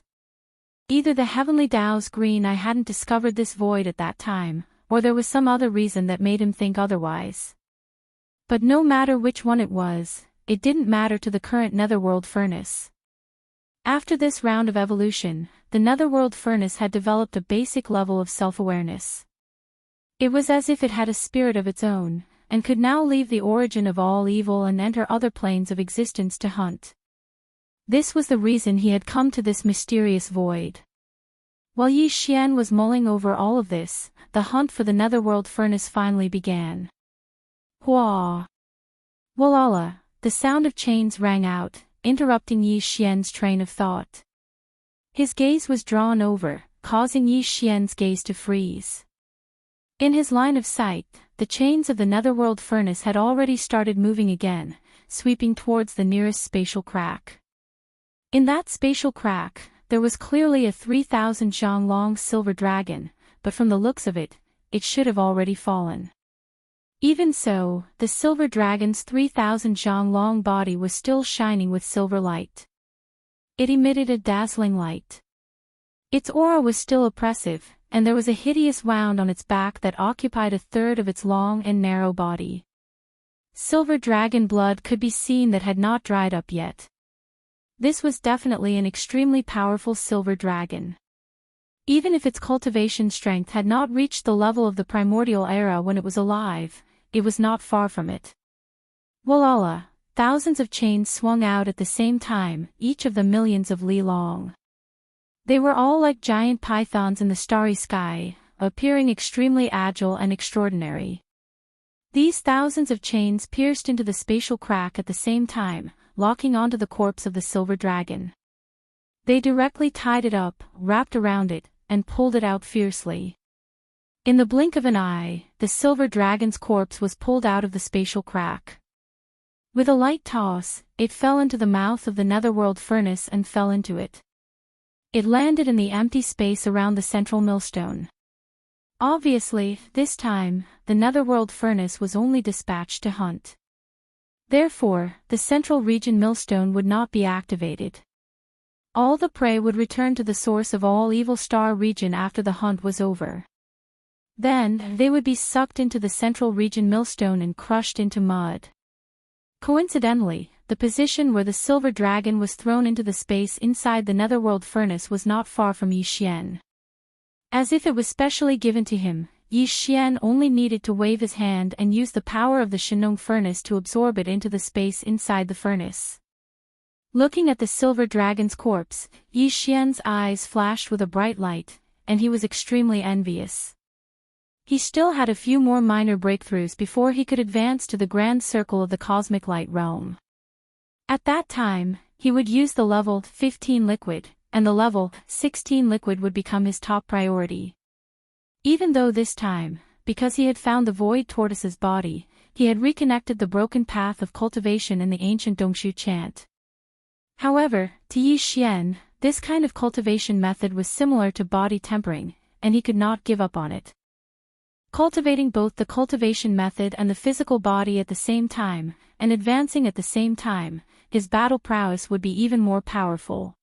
Either the heavenly Tao's green eye hadn't discovered this void at that time, or there was some other reason that made him think otherwise. But no matter which one it was, it didn't matter to the current netherworld furnace. After this round of evolution, the netherworld furnace had developed a basic level of self-awareness. It was as if it had a spirit of its own, and could now leave the origin of all evil and enter other planes of existence to hunt. This was the reason he had come to this mysterious void. While Yi Xian was mulling over all of this, the hunt for the netherworld furnace finally began. Hua! Walala! The sound of chains rang out, interrupting Yi Xian's train of thought. His gaze was drawn over, causing Yi Xian's gaze to freeze. In his line of sight, the chains of the netherworld furnace had already started moving again, sweeping towards the nearest spatial crack. In that spatial crack, there was clearly a 3,000 zhang long silver dragon, but from the looks of it, it should have already fallen. Even so, the silver dragon's 3,000 zhang long body was still shining with silver light. It emitted a dazzling light. Its aura was still oppressive, and there was a hideous wound on its back that occupied a third of its long and narrow body. Silver dragon blood could be seen that had not dried up yet. This was definitely an extremely powerful silver dragon. Even if its cultivation strength had not reached the level of the primordial era when it was alive, it was not far from it. Walala! Thousands of chains swung out at the same time, each of them millions of li long. They were all like giant pythons in the starry sky, appearing extremely agile and extraordinary. These thousands of chains pierced into the spatial crack at the same time, locking onto the corpse of the silver dragon. They directly tied it up, wrapped around it, and pulled it out fiercely. In the blink of an eye, the silver dragon's corpse was pulled out of the spatial crack. With a light toss, it fell into the mouth of the netherworld furnace and fell into it. It landed in the empty space around the central millstone. Obviously, this time, the netherworld furnace was only dispatched to hunt. Therefore, the central region millstone would not be activated. All the prey would return to the source of all evil star region after the hunt was over. Then, they would be sucked into the central region millstone and crushed into mud. Coincidentally, the position where the silver dragon was thrown into the space inside the netherworld furnace was not far from Yi Xian. As if it was specially given to him, Yi Xian only needed to wave his hand and use the power of the Shenong furnace to absorb it into the space inside the furnace. Looking at the silver dragon's corpse, Yi Xian's eyes flashed with a bright light, and he was extremely envious. He still had a few more minor breakthroughs before he could advance to the grand circle of the cosmic light realm. At that time, he would use the level 15 liquid, and the level 16 liquid would become his top priority. Even though this time, because he had found the void tortoise's body, he had reconnected the broken path of cultivation in the ancient Dongshu chant. However, to Yi Xian, this kind of cultivation method was similar to body tempering, and he could not give up on it. Cultivating both the cultivation method and the physical body at the same time, and advancing at the same time, his battle prowess would be even more powerful.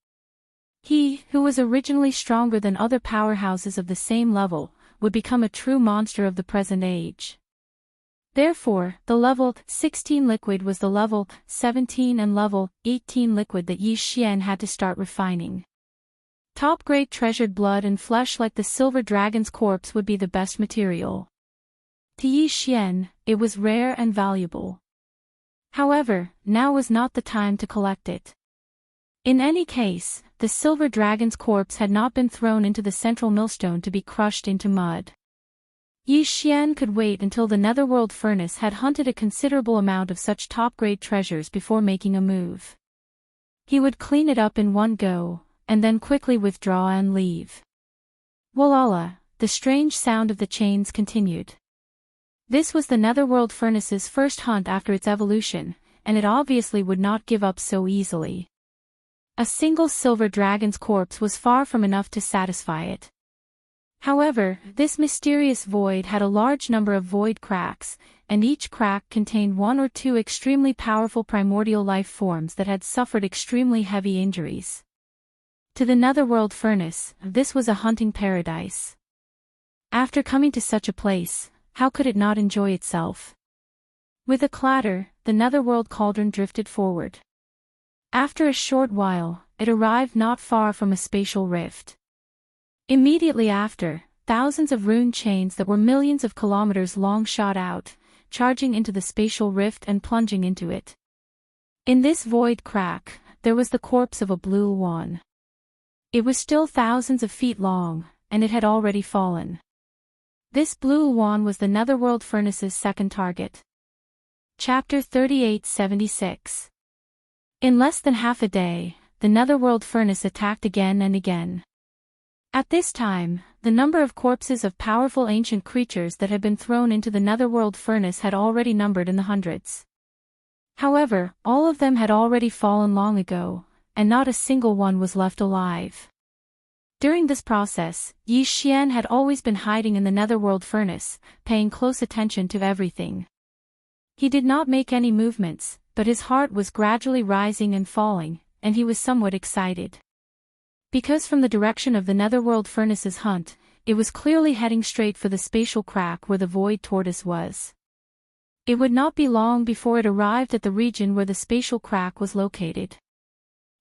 He, who was originally stronger than other powerhouses of the same level, would become a true monster of the present age. Therefore, the level 16 liquid was the level 17 and level 18 liquid that Yi Xian had to start refining. Top-grade treasured blood and flesh like the silver dragon's corpse would be the best material. To Yi Xian, it was rare and valuable. However, now was not the time to collect it. In any case, the silver dragon's corpse had not been thrown into the central millstone to be crushed into mud. Yi Xian could wait until the netherworld furnace had hunted a considerable amount of such top-grade treasures before making a move. He would clean it up in one go, and then quickly withdraw and leave. Walala, the strange sound of the chains continued. This was the netherworld furnace's first hunt after its evolution, and it obviously would not give up so easily. A single silver dragon's corpse was far from enough to satisfy it. However, this mysterious void had a large number of void cracks, and each crack contained one or two extremely powerful primordial life forms that had suffered extremely heavy injuries. To the netherworld furnace, this was a hunting paradise. After coming to such a place, how could it not enjoy itself? With a clatter, the netherworld cauldron drifted forward. After a short while, it arrived not far from a spatial rift. Immediately after, thousands of rune chains that were millions of kilometers long shot out, charging into the spatial rift and plunging into it. In this void crack, there was the corpse of a blue one. It was still thousands of feet long, and it had already fallen. This blue one was the netherworld furnace's second target. Chapter 3876. In less than half a day, the netherworld furnace attacked again and again. At this time, the number of corpses of powerful ancient creatures that had been thrown into the netherworld furnace had already numbered in the hundreds. However, all of them had already fallen long ago, and not a single one was left alive. During this process, Yi Xian had always been hiding in the netherworld furnace, paying close attention to everything. He did not make any movements, but his heart was gradually rising and falling, and he was somewhat excited. Because from the direction of the netherworld furnace's hunt, it was clearly heading straight for the spatial crack where the void tortoise was. It would not be long before it arrived at the region where the spatial crack was located.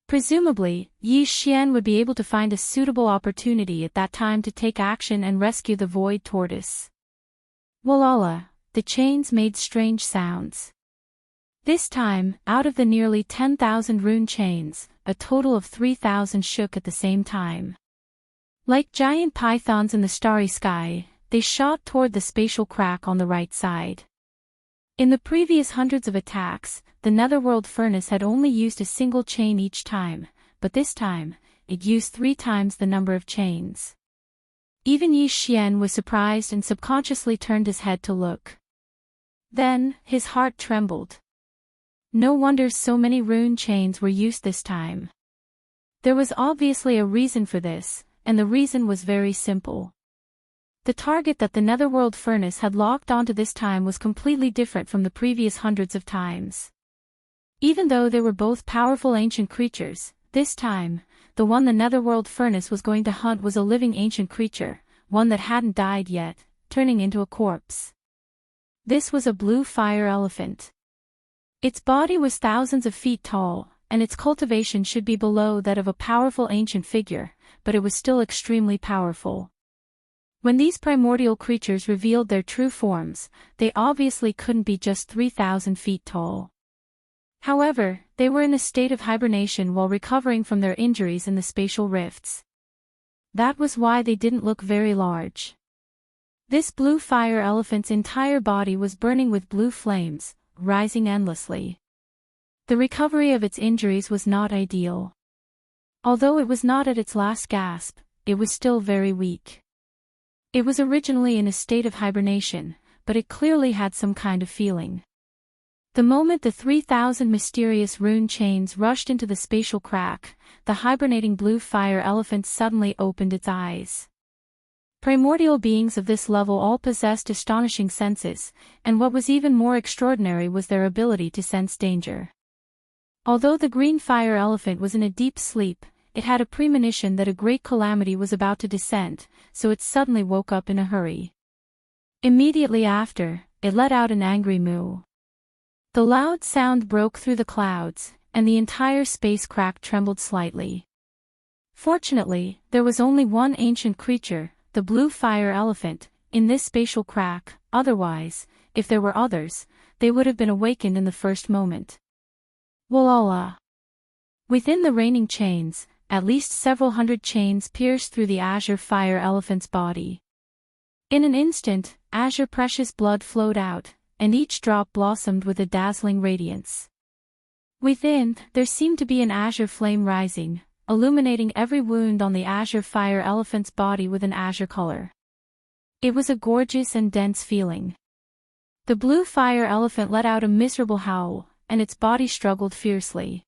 Presumably, Yi Xian would be able to find a suitable opportunity at that time to take action and rescue the void tortoise. Walala, the chains made strange sounds. This time, out of the nearly 10,000 rune chains, a total of 3,000 shook at the same time. Like giant pythons in the starry sky, they shot toward the spatial crack on the right side. In the previous hundreds of attacks, the netherworld furnace had only used a single chain each time, but this time, it used 3 times the number of chains. Even Yi Xian was surprised and subconsciously turned his head to look. Then, his heart trembled. No wonder so many rune chains were used this time. There was obviously a reason for this, and the reason was very simple. The target that the netherworld furnace had locked onto this time was completely different from the previous hundreds of times. Even though they were both powerful ancient creatures, this time, the one the netherworld furnace was going to hunt was a living ancient creature, one that hadn't died yet, turning into a corpse. This was a blue fire elephant. Its body was thousands of feet tall, and its cultivation should be below that of a powerful ancient figure, but it was still extremely powerful. When these primordial creatures revealed their true forms, they obviously couldn't be just 3,000 feet tall. However, they were in a state of hibernation while recovering from their injuries in the spatial rifts. That was why they didn't look very large. This blue fire elephant's entire body was burning with blue flames, rising endlessly. The recovery of its injuries was not ideal. Although it was not at its last gasp, it was still very weak. It was originally in a state of hibernation, but it clearly had some kind of feeling. The moment the 3,000 mysterious rune chains rushed into the spatial crack, the hibernating blue fire elephant suddenly opened its eyes. Primordial beings of this level all possessed astonishing senses, and what was even more extraordinary was their ability to sense danger. Although the green fire elephant was in a deep sleep, it had a premonition that a great calamity was about to descend, so it suddenly woke up in a hurry. Immediately after, it let out an angry moo. The loud sound broke through the clouds, and the entire space crack trembled slightly. Fortunately, there was only one ancient creature, the blue fire elephant, in this spatial crack, otherwise, if there were others, they would have been awakened in the first moment. Walala. Within the raining chains, at least several hundred chains pierced through the azure fire elephant's body. In an instant, azure precious blood flowed out, and each drop blossomed with a dazzling radiance. Within, there seemed to be an azure flame rising, illuminating every wound on the azure fire elephant's body with an azure color. It was a gorgeous and dense feeling. The blue fire elephant let out a miserable howl, and its body struggled fiercely.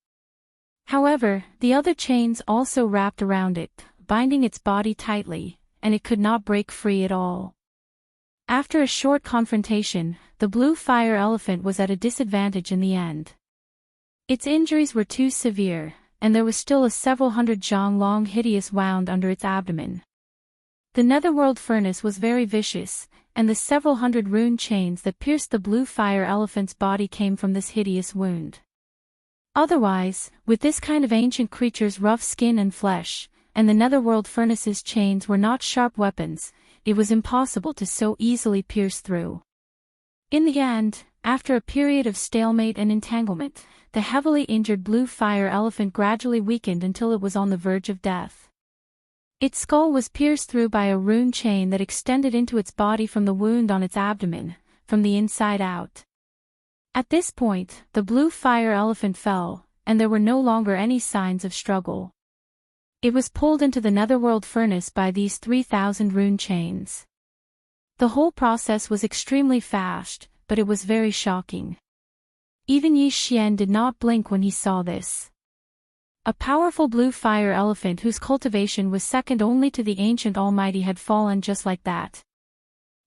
However, the other chains also wrapped around it, binding its body tightly, and it could not break free at all. After a short confrontation, the blue fire elephant was at a disadvantage in the end. Its injuries were too severe, and there was still a several hundred jong long hideous wound under its abdomen. The netherworld furnace was very vicious, and the several hundred rune chains that pierced the blue fire elephant's body came from this hideous wound. Otherwise, with this kind of ancient creature's rough skin and flesh, and the netherworld furnace's chains were not sharp weapons, it was impossible to so easily pierce through. In the end, after a period of stalemate and entanglement, the heavily injured blue fire elephant gradually weakened until it was on the verge of death. Its skull was pierced through by a rune chain that extended into its body from the wound on its abdomen, from the inside out. At this point, the blue fire elephant fell, and there were no longer any signs of struggle. It was pulled into the netherworld furnace by these 3,000 rune chains. The whole process was extremely fast, but it was very shocking. Even Yi Xian did not blink when he saw this. A powerful blue fire elephant whose cultivation was second only to the ancient almighty had fallen just like that.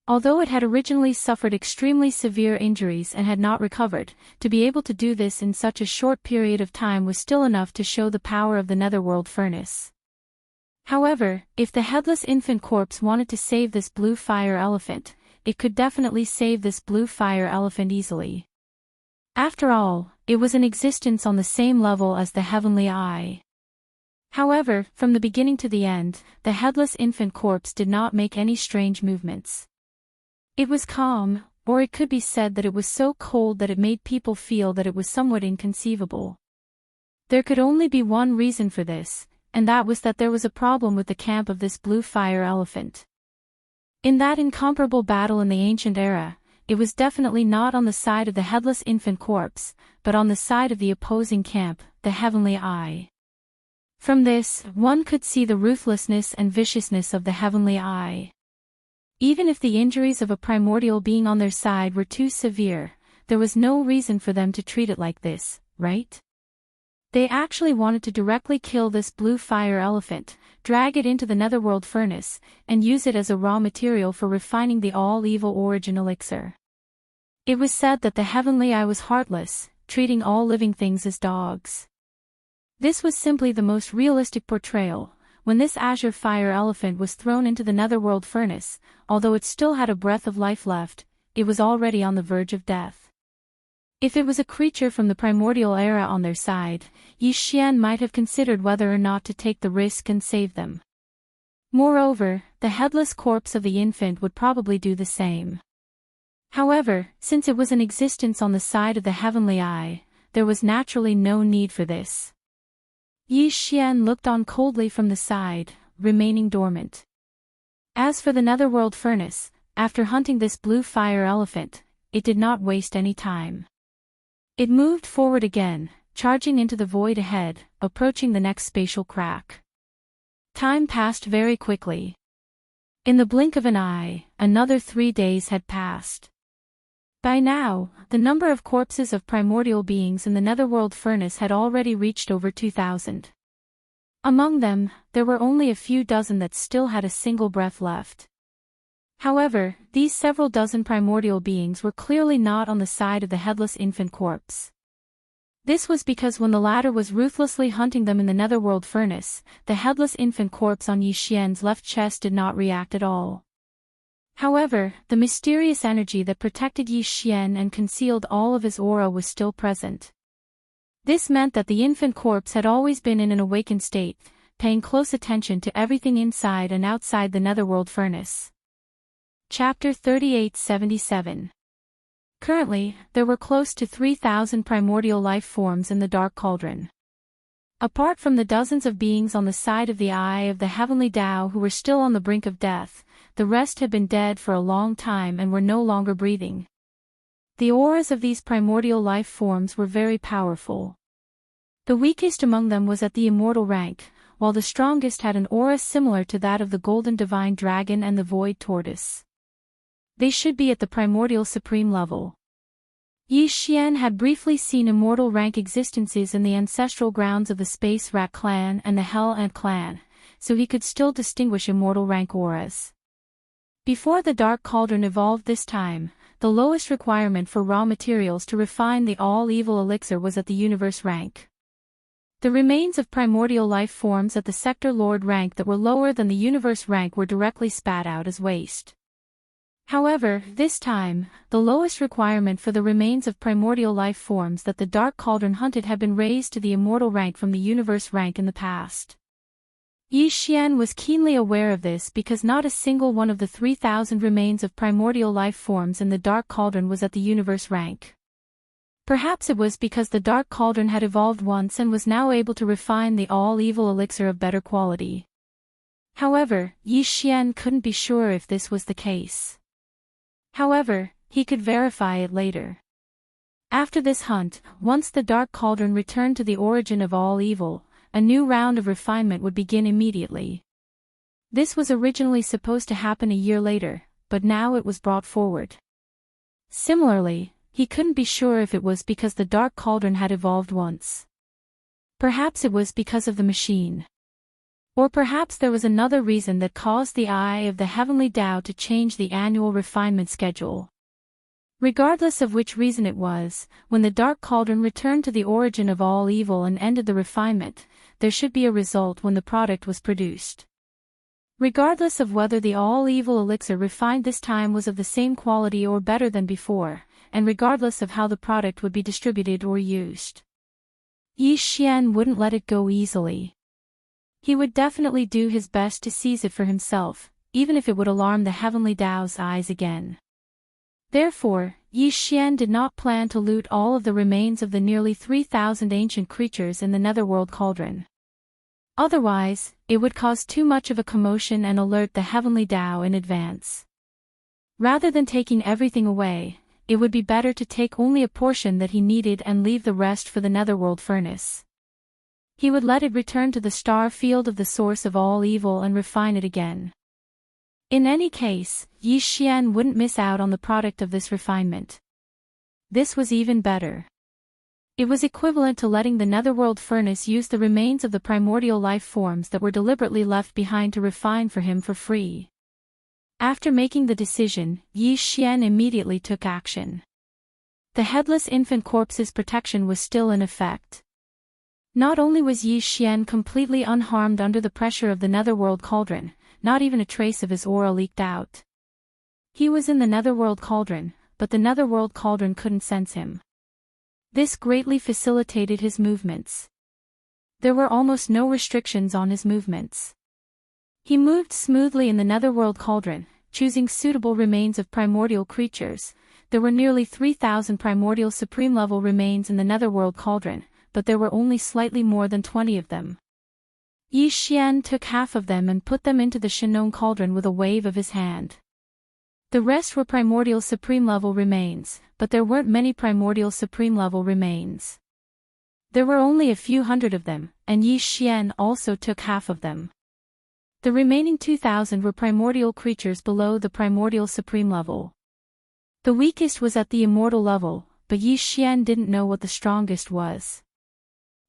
Although it had originally suffered extremely severe injuries and had not recovered, to be able to do this in such a short period of time was still enough to show the power of the netherworld furnace. However, if the headless infant corpse wanted to save this blue fire elephant, it could definitely save this blue fire elephant easily. After all, it was in existence on the same level as the heavenly eye. However, from the beginning to the end, the headless infant corpse did not make any strange movements. It was calm, or it could be said that it was so cold that it made people feel that it was somewhat inconceivable. There could only be one reason for this, and that was that there was a problem with the camp of this blue fire elephant. In that incomparable battle in the ancient era, it was definitely not on the side of the headless infant corpse, but on the side of the opposing camp, the heavenly eye. From this, one could see the ruthlessness and viciousness of the heavenly eye. Even if the injuries of a primordial being on their side were too severe, there was no reason for them to treat it like this, right? They actually wanted to directly kill this blue fire elephant, drag it into the netherworld furnace, and use it as a raw material for refining the all-evil origin elixir. It was said that the heavenly eye was heartless, treating all living things as dogs. This was simply the most realistic portrayal. When this azure fire elephant was thrown into the netherworld furnace, although it still had a breath of life left, it was already on the verge of death. If it was a creature from the primordial era on their side, Yi Xian might have considered whether or not to take the risk and save them. Moreover, the headless corpse of the infant would probably do the same. However, since it was in existence on the side of the heavenly eye, there was naturally no need for this. Yi Xian looked on coldly from the side, remaining dormant. As for the netherworld furnace, after hunting this blue fire elephant, it did not waste any time. It moved forward again, charging into the void ahead, approaching the next spatial crack. Time passed very quickly. In the blink of an eye, another 3 days had passed. By now, the number of corpses of primordial beings in the netherworld furnace had already reached over 2,000. Among them, there were only a few dozen that still had a single breath left. However, these several dozen primordial beings were clearly not on the side of the headless infant corpse. This was because when the latter was ruthlessly hunting them in the netherworld furnace, the headless infant corpse on Yi Xian's left chest did not react at all. However, the mysterious energy that protected Yi Xian and concealed all of his aura was still present. This meant that the infant corpse had always been in an awakened state, paying close attention to everything inside and outside the netherworld furnace. Chapter 3877. Currently, there were close to 3,000 primordial life forms in the Dark Cauldron. Apart from the dozens of beings on the side of the Eye of the Heavenly Tao who were still on the brink of death, the rest had been dead for a long time and were no longer breathing. The auras of these primordial life forms were very powerful. The weakest among them was at the immortal rank, while the strongest had an aura similar to that of the Golden Divine Dragon and the Void Tortoise. They should be at the primordial supreme level. Yi Xian had briefly seen immortal rank existences in the ancestral grounds of the Space Rat clan and the Hell Ant clan, so he could still distinguish immortal rank auras. Before the Dark Cauldron evolved this time, the lowest requirement for raw materials to refine the all-evil elixir was at the universe rank. The remains of primordial life forms at the sector lord rank that were lower than the universe rank were directly spat out as waste. However, this time, the lowest requirement for the remains of primordial life forms that the Dark Cauldron hunted had been raised to the immortal rank from the universe rank in the past. Yi Xian was keenly aware of this because not a single one of the 3,000 remains of primordial life forms in the Dark Cauldron was at the universe rank. Perhaps it was because the Dark Cauldron had evolved once and was now able to refine the all-evil elixir of better quality. However, Yi Xian couldn't be sure if this was the case. However, he could verify it later. After this hunt, once the Dark Cauldron returned to the origin of all evil, a new round of refinement would begin immediately. This was originally supposed to happen a year later, but now it was brought forward. Similarly, he couldn't be sure if it was because the Dark Cauldron had evolved once. Perhaps it was because of the machine. Or perhaps there was another reason that caused the Eye of the Heavenly Tao to change the annual refinement schedule. Regardless of which reason it was, when the Dark Cauldron returned to the origin of all evil and ended the refinement, there should be a result when the product was produced. Regardless of whether the all-evil elixir refined this time was of the same quality or better than before, and regardless of how the product would be distributed or used. Yi Xian wouldn't let it go easily. He would definitely do his best to seize it for himself, even if it would alarm the Heavenly Tao's eyes again. Therefore, Yi Xian did not plan to loot all of the remains of the nearly 3,000 ancient creatures in the Netherworld Cauldron. Otherwise, it would cause too much of a commotion and alert the Heavenly Tao in advance. Rather than taking everything away, it would be better to take only a portion that he needed and leave the rest for the Netherworld Furnace. He would let it return to the star field of the source of all evil and refine it again. In any case, Yi Xian wouldn't miss out on the product of this refinement. This was even better. It was equivalent to letting the Netherworld Furnace use the remains of the primordial life forms that were deliberately left behind to refine for him for free. After making the decision, Yi Xian immediately took action. The headless infant corpse's protection was still in effect. Not only was Yi Xian completely unharmed under the pressure of the Netherworld Cauldron, not even a trace of his aura leaked out. He was in the Netherworld Cauldron, but the Netherworld Cauldron couldn't sense him. This greatly facilitated his movements. There were almost no restrictions on his movements. He moved smoothly in the Netherworld Cauldron, choosing suitable remains of primordial creatures. There were nearly 3,000 primordial supreme-level remains in the Netherworld Cauldron, but there were only slightly more than 20 of them. Yi Xian took half of them and put them into the Shinong Cauldron with a wave of his hand. The rest were primordial supreme-level remains, but there weren't many primordial supreme-level remains. There were only a few hundred of them, and Yi Xian also took half of them. The remaining 2,000 were primordial creatures below the primordial supreme level. The weakest was at the immortal level, but Yi Xian didn't know what the strongest was.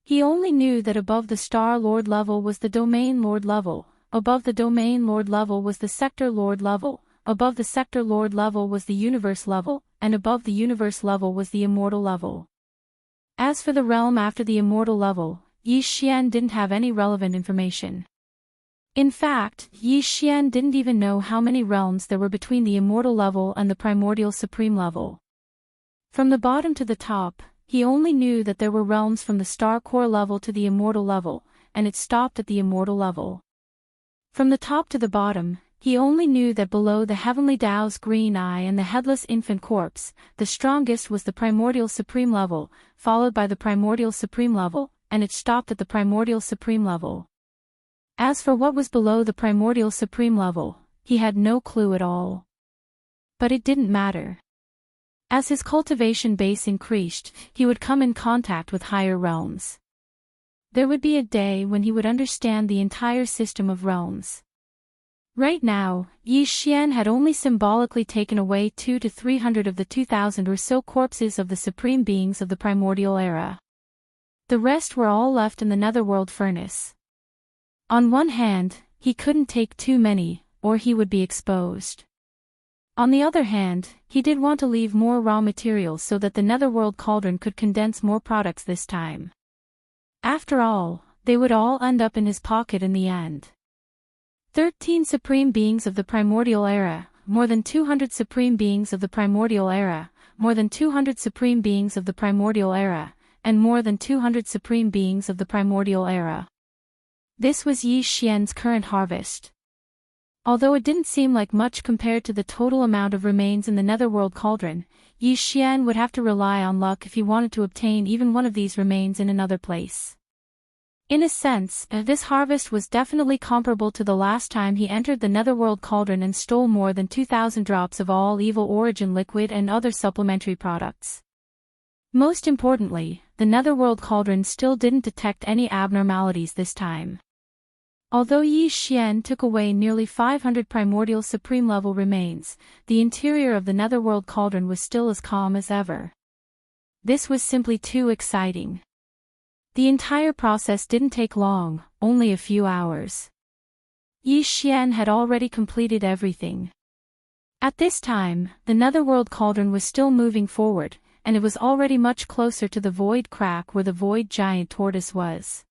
He only knew that above the Star Lord level was the Domain Lord level, above the Domain Lord level was the Sector Lord level, above the Sector Lord level was the Universe level, and above the Universe level was the Immortal level. As for the realm after the Immortal level, Yi Xian didn't have any relevant information. In fact, Yi Xian didn't even know how many realms there were between the Immortal level and the Primordial Supreme level. From the bottom to the top, he only knew that there were realms from the Star Core level to the Immortal level, and it stopped at the Immortal level. From the top to the bottom, he only knew that below the Heavenly Tao's green eye and the headless infant corpse, the strongest was the Primordial Supreme level, followed by the Primordial Supreme level, and it stopped at the Primordial Supreme level. As for what was below the Primordial Supreme level, he had no clue at all. But it didn't matter. As his cultivation base increased, he would come in contact with higher realms. There would be a day when he would understand the entire system of realms. Right now, Yi Xian had only symbolically taken away 200 to 300 of the 2,000 or so corpses of the supreme beings of the primordial era. The rest were all left in the Netherworld Furnace. On one hand, he couldn't take too many, or he would be exposed. On the other hand, he did want to leave more raw materials so that the Netherworld Cauldron could condense more products this time. After all, they would all end up in his pocket in the end. 13 Supreme Beings of the Primordial Era, more than 200 Supreme Beings of the Primordial Era, more than 200 Supreme Beings of the Primordial Era, and more than 200 Supreme Beings of the Primordial Era. This was Yi Xian's current harvest. Although it didn't seem like much compared to the total amount of remains in the Netherworld Cauldron, Yi Xian would have to rely on luck if he wanted to obtain even one of these remains in another place. In a sense, this harvest was definitely comparable to the last time he entered the Netherworld Cauldron and stole more than 2,000 drops of all evil origin liquid and other supplementary products. Most importantly, the Netherworld Cauldron still didn't detect any abnormalities this time. Although Yi Xian took away nearly 500 primordial supreme level remains, the interior of the Netherworld Cauldron was still as calm as ever. This was simply too exciting. The entire process didn't take long, only a few hours. Yi Xian had already completed everything. At this time, the Netherworld Cauldron was still moving forward, and it was already much closer to the void crack where the void giant tortoise was.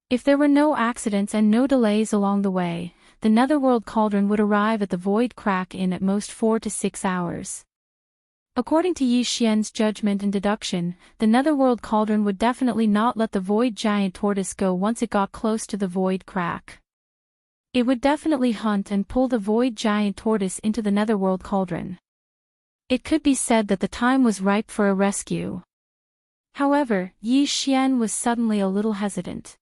If there were no accidents and no delays along the way, the Netherworld Cauldron would arrive at the void crack in at most 4 to 6 hours. According to Yi Xian's judgment and deduction, the Netherworld Cauldron would definitely not let the void giant tortoise go once it got close to the void crack. It would definitely hunt and pull the void giant tortoise into the Netherworld Cauldron. It could be said that the time was ripe for a rescue. However, Yi Xian was suddenly a little hesitant.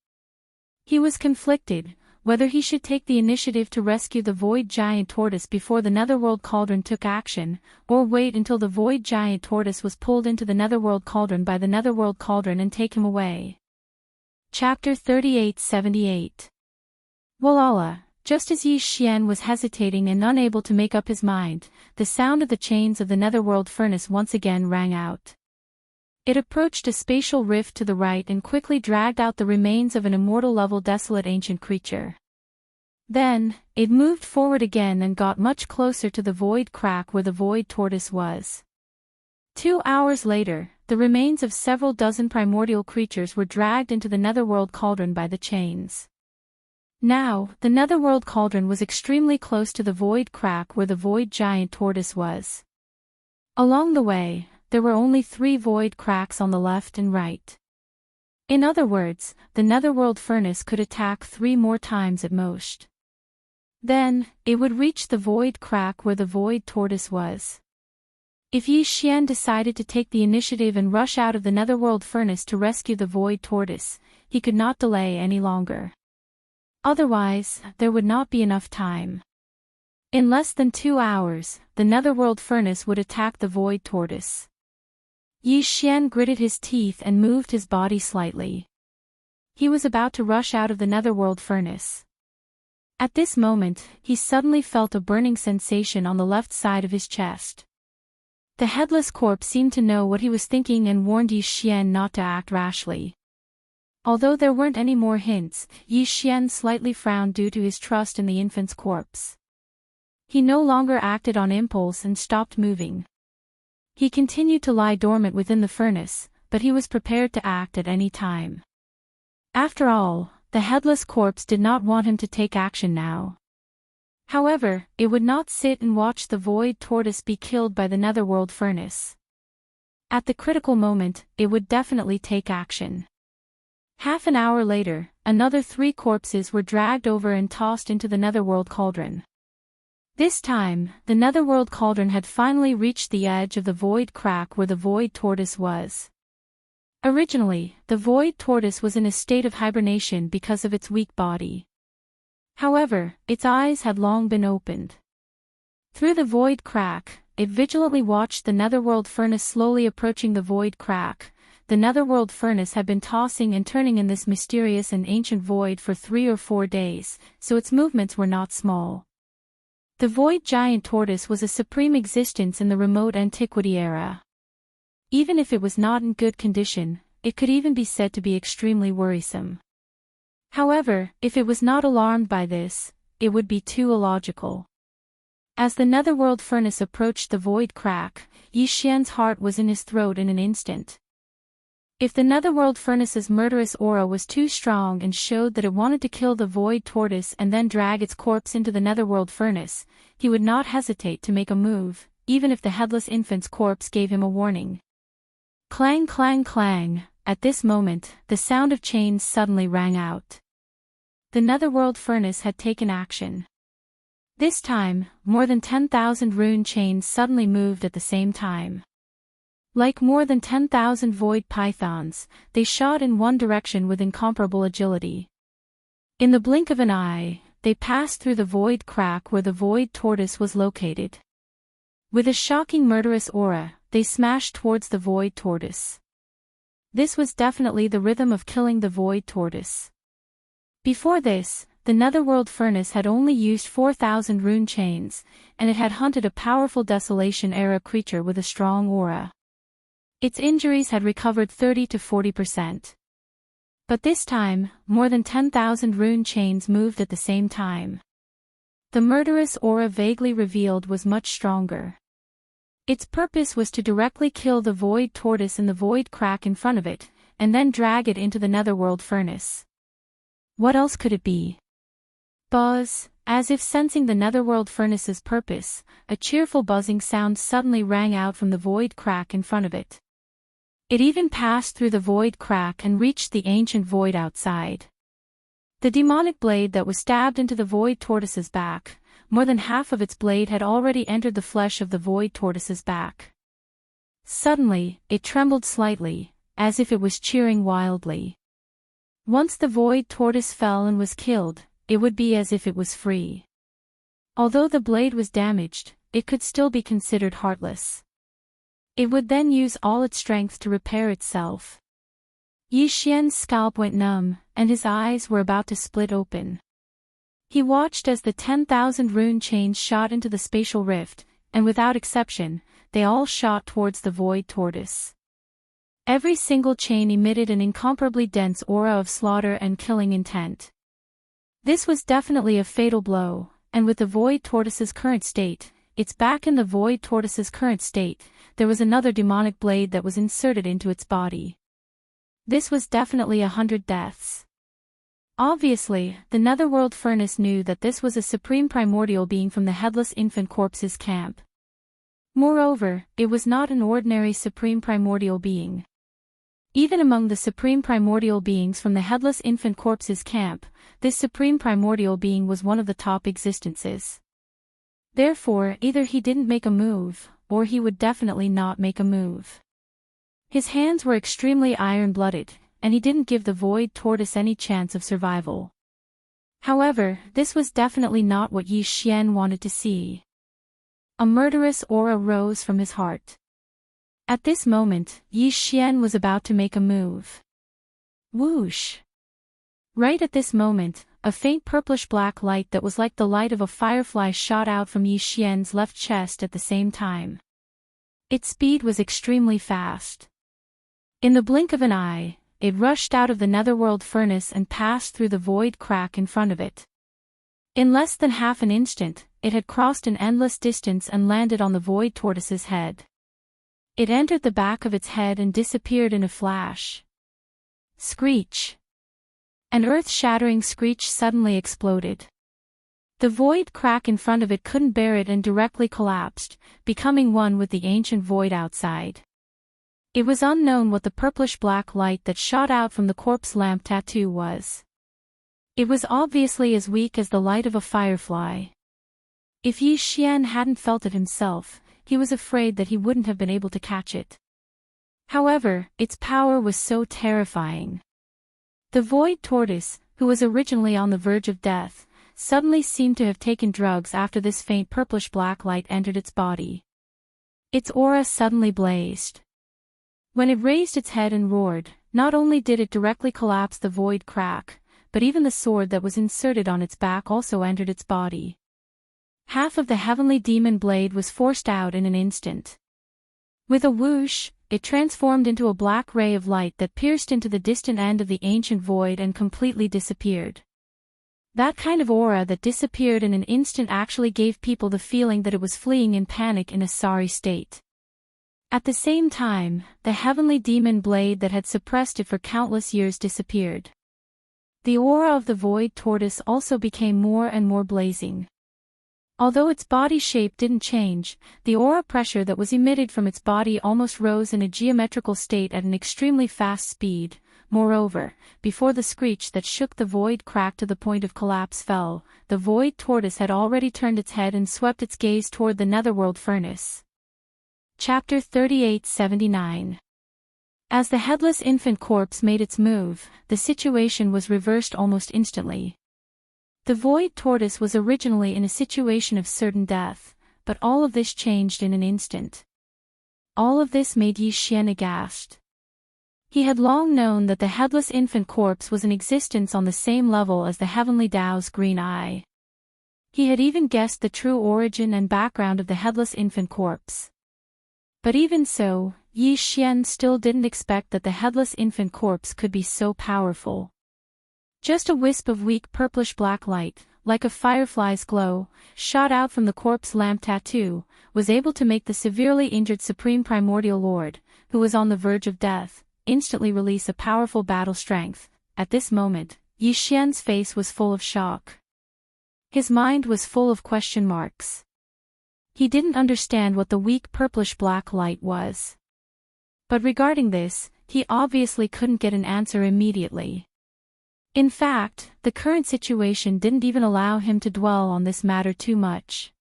He was conflicted, whether he should take the initiative to rescue the void giant tortoise before the Netherworld Cauldron took action, or wait until the void giant tortoise was pulled into the Netherworld Cauldron by the Netherworld Cauldron and take him away. Chapter 3878. Walala, just as Yi Xian was hesitating and unable to make up his mind, the sound of the chains of the Netherworld furnace once again rang out. It approached a spatial rift to the right and quickly dragged out the remains of an immortal-level desolate ancient creature. Then, it moved forward again and got much closer to the void crack where the void tortoise was. 2 hours later, the remains of several dozen primordial creatures were dragged into the Netherworld Cauldron by the chains. Now, the Netherworld Cauldron was extremely close to the void crack where the void giant tortoise was. Along the way, there were only 3 void cracks on the left and right. In other words, the Netherworld furnace could attack 3 more times at most. Then, it would reach the void crack where the void tortoise was. If Yi Xian decided to take the initiative and rush out of the Netherworld furnace to rescue the void tortoise, he could not delay any longer. Otherwise, there would not be enough time. In less than 2 hours, the Netherworld furnace would attack the void tortoise. Yi Xian gritted his teeth and moved his body slightly. He was about to rush out of the Netherworld furnace. At this moment, he suddenly felt a burning sensation on the left side of his chest. The headless corpse seemed to know what he was thinking and warned Yi Xian not to act rashly. Although there weren't any more hints, Yi Xian slightly frowned due to his trust in the infant's corpse. He no longer acted on impulse and stopped moving. He continued to lie dormant within the furnace, but he was prepared to act at any time. After all, the headless corpse did not want him to take action now. However, it would not sit and watch the void tortoise be killed by the Netherworld furnace. At the critical moment, it would definitely take action. Half an hour later, another 3 corpses were dragged over and tossed into the Netherworld Cauldron. This time, the Netherworld Cauldron had finally reached the edge of the void crack where the void tortoise was. Originally, the void tortoise was in a state of hibernation because of its weak body. However, its eyes had long been opened. Through the void crack, it vigilantly watched the Netherworld furnace slowly approaching the void crack. The Netherworld furnace had been tossing and turning in this mysterious and ancient void for 3 or 4 days, so its movements were not small. The void giant tortoise was a supreme existence in the remote antiquity era. Even if it was not in good condition, it could even be said to be extremely worrisome. However, if it was not alarmed by this, it would be too illogical. As the netherworld furnace approached the void crack, Yi Xian's heart was in his throat in an instant. If the netherworld furnace's murderous aura was too strong and showed that it wanted to kill the void tortoise and then drag its corpse into the netherworld furnace, he would not hesitate to make a move, even if the headless infant's corpse gave him a warning. Clang, clang, clang. At this moment, the sound of chains suddenly rang out. The netherworld furnace had taken action. This time, more than 10,000 rune chains suddenly moved at the same time. Like more than 10,000 void pythons, they shot in one direction with incomparable agility. In the blink of an eye, they passed through the void crack where the void tortoise was located. With a shocking murderous aura, they smashed towards the void tortoise. This was definitely the rhythm of killing the void tortoise. Before this, the netherworld furnace had only used 4,000 rune chains, and it had hunted a powerful Desolation-era creature with a strong aura. Its injuries had recovered 30 to 40%. But this time, more than 10,000 rune chains moved at the same time. The murderous aura vaguely revealed was much stronger. Its purpose was to directly kill the void tortoise in the void crack in front of it, and then drag it into the netherworld furnace. What else could it be? Buzz, as if sensing the netherworld furnace's purpose, a cheerful buzzing sound suddenly rang out from the void crack in front of it. It even passed through the void crack and reached the ancient void outside. The demonic blade that was stabbed into the void tortoise's back, more than half of its blade had already entered the flesh of the void tortoise's back. Suddenly, it trembled slightly, as if it was cheering wildly. Once the void tortoise fell and was killed, it would be as if it was free. Although the blade was damaged, it could still be considered heartless. It would then use all its strength to repair itself. Yi Xian's scalp went numb, and his eyes were about to split open. He watched as the 10,000 rune chains shot into the spatial rift, and without exception, they all shot towards the void tortoise. Every single chain emitted an incomparably dense aura of slaughter and killing intent. This was definitely a fatal blow, and with the void tortoise's current state, its back in the void tortoise's current state, there was another demonic blade that was inserted into its body. This was definitely 100 deaths. Obviously, the netherworld furnace knew that this was a supreme primordial being from the headless infant corpse's camp. Moreover, it was not an ordinary supreme primordial being. Even among the supreme primordial beings from the headless infant corpse's camp, this supreme primordial being was one of the top existences. Therefore, either he didn't make a move, or he would definitely not make a move. His hands were extremely iron-blooded, and he didn't give the void tortoise any chance of survival. However, this was definitely not what Yi Xian wanted to see. A murderous aura rose from his heart. At this moment, Yi Xian was about to make a move. Whoosh! Right at this moment, a faint purplish-black light that was like the light of a firefly shot out from Yi Xian's left chest at the same time. Its speed was extremely fast. In the blink of an eye, it rushed out of the netherworld furnace and passed through the void crack in front of it. In less than half an instant, it had crossed an endless distance and landed on the void tortoise's head. It entered the back of its head and disappeared in a flash. Screech! An earth-shattering screech suddenly exploded. The void crack in front of it couldn't bear it and directly collapsed, becoming one with the ancient void outside. It was unknown what the purplish-black light that shot out from the corpse lamp tattoo was. It was obviously as weak as the light of a firefly. If Yi Xian hadn't felt it himself, he was afraid that he wouldn't have been able to catch it. However, its power was so terrifying. The void tortoise, who was originally on the verge of death, suddenly seemed to have taken drugs after this faint purplish-black light entered its body. Its aura suddenly blazed. When it raised its head and roared, not only did it directly collapse the void crack, but even the sword that was inserted on its back also entered its body. Half of the heavenly demon blade was forced out in an instant. With a whoosh, it transformed into a black ray of light that pierced into the distant end of the ancient void and completely disappeared. That kind of aura that disappeared in an instant actually gave people the feeling that it was fleeing in panic in a sorry state. At the same time, the heavenly demon blade that had suppressed it for countless years disappeared. The aura of the void tortoise also became more and more blazing. Although its body shape didn't change, the aura pressure that was emitted from its body almost rose in a geometrical state at an extremely fast speed. Moreover, before the screech that shook the void cracked to the point of collapse fell, the void tortoise had already turned its head and swept its gaze toward the netherworld furnace. Chapter 38-79. As the headless infant corpse made its move, the situation was reversed almost instantly. The void tortoise was originally in a situation of certain death, but all of this changed in an instant. All of this made Yi Xian aghast. He had long known that the headless infant corpse was in existence on the same level as the heavenly Tao's green eye. He had even guessed the true origin and background of the headless infant corpse. But even so, Yi Xian still didn't expect that the headless infant corpse could be so powerful. Just a wisp of weak purplish-black light, like a firefly's glow, shot out from the corpse lamp tattoo, was able to make the severely injured Supreme Primordial Lord, who was on the verge of death, instantly release a powerful battle strength. At this moment, Yi Xian's face was full of shock. His mind was full of question marks. He didn't understand what the weak purplish-black light was. But regarding this, he obviously couldn't get an answer immediately. In fact, the current situation didn't even allow him to dwell on this matter too much.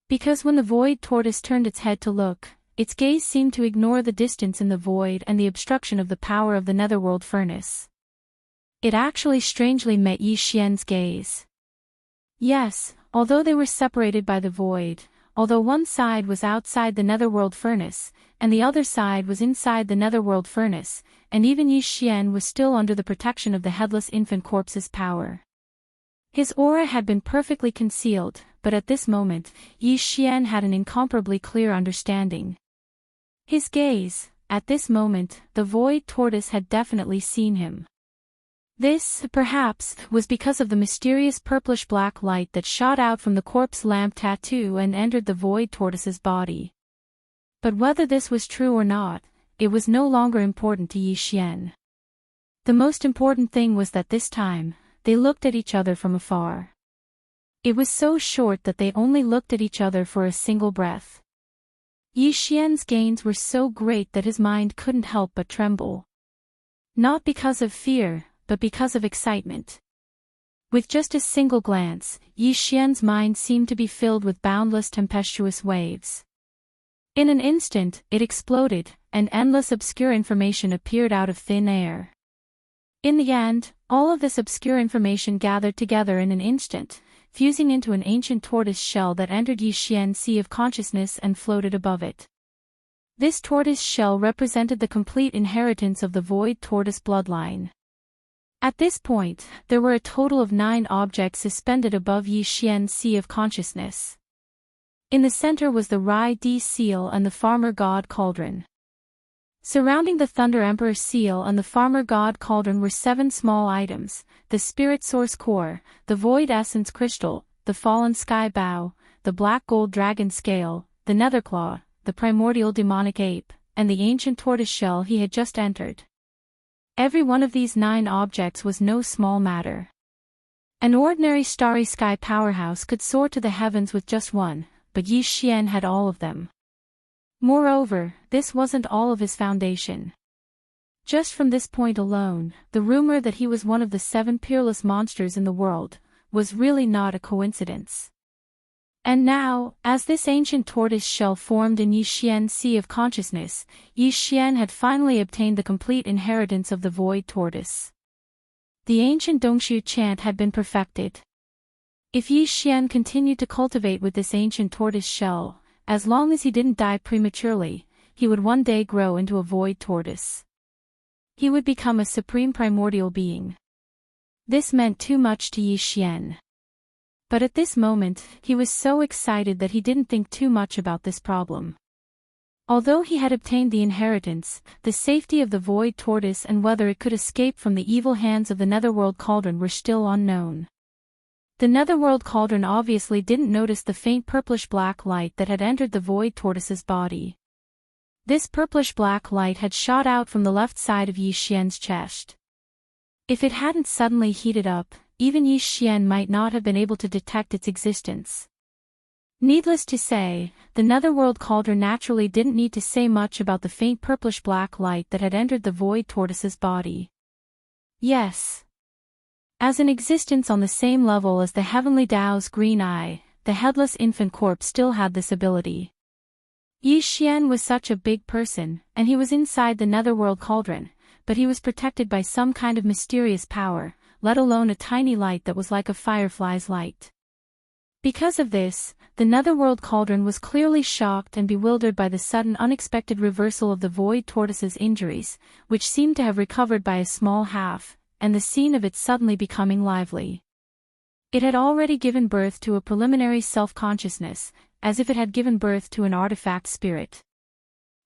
Because when the void tortoise turned its head to look, its gaze seemed to ignore the distance in the void and the obstruction of the power of the netherworld furnace. It actually strangely met Yi Xian's gaze. Yes, although they were separated by the void, although one side was outside the netherworld furnace, and the other side was inside the netherworld furnace, and even Yi Xian was still under the protection of the headless infant corpse's power. His aura had been perfectly concealed, but at this moment, Yi Xian had an incomparably clear understanding. His gaze, at this moment, the void tortoise had definitely seen him. This, perhaps, was because of the mysterious purplish-black light that shot out from the corpse lamp tattoo and entered the void tortoise's body. But whether this was true or not, it was no longer important to Yi Xian. The most important thing was that this time, they looked at each other from afar. It was so short that they only looked at each other for a single breath. Yi Xian's gains were so great that his mind couldn't help but tremble. Not because of fear, but because of excitement. With just a single glance, Yi Xian's mind seemed to be filled with boundless tempestuous waves. In an instant, it exploded, and endless obscure information appeared out of thin air. In the end, all of this obscure information gathered together in an instant, fusing into an ancient tortoise shell that entered Yi Xian's sea of consciousness and floated above it. This tortoise shell represented the complete inheritance of the void tortoise bloodline. At this point, there were a total of 9 objects suspended above Yi Xian's sea of consciousness. In the center was the Rai Di seal and the Farmer God Cauldron. Surrounding the Thunder Emperor seal and the Farmer God Cauldron were 7 small items: the Spirit Source Core, the Void Essence Crystal, the Fallen Sky Bow, the Black Gold Dragon Scale, the Netherclaw, the Primordial Demonic Ape, and the ancient tortoise shell he had just entered. Every one of these 9 objects was no small matter. An ordinary starry sky powerhouse could soar to the heavens with just one, but Yi Xian had all of them. Moreover, this wasn't all of his foundation. Just from this point alone, the rumor that he was one of the 7 peerless monsters in the world was really not a coincidence. And now, as this ancient tortoise shell formed in Yi Xian's sea of consciousness, Yi Xian had finally obtained the complete inheritance of the void tortoise. The ancient Dongshu chant had been perfected. If Yi Xian continued to cultivate with this ancient tortoise shell, as long as he didn't die prematurely, he would one day grow into a void tortoise. He would become a supreme primordial being. This meant too much to Yi Xian. But at this moment, he was so excited that he didn't think too much about this problem. Although he had obtained the inheritance, the safety of the void tortoise and whether it could escape from the evil hands of the netherworld cauldron were still unknown. The netherworld cauldron obviously didn't notice the faint purplish-black light that had entered the void tortoise's body. This purplish-black light had shot out from the left side of Yi Xian's chest. If it hadn't suddenly heated up, even Yi Xian might not have been able to detect its existence. Needless to say, the netherworld cauldron naturally didn't need to say much about the faint purplish-black light that had entered the void tortoise's body. Yes. As an existence on the same level as the heavenly Tao's green eye, the headless infant corpse still had this ability. Yi Xian was such a big person, and he was inside the netherworld cauldron, but he was protected by some kind of mysterious power, let alone a tiny light that was like a firefly's light. Because of this, the netherworld cauldron was clearly shocked and bewildered by the sudden unexpected reversal of the void tortoise's injuries, which seemed to have recovered by a small half, and the scene of it suddenly becoming lively. It had already given birth to a preliminary self-consciousness, as if it had given birth to an artifact spirit.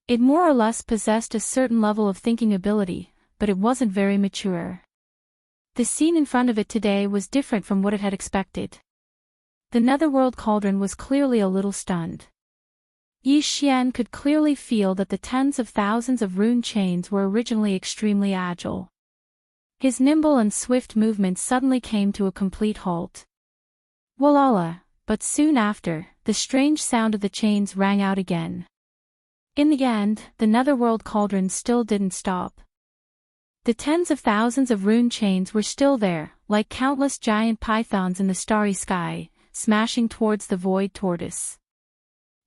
It more or less possessed a certain level of thinking ability, but it wasn't very mature. The scene in front of it today was different from what it had expected. The netherworld cauldron was clearly a little stunned. Yi Xian could clearly feel that the tens of thousands of rune chains were originally extremely agile. His nimble and swift movements suddenly came to a complete halt. Walala, but soon after, the strange sound of the chains rang out again. In the end, the netherworld cauldron still didn't stop. The tens of thousands of rune chains were still there, like countless giant pythons in the starry sky, smashing towards the void tortoise.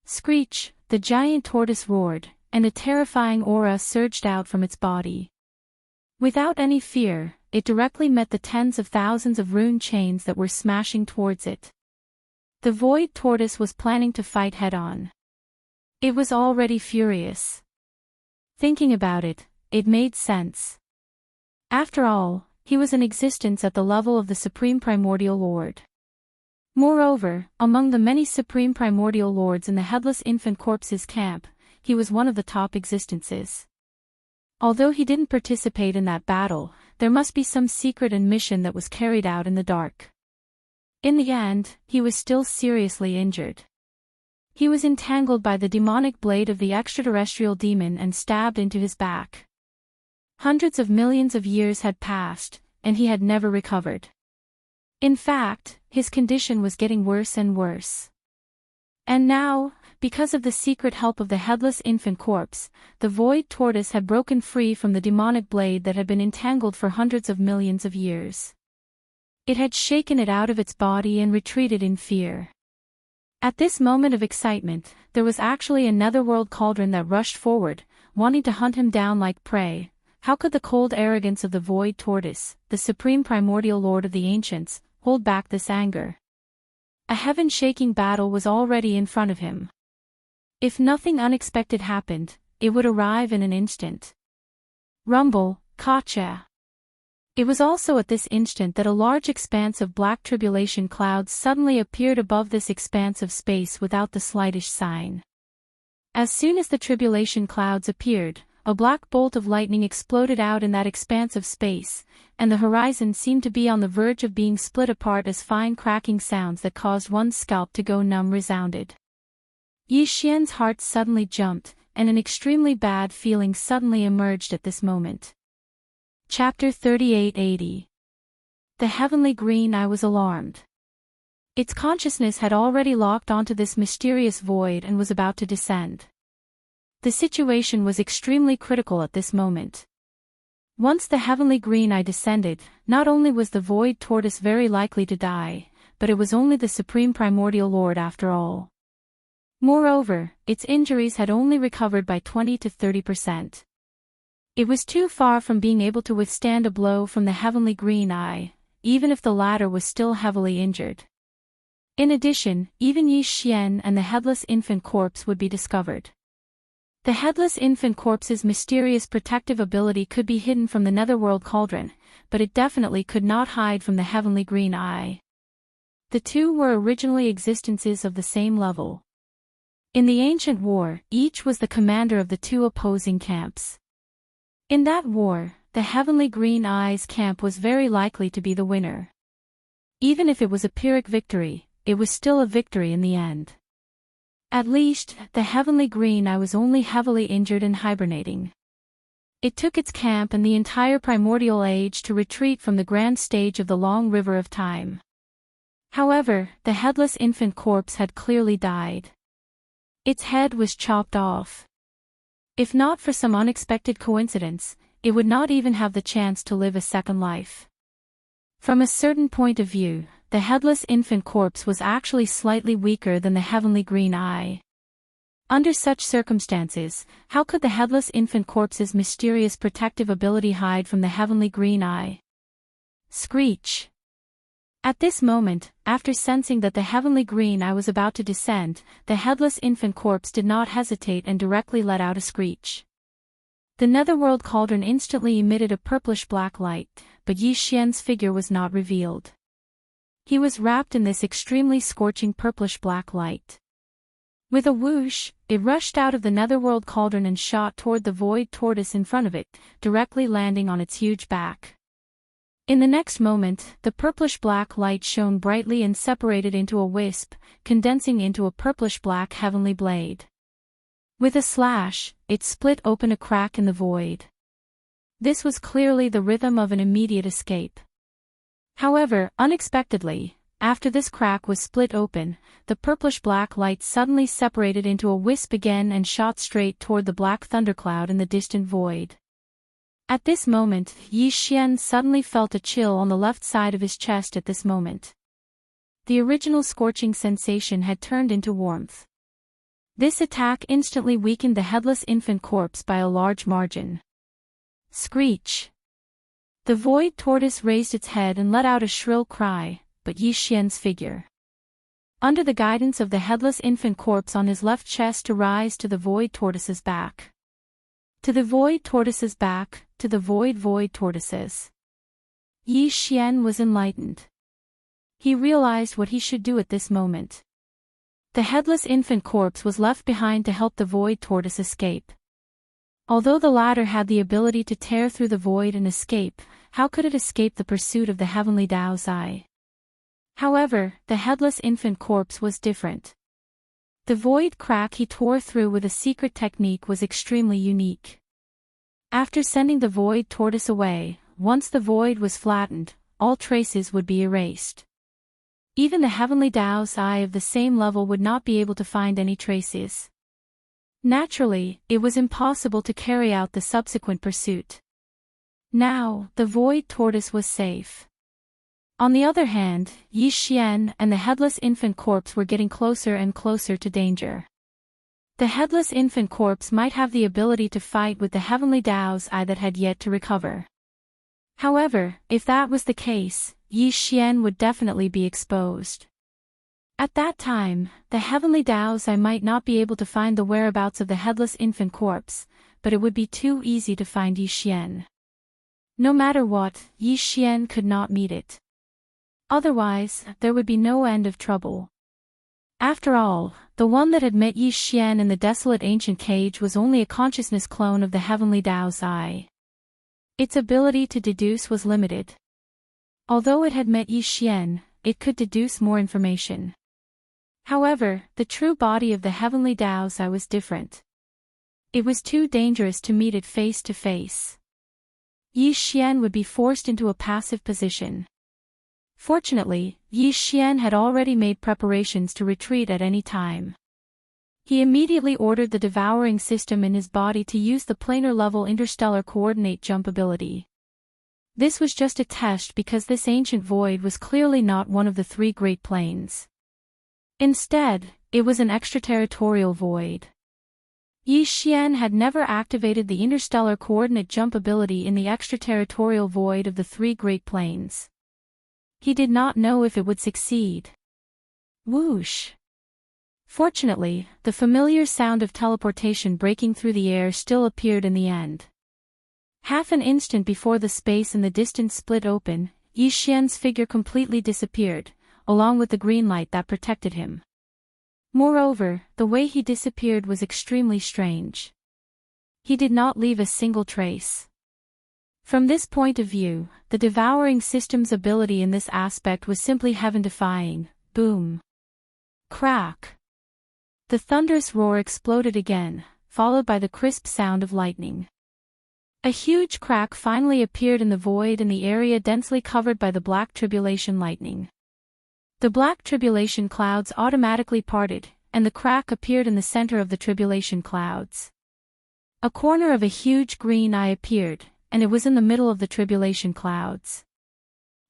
Screech, the giant tortoise roared, and a terrifying aura surged out from its body. Without any fear, it directly met the tens of thousands of rune chains that were smashing towards it. The void tortoise was planning to fight head-on. It was already furious. Thinking about it, it made sense. After all, he was in existence at the level of the Supreme Primordial Lord. Moreover, among the many Supreme Primordial Lords in the Headless Infant Corpse's camp, he was one of the top existences. Although he didn't participate in that battle, there must be some secret and mission that was carried out in the dark. In the end, he was still seriously injured. He was entangled by the demonic blade of the extraterrestrial demon and stabbed into his back. Hundreds of millions of years had passed, and he had never recovered. In fact, his condition was getting worse and worse. And now, because of the secret help of the headless infant corpse, the void tortoise had broken free from the demonic blade that had been entangled for hundreds of millions of years. It had shaken it out of its body and retreated in fear. At this moment of excitement, there was actually a netherworld cauldron that rushed forward, wanting to hunt him down like prey. How could the cold arrogance of the void tortoise, the supreme primordial lord of the ancients, hold back this anger? A heaven-shaking battle was already in front of him. If nothing unexpected happened, it would arrive in an instant. Rumble, Kacha. It was also at this instant that a large expanse of black tribulation clouds suddenly appeared above this expanse of space without the slightest sign. As soon as the tribulation clouds appeared, a black bolt of lightning exploded out in that expanse of space, and the horizon seemed to be on the verge of being split apart as fine cracking sounds that caused one's scalp to go numb resounded. Yi Xian's heart suddenly jumped, and an extremely bad feeling suddenly emerged at this moment. Chapter 3880. The heavenly green eye was alarmed. Its consciousness had already locked onto this mysterious void and was about to descend. The situation was extremely critical at this moment. Once the heavenly green eye descended, not only was the void tortoise very likely to die, but it was only the supreme primordial lord after all. Moreover, its injuries had only recovered by 20 to 30%. It was too far from being able to withstand a blow from the heavenly green eye, even if the latter was still heavily injured. In addition, even Yi Xian and the headless infant corpse would be discovered. The headless infant corpse's mysterious protective ability could be hidden from the netherworld cauldron, but it definitely could not hide from the heavenly green eye. The two were originally existences of the same level. In the ancient war, each was the commander of the two opposing camps. In that war, the Heavenly Green Eye's camp was very likely to be the winner. Even if it was a Pyrrhic victory, it was still a victory in the end. At least, the Heavenly Green Eye was only heavily injured and hibernating. It took its camp and the entire primordial age to retreat from the grand stage of the long river of time. However, the headless infant corpse had clearly died. Its head was chopped off. If not for some unexpected coincidence, it would not even have the chance to live a second life. From a certain point of view, the headless infant corpse was actually slightly weaker than the Heavenly Green Eye. Under such circumstances, how could the headless infant corpse's mysterious protective ability hide from the Heavenly Green Eye? Screech! At this moment, after sensing that the Heavenly Green Eye was about to descend, the headless infant corpse did not hesitate and directly let out a screech. The netherworld cauldron instantly emitted a purplish-black light, but Yi Xian's figure was not revealed. He was wrapped in this extremely scorching purplish-black light. With a whoosh, it rushed out of the netherworld cauldron and shot toward the void tortoise in front of it, directly landing on its huge back. In the next moment, the purplish-black light shone brightly and separated into a wisp, condensing into a purplish-black heavenly blade. With a slash, it split open a crack in the void. This was clearly the rhythm of an immediate escape. However, unexpectedly, after this crack was split open, the purplish-black light suddenly separated into a wisp again and shot straight toward the black thundercloud in the distant void. At this moment, Yi Xian suddenly felt a chill on the left side of his chest at this moment. The original scorching sensation had turned into warmth. This attack instantly weakened the headless infant corpse by a large margin. Screech! The void tortoise raised its head and let out a shrill cry, but Yi Xian's figure, under the guidance of the headless infant corpse on his left chest, to rise to the void tortoise's back. To the void tortoise's back, to the void tortoises. Yi Xian was enlightened. He realized what he should do at this moment. The headless infant corpse was left behind to help the void tortoise escape. Although the latter had the ability to tear through the void and escape, how could it escape the pursuit of the Heavenly Tao's eye? However, the headless infant corpse was different. The void crack he tore through with a secret technique was extremely unique. After sending the void tortoise away, once the void was flattened, all traces would be erased. Even the Heavenly Tao's eye of the same level would not be able to find any traces. Naturally, it was impossible to carry out the subsequent pursuit. Now, the void tortoise was safe. On the other hand, Yi Xian and the headless infant corpse were getting closer and closer to danger. The headless infant corpse might have the ability to fight with the Heavenly Tao's eye that had yet to recover. However, if that was the case, Yi Xian would definitely be exposed. At that time, the Heavenly Tao's eye might not be able to find the whereabouts of the headless infant corpse, but it would be too easy to find Yi Xian. No matter what, Yi Xian could not meet it. Otherwise, there would be no end of trouble. After all, the one that had met Yi Xian in the desolate ancient cage was only a consciousness clone of the Heavenly Tao's eye. Its ability to deduce was limited. Although it had met Yi Xian, it could deduce more information. However, the true body of the Heavenly Tao's eye was different. It was too dangerous to meet it face to face. Yi Xian would be forced into a passive position. Fortunately, Yi Xian had already made preparations to retreat at any time. He immediately ordered the devouring system in his body to use the planar-level interstellar coordinate jump ability. This was just a test because this ancient void was clearly not one of the three great planes. Instead, it was an extraterritorial void. Yi Xian had never activated the interstellar coordinate jump ability in the extraterritorial void of the three great planes. He did not know if it would succeed. Whoosh! Fortunately, the familiar sound of teleportation breaking through the air still appeared in the end. Half an instant before the space in the distance split open, Yi Xian's figure completely disappeared, along with the green light that protected him. Moreover, the way he disappeared was extremely strange. He did not leave a single trace. From this point of view, the devouring system's ability in this aspect was simply heaven-defying. Boom. Crack. The thunderous roar exploded again, followed by the crisp sound of lightning. A huge crack finally appeared in the void in the area densely covered by the black tribulation lightning. The black tribulation clouds automatically parted, and the crack appeared in the center of the tribulation clouds. A corner of a huge green eye appeared, and it was in the middle of the tribulation clouds.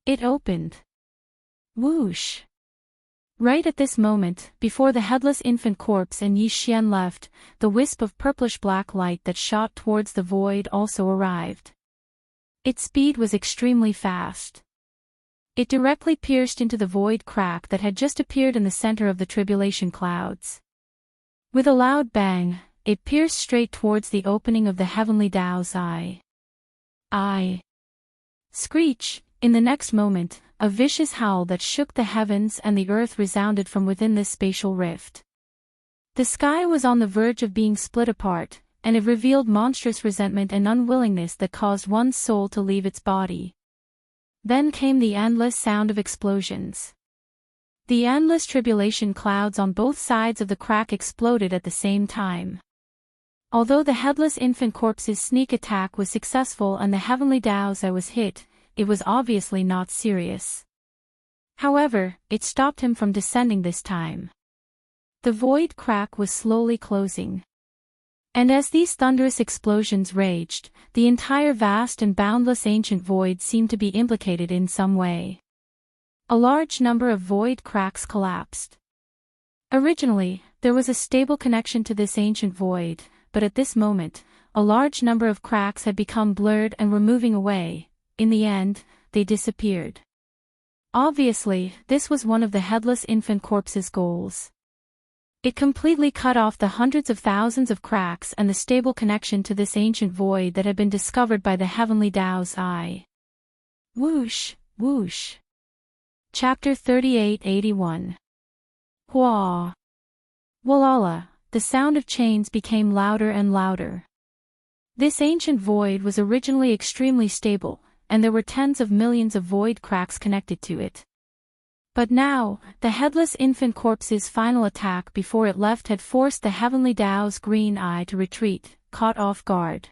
It opened. Whoosh! Right at this moment, before the headless infant corpse and Yi Xian left, the wisp of purplish-black light that shot towards the void also arrived. Its speed was extremely fast. It directly pierced into the void crack that had just appeared in the center of the tribulation clouds. With a loud bang, it pierced straight towards the opening of the heavenly Tao's eye. Screech! In the next moment, a vicious howl that shook the heavens and the earth resounded from within this spatial rift. The sky was on the verge of being split apart, and it revealed monstrous resentment and unwillingness that caused one's soul to leave its body. Then came the endless sound of explosions. The endless tribulation clouds on both sides of the crack exploded at the same time. Although the headless infant corpse's sneak attack was successful and the heavenly Tao's eye was hit, it was obviously not serious. However, it stopped him from descending this time. The void crack was slowly closing. And as these thunderous explosions raged, the entire vast and boundless ancient void seemed to be implicated in some way. A large number of void cracks collapsed. Originally, there was a stable connection to this ancient void, but at this moment, a large number of cracks had become blurred and were moving away. In the end, they disappeared. Obviously, this was one of the headless infant corpse's goals. It completely cut off the hundreds of thousands of cracks and the stable connection to this ancient void that had been discovered by the heavenly Tao's eye. Whoosh, whoosh. Chapter 3881. Hua. Walala, the sound of chains became louder and louder. This ancient void was originally extremely stable, and there were tens of millions of void cracks connected to it. But now, the headless infant corpse's final attack before it left had forced the heavenly Tao's green eye to retreat, caught off guard.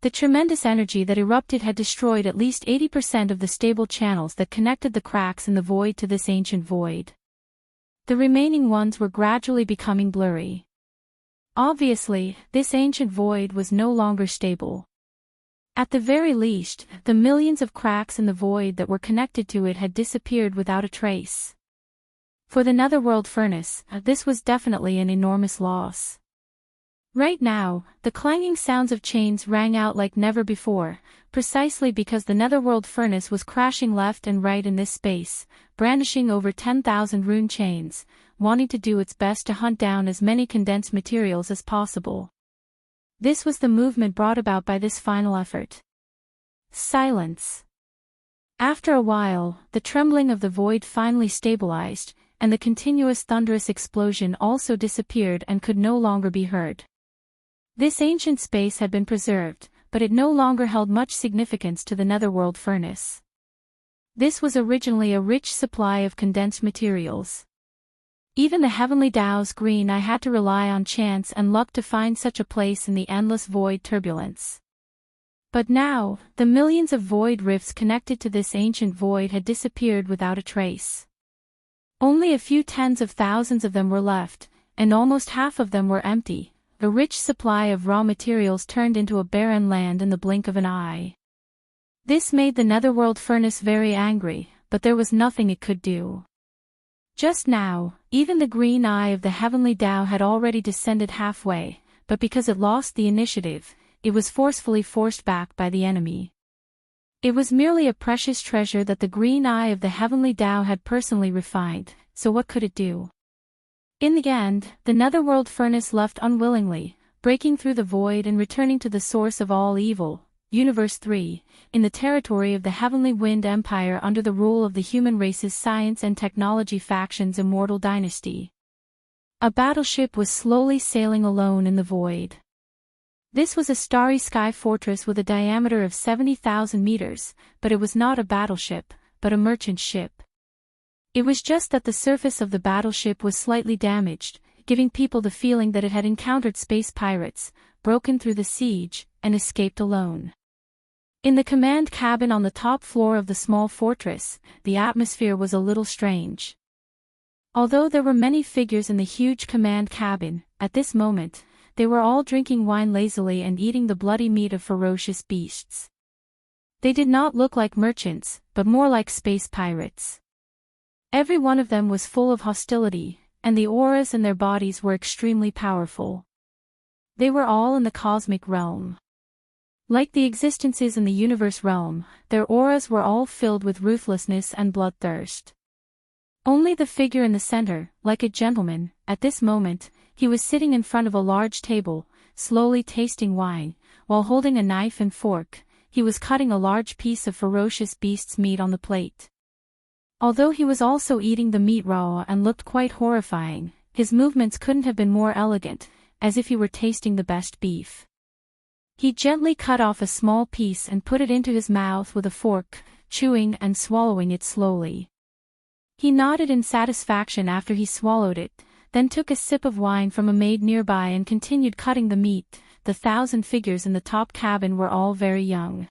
The tremendous energy that erupted had destroyed at least 80% of the stable channels that connected the cracks in the void to this ancient void. The remaining ones were gradually becoming blurry. Obviously, this ancient void was no longer stable. At the very least, the millions of cracks in the void that were connected to it had disappeared without a trace. For the netherworld furnace, this was definitely an enormous loss. Right now, the clanging sounds of chains rang out like never before, precisely because the netherworld furnace was crashing left and right in this space, brandishing over 10,000 rune chains, wanting to do its best to hunt down as many condensed materials as possible. This was the movement brought about by this final effort. Silence. After a while, the trembling of the void finally stabilized, and the continuous thunderous explosion also disappeared and could no longer be heard. This ancient space had been preserved, but it no longer held much significance to the netherworld furnace. This was originally a rich supply of condensed materials. Even the heavenly Tao's green eye had to rely on chance and luck to find such a place in the endless void turbulence. But now, the millions of void rifts connected to this ancient void had disappeared without a trace. Only a few tens of thousands of them were left, and almost half of them were empty. A rich supply of raw materials turned into a barren land in the blink of an eye. This made the netherworld furnace very angry, but there was nothing it could do. Just now, even the green eye of the heavenly Tao had already descended halfway, but because it lost the initiative, it was forcefully forced back by the enemy. It was merely a precious treasure that the green eye of the heavenly Tao had personally refined, so what could it do? In the end, the netherworld furnace left unwillingly, breaking through the void and returning to the source of all evil, Universe 3, in the territory of the Heavenly Wind Empire under the rule of the human race's science and technology faction's immortal dynasty. A battleship was slowly sailing alone in the void. This was a starry sky fortress with a diameter of 70,000 meters, but it was not a battleship, but a merchant ship. It was just that the surface of the battleship was slightly damaged, giving people the feeling that it had encountered space pirates, broken through the siege, and escaped alone. In the command cabin on the top floor of the small fortress, the atmosphere was a little strange. Although there were many figures in the huge command cabin, at this moment, they were all drinking wine lazily and eating the bloody meat of ferocious beasts. They did not look like merchants, but more like space pirates. Every one of them was full of hostility, and the auras in their bodies were extremely powerful. They were all in the cosmic realm. Like the existences in the universe realm, their auras were all filled with ruthlessness and bloodthirst. Only the figure in the center, like a gentleman, at this moment, he was sitting in front of a large table, slowly tasting wine, while holding a knife and fork, he was cutting a large piece of ferocious beast's meat on the plate. Although he was also eating the meat raw and looked quite horrifying, his movements couldn't have been more elegant, as if he were tasting the best beef. He gently cut off a small piece and put it into his mouth with a fork, chewing and swallowing it slowly. He nodded in satisfaction after he swallowed it, then took a sip of wine from a maid nearby and continued cutting the meat. The 1,000 figures in the top cabin were all very young.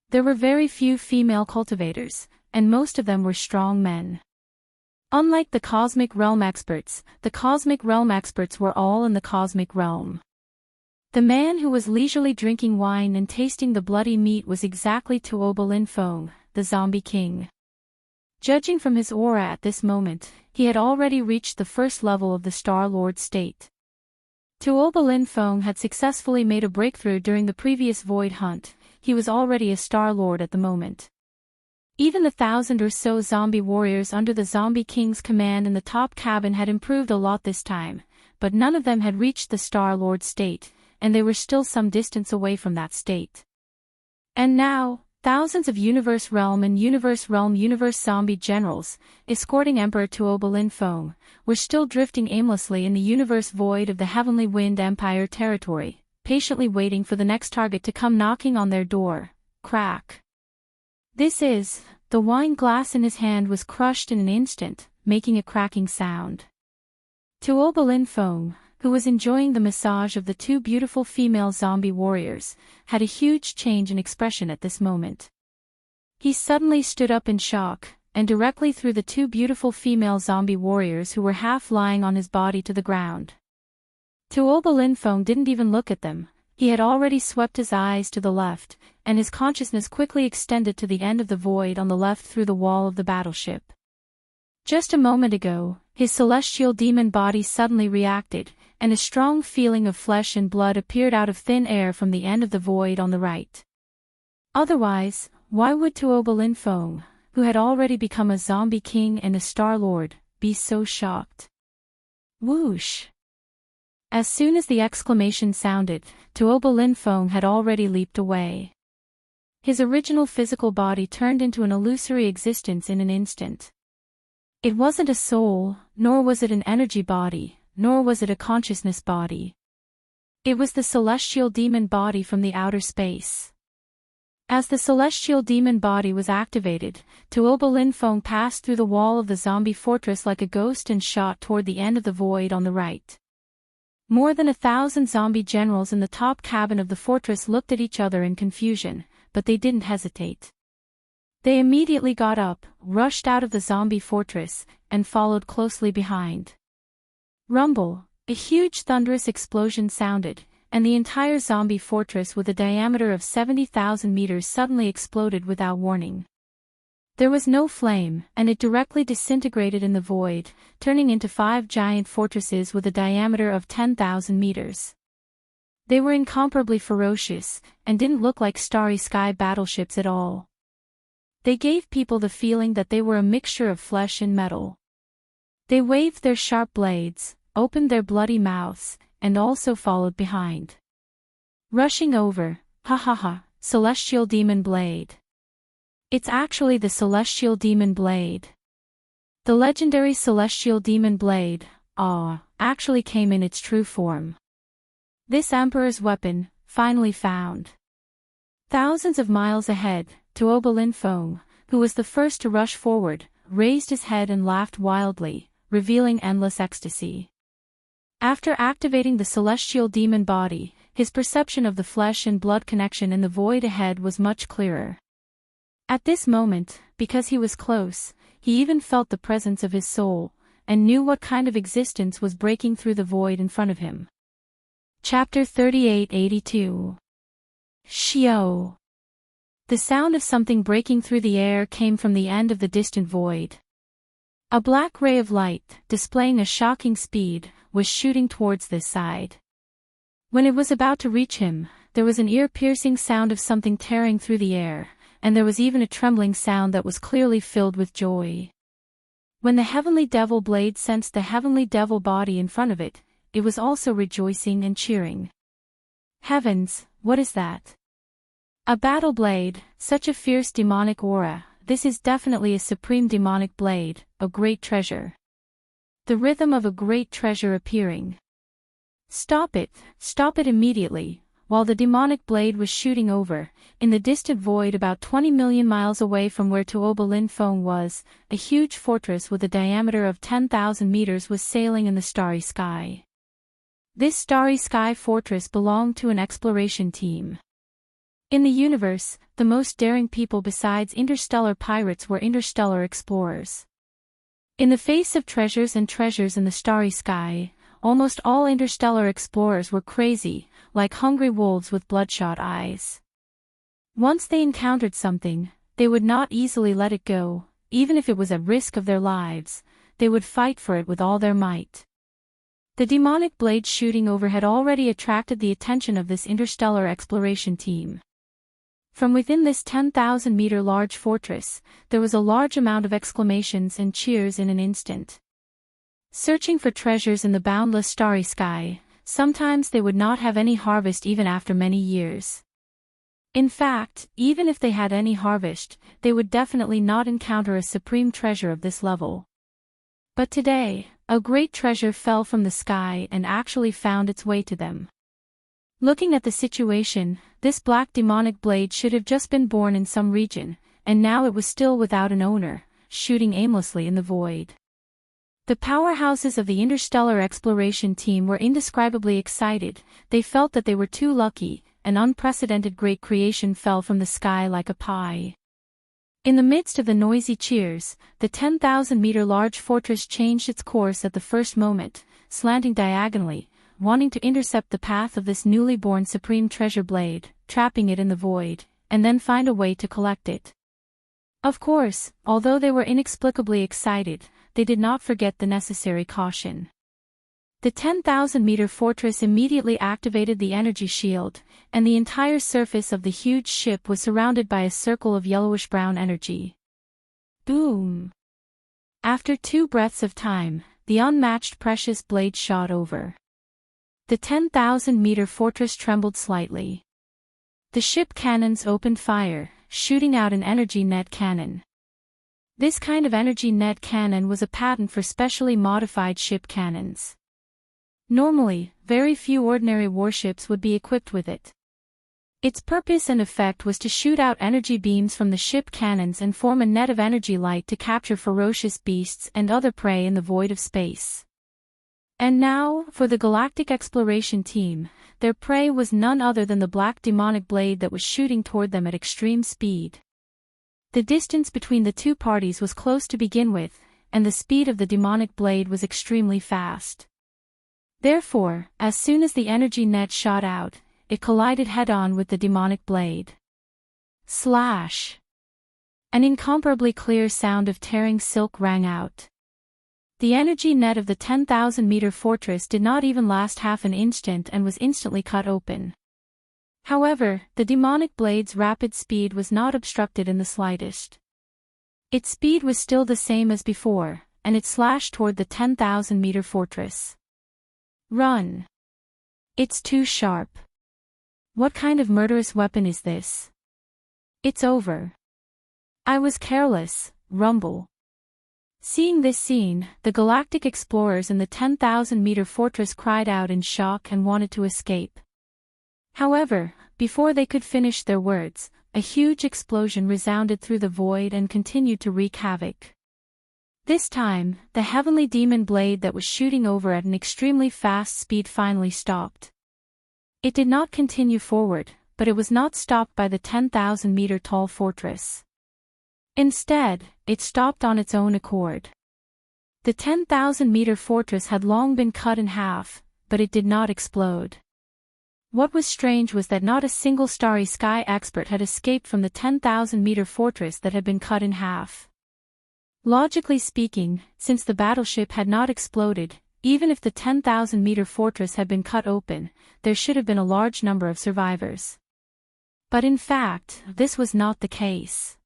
There were very few female cultivators, and most of them were strong men. Unlike the cosmic realm experts were all in the cosmic realm. The man who was leisurely drinking wine and tasting the bloody meat was exactly Tuoba Linfeng, the zombie king. Judging from his aura at this moment, he had already reached the first level of the Star-Lord state. Tuoba Linfeng had successfully made a breakthrough during the previous void hunt, he was already a Star-Lord at the moment. Even the 1,000 or so zombie warriors under the Zombie King's command in the top cabin had improved a lot this time, but none of them had reached the Star-Lord state, and they were still some distance away from that state. And now, thousands of Universe Realm and Universe Zombie generals, escorting Emperor Tuoba Linfeng, were still drifting aimlessly in the universe void of the Heavenly Wind Empire territory, patiently waiting for the next target to come knocking on their door. Crack. The wine glass in his hand was crushed in an instant, making a cracking sound. Tuoba Linfeng, who was enjoying the massage of the two beautiful female zombie warriors, had a huge change in expression at this moment. He suddenly stood up in shock, and directly threw the two beautiful female zombie warriors who were half lying on his body to the ground. Tuoba Linfeng didn't even look at them, he had already swept his eyes to the left, and his consciousness quickly extended to the end of the void on the left through the wall of the battleship. Just a moment ago, his celestial demon body suddenly reacted, and a strong feeling of flesh and blood appeared out of thin air from the end of the void on the right. Otherwise, why would Tuoba Linfeng, who had already become a zombie king and a Star-Lord, be so shocked? Whoosh! As soon as the exclamation sounded, Tuoba Linfeng had already leaped away. His original physical body turned into an illusory existence in an instant. It wasn't a soul, nor was it an energy body, nor was it a consciousness body. It was the celestial demon body from the outer space. As the celestial demon body was activated, Tuoba Linfeng passed through the wall of the zombie fortress like a ghost and shot toward the end of the void on the right. More than 1,000 zombie generals in the top cabin of the fortress looked at each other in confusion, but they didn't hesitate. They immediately got up, rushed out of the zombie fortress, and followed closely behind. Rumble, a huge thunderous explosion sounded, and the entire zombie fortress with a diameter of 70,000 meters suddenly exploded without warning. There was no flame, and it directly disintegrated in the void, turning into 5 giant fortresses with a diameter of 10,000 meters. They were incomparably ferocious, and didn't look like starry sky battleships at all. They gave people the feeling that they were a mixture of flesh and metal. They waved their sharp blades, opened their bloody mouths, and also followed behind. Rushing over, ha ha ha, Celestial Demon Blade. It's actually the Celestial Demon Blade. The legendary Celestial Demon Blade, actually came in its true form. This Emperor's weapon, finally found. Thousands of miles ahead, Tuoba Linfeng, who was the first to rush forward, raised his head and laughed wildly, revealing endless ecstasy. After activating the celestial demon body, his perception of the flesh and blood connection in the void ahead was much clearer. At this moment, because he was close, he even felt the presence of his soul, and knew what kind of existence was breaking through the void in front of him. Chapter 3882. Shio. The sound of something breaking through the air came from the end of the distant void. A black ray of light, displaying a shocking speed, was shooting towards this side. When it was about to reach him, there was an ear-piercing sound of something tearing through the air, and there was even a trembling sound that was clearly filled with joy. When the heavenly devil blade sensed the heavenly devil body in front of it, it was also rejoicing and cheering. Heavens, what is that? A battle blade, such a fierce demonic aura. This is definitely a supreme demonic blade, a great treasure. The rhythm of a great treasure appearing. Stop it immediately. While the demonic blade was shooting over, in the distant void about 20 million miles away from where Tuoba Linfeng was, a huge fortress with a diameter of 10,000 meters was sailing in the starry sky. This starry sky fortress belonged to an exploration team. In the universe, the most daring people besides interstellar pirates were interstellar explorers. In the face of treasures in the starry sky, almost all interstellar explorers were crazy, like hungry wolves with bloodshot eyes. Once they encountered something, they would not easily let it go, even if it was at risk of their lives. They would fight for it with all their might. The demonic blade shooting over had already attracted the attention of this interstellar exploration team. From within this 10,000-meter large fortress, there was a large amount of exclamations and cheers in an instant. Searching for treasures in the boundless starry sky, sometimes they would not have any harvest even after many years. In fact, even if they had any harvest, they would definitely not encounter a supreme treasure of this level. But today, a great treasure fell from the sky and actually found its way to them. Looking at the situation, this black demonic blade should have just been born in some region, and now it was still without an owner, shooting aimlessly in the void. The powerhouses of the interstellar exploration team were indescribably excited. They felt that they were too lucky. An unprecedented great creation fell from the sky like a pie. In the midst of the noisy cheers, the 10,000-meter large fortress changed its course at the first moment, slanting diagonally, wanting to intercept the path of this newly born supreme treasure blade, trapping it in the void, and then find a way to collect it. Of course, although they were inexplicably excited, they did not forget the necessary caution. The 10,000-meter fortress immediately activated the energy shield, and the entire surface of the huge ship was surrounded by a circle of yellowish-brown energy. Boom! After 2 breaths of time, the unmatched precious blade shot over. The 10,000-meter fortress trembled slightly. The ship cannons opened fire, shooting out an energy net cannon. This kind of energy net cannon was a patent for specially modified ship cannons. Normally, very few ordinary warships would be equipped with it. Its purpose and effect was to shoot out energy beams from the ship cannons and form a net of energy light to capture ferocious beasts and other prey in the void of space. And now, for the Galactic Exploration Team, their prey was none other than the black demonic blade that was shooting toward them at extreme speed. The distance between the two parties was close to begin with, and the speed of the demonic blade was extremely fast. Therefore, as soon as the energy net shot out, it collided head-on with the demonic blade. Slash! An incomparably clear sound of tearing silk rang out. The energy net of the 10,000-meter fortress did not even last half an instant and was instantly cut open. However, the demonic blade's rapid speed was not obstructed in the slightest. Its speed was still the same as before, and it slashed toward the 10,000-meter fortress. Run! It's too sharp. What kind of murderous weapon is this? It's over. I was careless, rumble. Seeing this scene, the galactic explorers in the 10,000-meter fortress cried out in shock and wanted to escape. However, before they could finish their words, a huge explosion resounded through the void and continued to wreak havoc. This time, the heavenly demon blade that was shooting over at an extremely fast speed finally stopped. It did not continue forward, but it was not stopped by the 10,000-meter tall fortress. Instead, it stopped on its own accord. The 10,000-meter fortress had long been cut in half, but it did not explode. What was strange was that not a single starry sky expert had escaped from the 10,000-meter fortress that had been cut in half. Logically speaking, since the battleship had not exploded, even if the 10,000-meter fortress had been cut open, there should have been a large number of survivors. But in fact, this was not the case.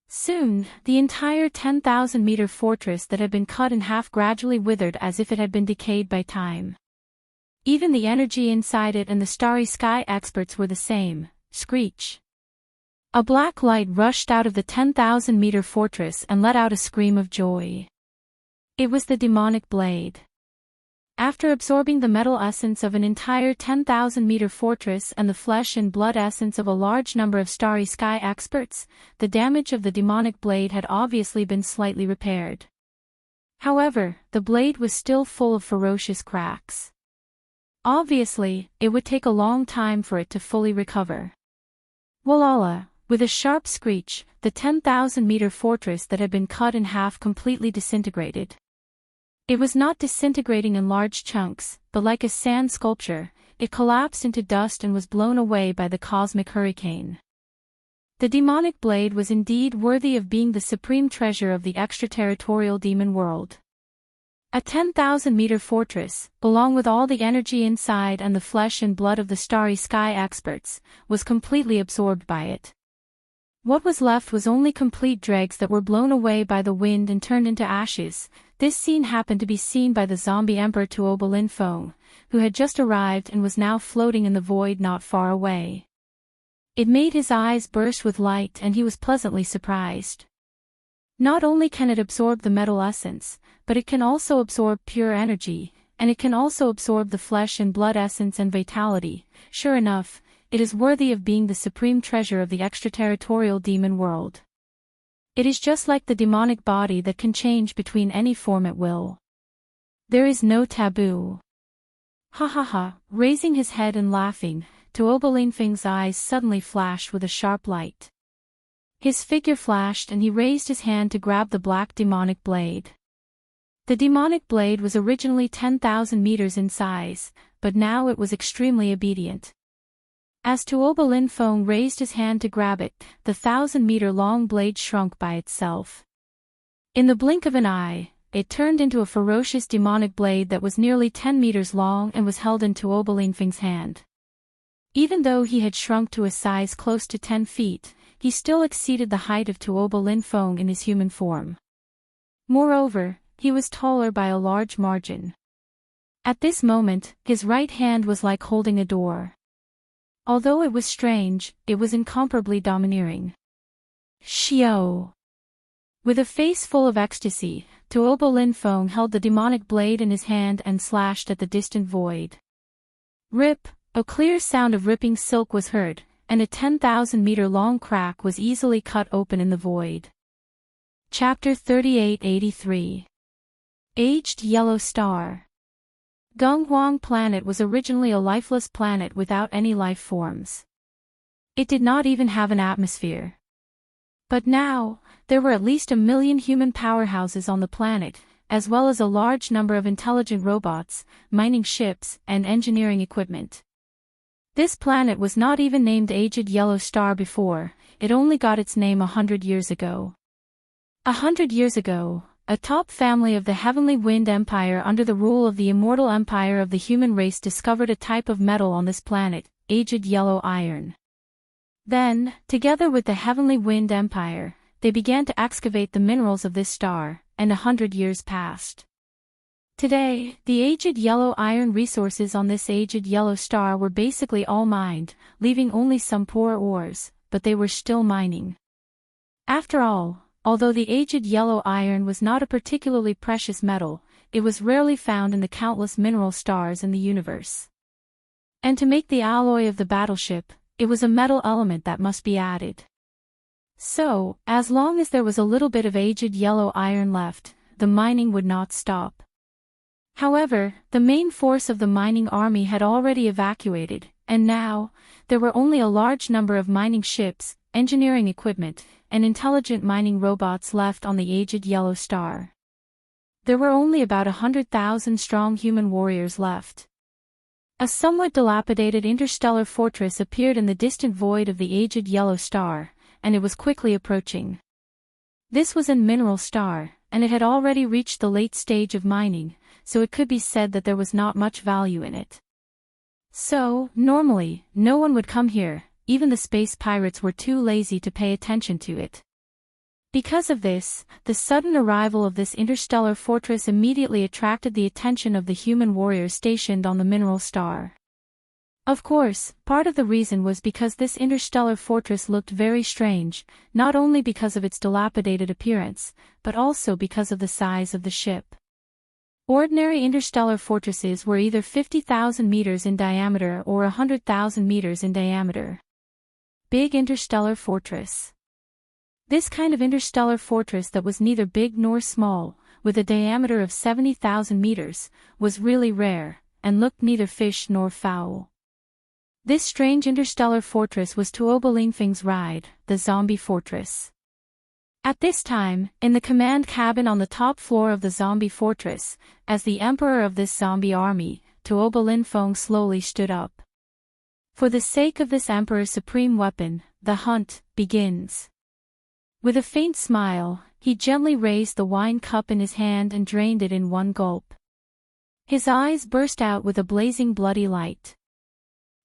Soon, the entire 10,000-meter fortress that had been cut in half gradually withered as if it had been decayed by time. Even the energy inside it and the starry sky experts were the same. Screech. A black light rushed out of the 10,000-meter fortress and let out a scream of joy. It was the demonic blade. After absorbing the metal essence of an entire 10,000-meter fortress and the flesh and blood essence of a large number of starry sky experts, the damage of the demonic blade had obviously been slightly repaired. However, the blade was still full of ferocious cracks. Obviously, it would take a long time for it to fully recover. Walala, with a sharp screech, the 10,000-meter fortress that had been cut in half completely disintegrated. It was not disintegrating in large chunks, but like a sand sculpture, it collapsed into dust and was blown away by the cosmic hurricane. The demonic blade was indeed worthy of being the supreme treasure of the extraterritorial demon world. A 10,000-meter fortress, along with all the energy inside and the flesh and blood of the starry sky experts, was completely absorbed by it. What was left was only complete dregs that were blown away by the wind and turned into ashes. This scene happened to be seen by the zombie emperor Tuoba Linfeng, who had just arrived and was now floating in the void not far away. It made his eyes burst with light and he was pleasantly surprised. Not only can it absorb the metal essence, but it can also absorb pure energy, and it can also absorb the flesh and blood essence and vitality. Sure enough, it is worthy of being the supreme treasure of the extraterritorial demon world. It is just like the demonic body that can change between any form at will. There is no taboo. Ha ha ha, raising his head and laughing, Tuoba Linfeng's eyes suddenly flashed with a sharp light. His figure flashed and he raised his hand to grab the black demonic blade. The demonic blade was originally 10,000 meters in size, but now it was extremely obedient. As Tuoba Linfeng raised his hand to grab it, the 1,000-meter-long blade shrunk by itself. In the blink of an eye, it turned into a ferocious demonic blade that was nearly 10 meters long and was held in Tuoba Linfeng's hand. Even though he had shrunk to a size close to 10 feet, he still exceeded the height of Tuoba Linfeng in his human form. Moreover, he was taller by a large margin. At this moment, his right hand was like holding a door. Although it was strange, it was incomparably domineering. Xiao! With a face full of ecstasy, Tuoba Linfeng held the demonic blade in his hand and slashed at the distant void. Rip! A clear sound of ripping silk was heard, and a 10,000-meter-long crack was easily cut open in the void. Chapter 3883. Aged Yellow Star. Gunghuang Planet was originally a lifeless planet without any life forms. It did not even have an atmosphere. But now, there were at least 1 million human powerhouses on the planet, as well as a large number of intelligent robots, mining ships, and engineering equipment. This planet was not even named Aged Yellow Star before, it only got its name 100 years ago. 100 years ago, a top family of the Heavenly Wind Empire under the rule of the immortal empire of the human race discovered a type of metal on this planet, aged yellow iron. Then, together with the Heavenly Wind Empire, they began to excavate the minerals of this star, and 100 years passed. Today, the aged yellow iron resources on this aged yellow star were basically all mined, leaving only some poor ores, but they were still mining. After all, Although the aged yellow iron was not a particularly precious metal, it was rarely found in the countless mineral stars in the universe. And to make the alloy of the battleship, it was a metal element that must be added. So, as long as there was a little bit of aged yellow iron left, the mining would not stop. However, the main force of the mining army had already evacuated, and now, there were only a large number of mining ships, engineering equipment, and intelligent mining robots left on the aged yellow star. There were only about 100,000 strong human warriors left. A somewhat dilapidated interstellar fortress appeared in the distant void of the aged yellow star, and it was quickly approaching. This was a mineral star, and it had already reached the late stage of mining, so it could be said that there was not much value in it. So, normally, no one would come here, even the space pirates were too lazy to pay attention to it. Because of this, the sudden arrival of this interstellar fortress immediately attracted the attention of the human warriors stationed on the mineral star. Of course, part of the reason was because this interstellar fortress looked very strange, not only because of its dilapidated appearance, but also because of the size of the ship. Ordinary interstellar fortresses were either 50,000 meters in diameter or 100,000 meters in diameter. Big interstellar fortress. This kind of interstellar fortress that was neither big nor small, with a diameter of 70,000 meters, was really rare, and looked neither fish nor fowl. This strange interstellar fortress was Tuoba Lingfeng's ride, the zombie fortress. At this time, in the command cabin on the top floor of the zombie fortress, as the emperor of this zombie army, Tuoba Linfeng slowly stood up. For the sake of this emperor's supreme weapon, the hunt begins. With a faint smile, he gently raised the wine cup in his hand and drained it in one gulp. His eyes burst out with a blazing bloody light.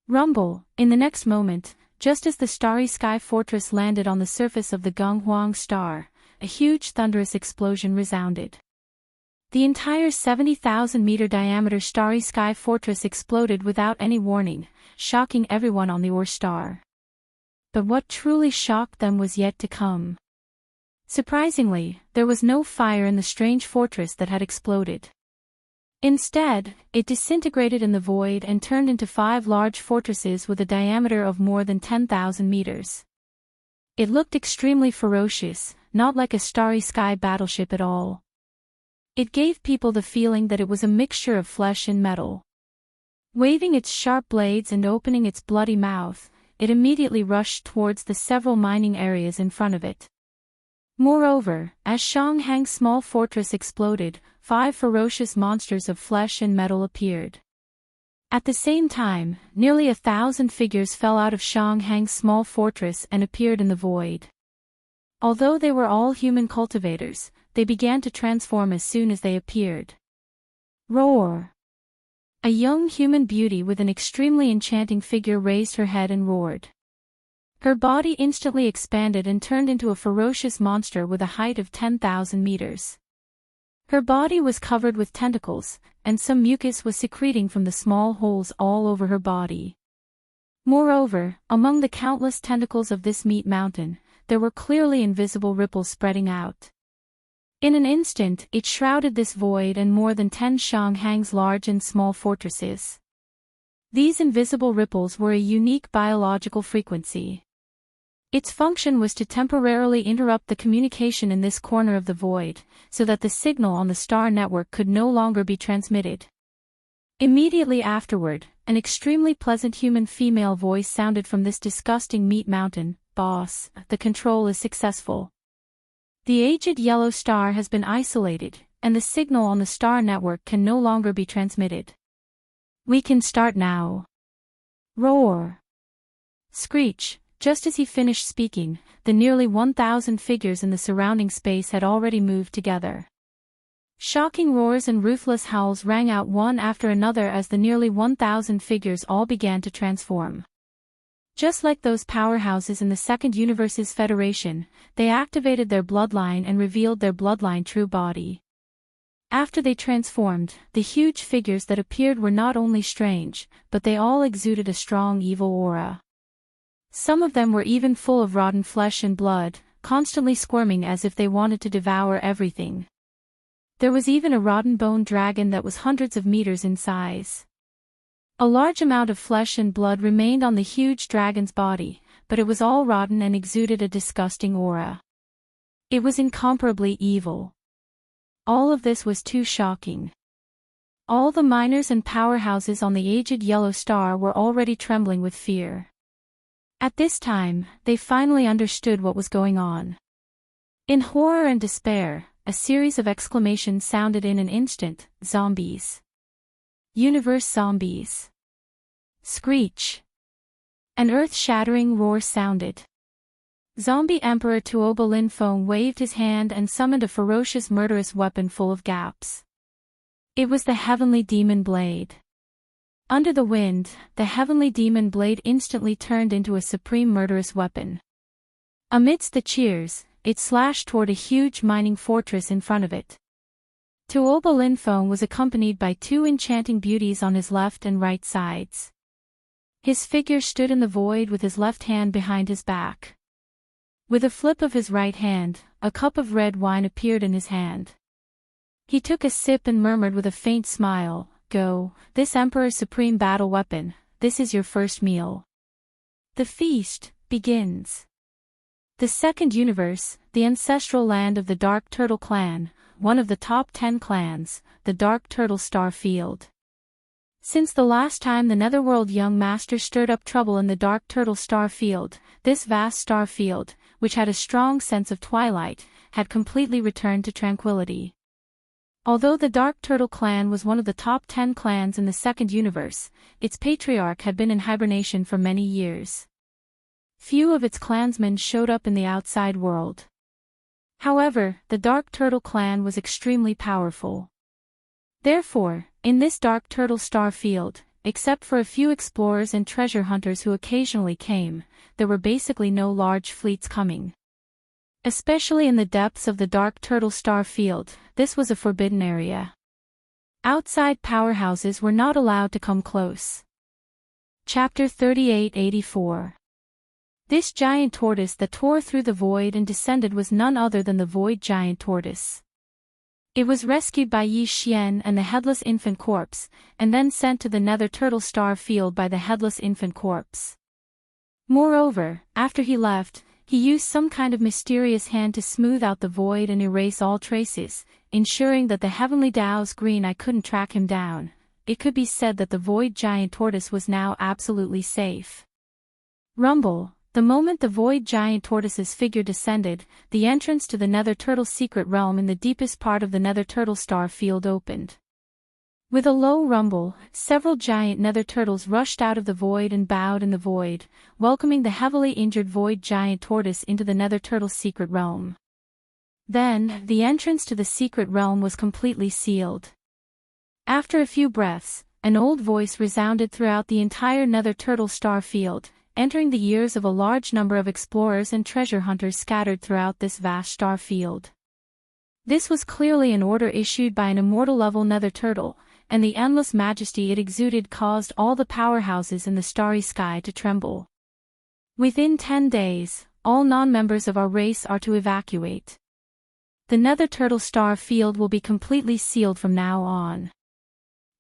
Rumble, in the next moment, just as the starry sky fortress landed on the surface of the Gunghuang star, a huge thunderous explosion resounded. The entire 70,000-meter diameter starry sky fortress exploded without any warning, shocking everyone on the Ur star. But what truly shocked them was yet to come. Surprisingly, there was no fire in the strange fortress that had exploded. Instead, it disintegrated in the void and turned into 5 large fortresses with a diameter of more than 10,000 meters. It looked extremely ferocious, not like a starry sky battleship at all. It gave people the feeling that it was a mixture of flesh and metal. Waving its sharp blades and opening its bloody mouth, it immediately rushed towards the several mining areas in front of it. Moreover, as Shanghang's small fortress exploded, 5 ferocious monsters of flesh and metal appeared. At the same time, nearly 1,000 figures fell out of Shanghang's small fortress and appeared in the void. Although they were all human cultivators, they began to transform as soon as they appeared. Roar! A young human beauty with an extremely enchanting figure raised her head and roared. Her body instantly expanded and turned into a ferocious monster with a height of 10,000 meters. Her body was covered with tentacles, and some mucus was secreting from the small holes all over her body. Moreover, among the countless tentacles of this meat mountain, there were clearly invisible ripples spreading out. In an instant, it shrouded this void and more than 10 Shanghang's large and small fortresses. These invisible ripples were a unique biological frequency. Its function was to temporarily interrupt the communication in this corner of the void, so that the signal on the star network could no longer be transmitted. Immediately afterward, an extremely pleasant human female voice sounded from this disgusting meat mountain. "Boss, the control is successful. The aged yellow star has been isolated, and the signal on the star network can no longer be transmitted. We can start now." Roar! Screech! Just as he finished speaking, the nearly 1,000 figures in the surrounding space had already moved together. Shocking roars and ruthless howls rang out one after another as the nearly 1,000 figures all began to transform. Just like those powerhouses in the Second Universe's Federation, they activated their bloodline and revealed their bloodline true body. After they transformed, the huge figures that appeared were not only strange, but they all exuded a strong evil aura. Some of them were even full of rotten flesh and blood, constantly squirming as if they wanted to devour everything. There was even a rotten bone dragon that was hundreds of meters in size. A large amount of flesh and blood remained on the huge dragon's body, but it was all rotten and exuded a disgusting aura. It was incomparably evil. All of this was too shocking. All the miners and powerhouses on the aged yellow star were already trembling with fear. At this time, they finally understood what was going on. In horror and despair, a series of exclamations sounded in an instant: "Zombies! Universe zombies!" Screech! An earth-shattering roar sounded. Zombie Emperor Tuoba Linfeng waved his hand and summoned a ferocious murderous weapon full of gaps. It was the Heavenly Demon Blade. Under the wind, the Heavenly Demon Blade instantly turned into a supreme murderous weapon. Amidst the cheers, it slashed toward a huge mining fortress in front of it. Tuoba Linfeng was accompanied by two enchanting beauties on his left and right sides. His figure stood in the void with his left hand behind his back. With a flip of his right hand, a cup of red wine appeared in his hand. He took a sip and murmured with a faint smile, "Go, this Emperor's supreme battle weapon, this is your first meal. The feast begins." The second universe, the ancestral land of the Dark Turtle Clan, one of the top 10 clans, the Dark Turtle Star Field. Since the last time the Netherworld Young Master stirred up trouble in the Dark Turtle Star Field, this vast star field, which had a strong sense of twilight, had completely returned to tranquility. Although the Dark Turtle Clan was one of the top 10 clans in the second universe, its patriarch had been in hibernation for many years. Few of its clansmen showed up in the outside world. However, the Dark Turtle Clan was extremely powerful. Therefore, in this Dark Turtle Star Field, except for a few explorers and treasure hunters who occasionally came, there were basically no large fleets coming. Especially in the depths of the Dark Turtle Star Field, this was a forbidden area. Outside powerhouses were not allowed to come close. Chapter 3884. This giant tortoise that tore through the void and descended was none other than the Void Giant Tortoise. It was rescued by Yi Xian and the Headless Infant Corpse, and then sent to the Nether Turtle Star Field by the Headless Infant Corpse. Moreover, after he left, he used some kind of mysterious hand to smooth out the void and erase all traces, ensuring that the Heavenly Dao's green eye couldn't track him down. It could be said that the Void Giant Tortoise was now absolutely safe. Rumble. The moment the Void Giant Tortoise's figure descended, the entrance to the Nether Turtle's secret realm in the deepest part of the Nether Turtle Star Field opened. With a low rumble, several giant Nether Turtles rushed out of the void and bowed in the void, welcoming the heavily injured Void Giant Tortoise into the Nether Turtle's secret realm. Then, the entrance to the secret realm was completely sealed. After a few breaths, an old voice resounded throughout the entire Nether Turtle Star Field, entering the ears of a large number of explorers and treasure hunters scattered throughout this vast star field. This was clearly an order issued by an immortal-level Nether Turtle, and the endless majesty it exuded caused all the powerhouses in the starry sky to tremble. Within 10 days, all non-members of our race are to evacuate. The Nether Turtle Star Field will be completely sealed from now on.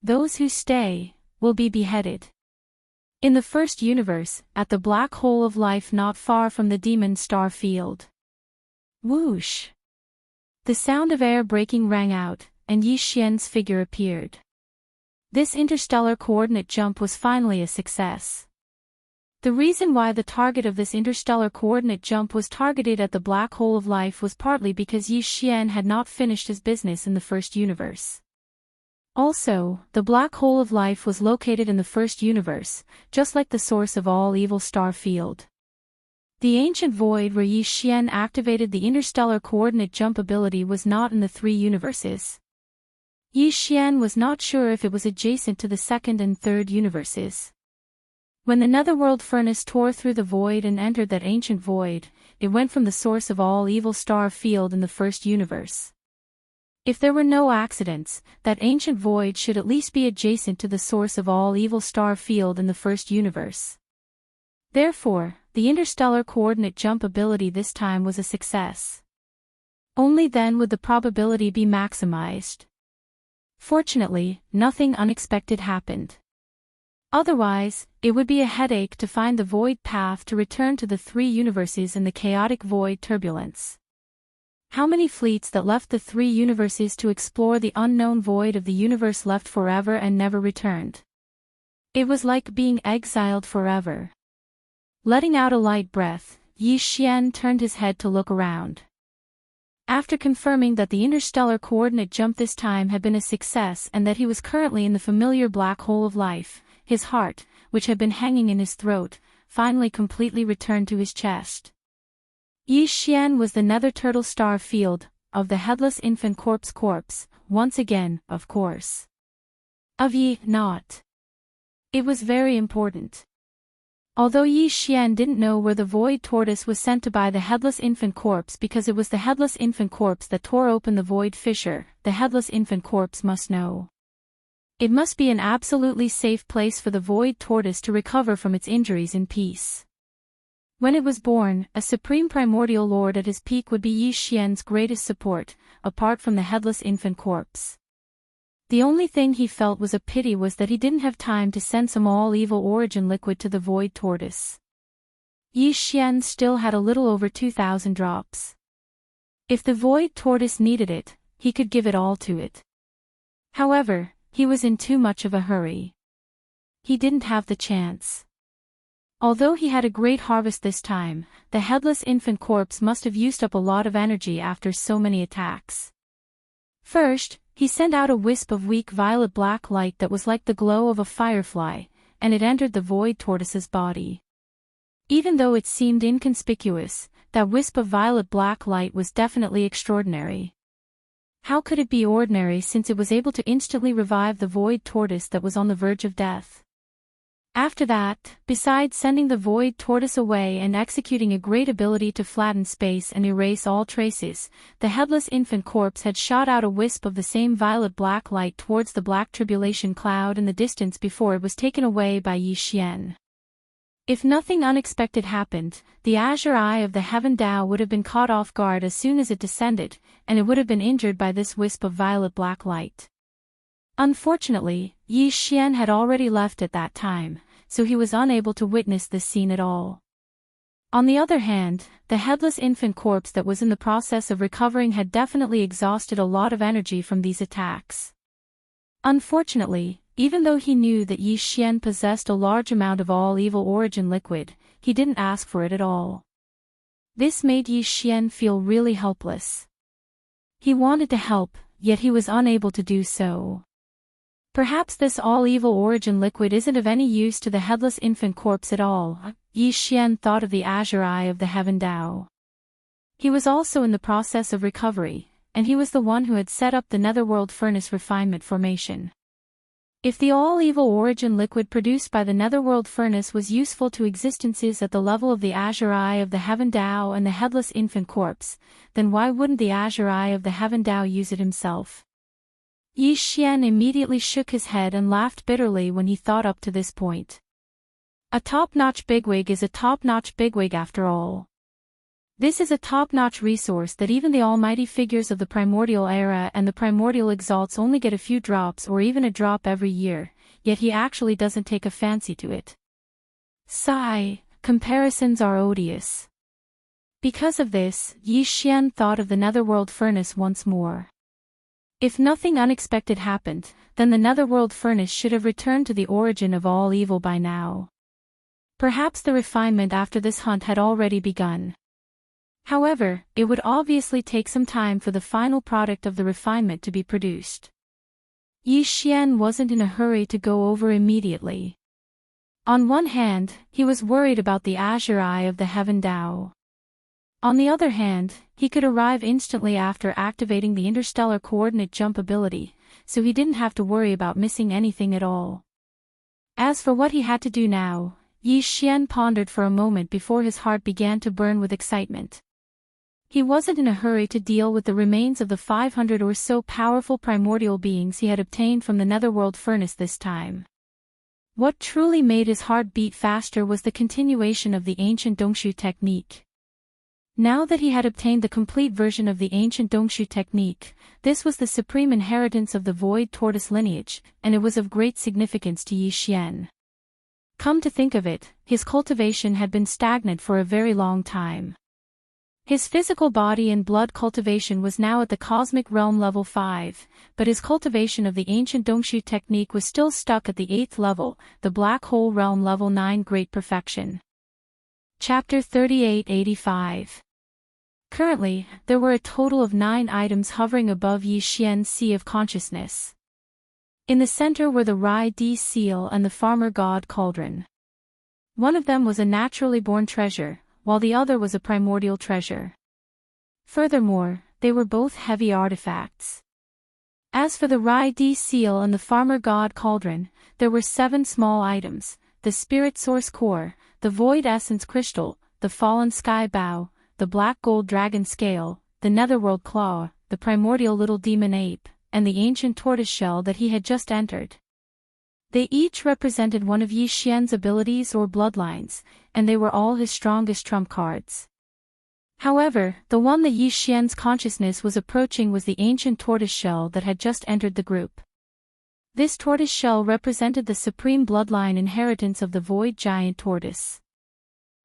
Those who stay will be beheaded. In the first universe, at the black hole of life not far from the demon star field. Whoosh! The sound of air breaking rang out, and Yi Xian's figure appeared. This interstellar coordinate jump was finally a success. The reason why the target of this interstellar coordinate jump was targeted at the black hole of life was partly because Yi Xian had not finished his business in the first universe. Also, the black hole of life was located in the first universe, just like the source of all evil star field. The ancient void where Yi Xian activated the interstellar coordinate jump ability was not in the 3 universes. Yi Xian was not sure if it was adjacent to the second and third universes. When the netherworld furnace tore through the void and entered that ancient void, it went from the source of all evil star field in the first universe. If there were no accidents, that ancient void should at least be adjacent to the source of all evil star field in the first universe. Therefore, the the interstellar coordinate jump ability this time was a success. Only then would the probability be maximized. Fortunately, nothing unexpected happened. Otherwise, it would be a headache to find the void path to return to the three universes in the chaotic void turbulence. How many fleets that left the three universes to explore the unknown void of the universe left forever and never returned? It was like being exiled forever. Letting out a light breath, Yi Xian turned his head to look around. After confirming that the interstellar coordinate jump this time had been a success and that he was currently in the familiar black hole of life, his heart, which had been hanging in his throat, finally completely returned to his chest. Yi Xian was the nether turtle star field, of the headless infant corpse, once again, of course. Of Yi, not. It was very important. Although Yi Xian didn't know where the void tortoise was sent to by the headless infant corpse because it was the headless infant corpse that tore open the void fissure, the headless infant corpse must know. It must be an absolutely safe place for the void tortoise to recover from its injuries in peace. When it was born, a supreme primordial lord at his peak would be Yi Xian's greatest support, apart from the headless infant corpse. The only thing he felt was a pity was that he didn't have time to send some all-evil origin liquid to the void tortoise. Yi Xian still had a little over 2,000 drops. If the void tortoise needed it, he could give it all to it. However, he was in too much of a hurry. He didn't have the chance. Although he had a great harvest this time, the headless infant corpse must have used up a lot of energy after so many attacks. First, he sent out a wisp of weak violet-black light that was like the glow of a firefly, and it entered the void tortoise's body. Even though it seemed inconspicuous, that wisp of violet-black light was definitely extraordinary. How could it be ordinary since it was able to instantly revive the void tortoise that was on the verge of death? After that, besides sending the void tortoise away and executing a great ability to flatten space and erase all traces, the headless infant corpse had shot out a wisp of the same violet-black light towards the black tribulation cloud in the distance before it was taken away by Yi Xian. If nothing unexpected happened, the azure eye of the heaven Tao would have been caught off guard as soon as it descended, and it would have been injured by this wisp of violet-black light. Unfortunately, Yi Xian had already left at that time, so he was unable to witness this scene at all. On the other hand, the headless infant corpse that was in the process of recovering had definitely exhausted a lot of energy from these attacks. Unfortunately, even though he knew that Yi Xian possessed a large amount of all-evil origin liquid, he didn't ask for it at all. This made Yi Xian feel really helpless. He wanted to help, yet he was unable to do so. Perhaps this all-evil origin liquid isn't of any use to the headless infant corpse at all, Yi Xian thought of the azure eye of the heaven Tao. He was also in the process of recovery, and he was the one who had set up the netherworld furnace refinement formation. If the all-evil origin liquid produced by the netherworld furnace was useful to existences at the level of the azure eye of the heaven Tao and the headless infant corpse, then why wouldn't the azure eye of the heaven Tao use it himself? Yi Xian immediately shook his head and laughed bitterly when he thought up to this point. A top-notch bigwig is a top-notch bigwig after all. This is a top-notch resource that even the almighty figures of the primordial era and the primordial exalts only get a few drops or even a drop every year, yet he actually doesn't take a fancy to it. Sigh, comparisons are odious. Because of this, Yi Xian thought of the netherworld furnace once more. If nothing unexpected happened, then the netherworld furnace should have returned to the origin of all evil by now. Perhaps the refinement after this hunt had already begun. However, it would obviously take some time for the final product of the refinement to be produced. Yi Xian wasn't in a hurry to go over immediately. On one hand, he was worried about the azure eye of the heaven Tao. On the other hand, he could arrive instantly after activating the interstellar coordinate jump ability, so he didn't have to worry about missing anything at all. As for what he had to do now, Yi Xian pondered for a moment before his heart began to burn with excitement. He wasn't in a hurry to deal with the remains of the 500 or so powerful primordial beings he had obtained from the netherworld furnace this time. What truly made his heart beat faster was the continuation of the ancient Dongshu technique. Now that he had obtained the complete version of the ancient Dongshu technique, this was the supreme inheritance of the void tortoise lineage, and it was of great significance to Yi Xian. Come to think of it, his cultivation had been stagnant for a very long time. His physical body and blood cultivation was now at the cosmic realm level 5, but his cultivation of the ancient Dongshu technique was still stuck at the 8th level, the black hole realm level 9 great perfection. Chapter 3885. Currently, there were a total of 9 items hovering above Yi Xian's sea of consciousness. In the center were the Rai Di seal and the farmer god cauldron. One of them was a naturally born treasure, while the other was a primordial treasure. Furthermore, they were both heavy artifacts. As for the Rai Di seal and the farmer god cauldron, there were 7 small items: the spirit source core, the void essence crystal, the fallen sky bow, the black gold dragon scale, the netherworld claw, the primordial little demon ape, and the ancient tortoise shell that he had just entered. They each represented one of Yi Xian's abilities or bloodlines, and they were all his strongest trump cards. However, the one that Yi Xian's consciousness was approaching was the ancient tortoise shell that had just entered the group. This tortoise shell represented the supreme bloodline inheritance of the void giant tortoise.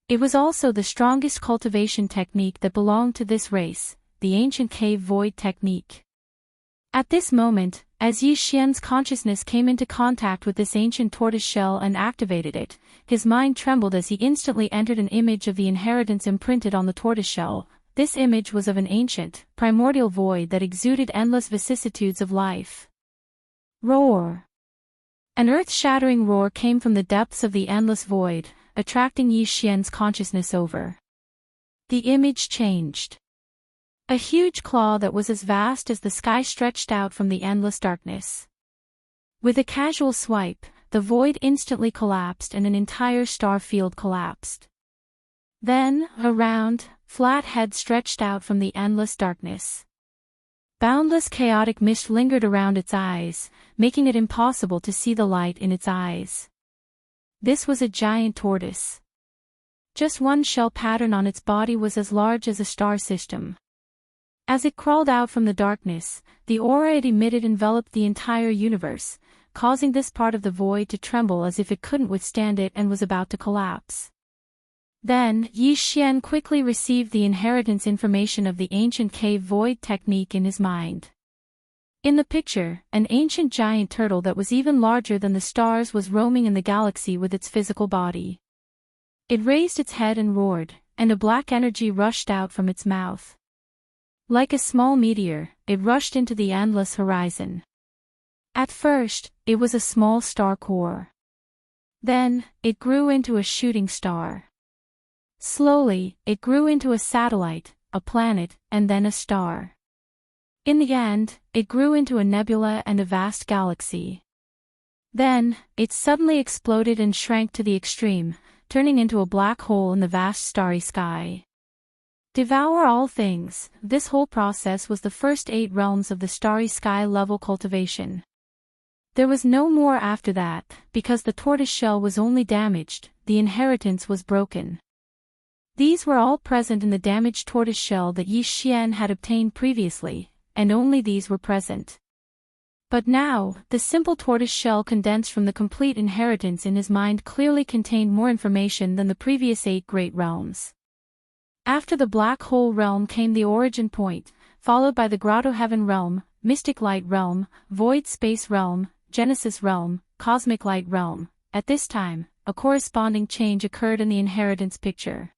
It was also the strongest cultivation technique that belonged to this race, the ancient cave void technique. At this moment, as Yi Xian's consciousness came into contact with this ancient tortoise shell and activated it, his mind trembled as he instantly entered an image of the inheritance imprinted on the tortoise shell. This image was of an ancient, primordial void that exuded endless vicissitudes of life. Roar! An earth-shattering roar came from the depths of the endless void, attracting Yi Xian's consciousness over. The image changed. A huge claw that was as vast as the sky stretched out from the endless darkness. With a casual swipe, the void instantly collapsed and an entire star field collapsed. Then, a round, flat head stretched out from the endless darkness. Boundless chaotic mist lingered around its eyes, making it impossible to see the light in its eyes. This was a giant tortoise. Just one shell pattern on its body was as large as a star system. As it crawled out from the darkness, the aura it emitted enveloped the entire universe, causing this part of the void to tremble as if it couldn't withstand it and was about to collapse. Then, Yi Xian quickly received the inheritance information of the ancient cave void technique in his mind. In the picture, an ancient giant turtle that was even larger than the stars was roaming in the galaxy with its physical body. It raised its head and roared, and a black energy rushed out from its mouth. Like a small meteor, it rushed into the endless horizon. At first, it was a small star core. Then, it grew into a shooting star. Slowly, it grew into a satellite, a planet, and then a star. In the end, it grew into a nebula and a vast galaxy. Then, it suddenly exploded and shrank to the extreme, turning into a black hole in the vast starry sky. Devour all things. This whole process was the first 8 realms of the starry sky level cultivation. There was no more after that, because the tortoise shell was only damaged, the inheritance was broken. These were all present in the damaged tortoise shell that Yi Xian had obtained previously, and only these were present. But now, the simple tortoise shell condensed from the complete inheritance in his mind clearly contained more information than the previous 8 great realms. After the black hole realm came the origin point, followed by the grotto heaven realm, mystic light realm, void space realm, genesis realm, cosmic light realm. At this time, a corresponding change occurred in the inheritance picture.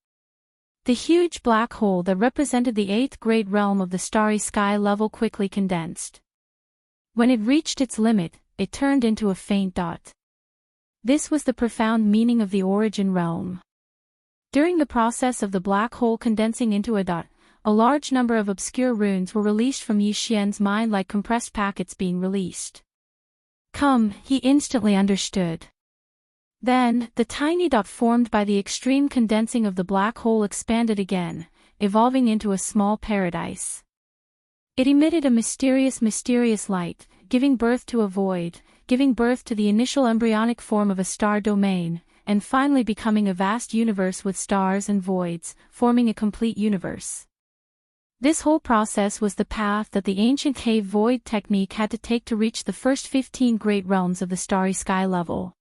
The huge black hole that represented the 8th great realm of the starry sky level quickly condensed. When it reached its limit, it turned into a faint dot. This was the profound meaning of the origin realm. During the process of the black hole condensing into a dot, a large number of obscure runes were released from Yi Xian's mind like compressed packets being released. Come, he instantly understood. Then, the tiny dot formed by the extreme condensing of the black hole expanded again, evolving into a small paradise. It emitted a mysterious light, giving birth to a void, giving birth to the initial embryonic form of a star domain, and finally becoming a vast universe with stars and voids, forming a complete universe. This whole process was the path that the ancient cave void technique had to take to reach the first 15 great realms of the starry sky level.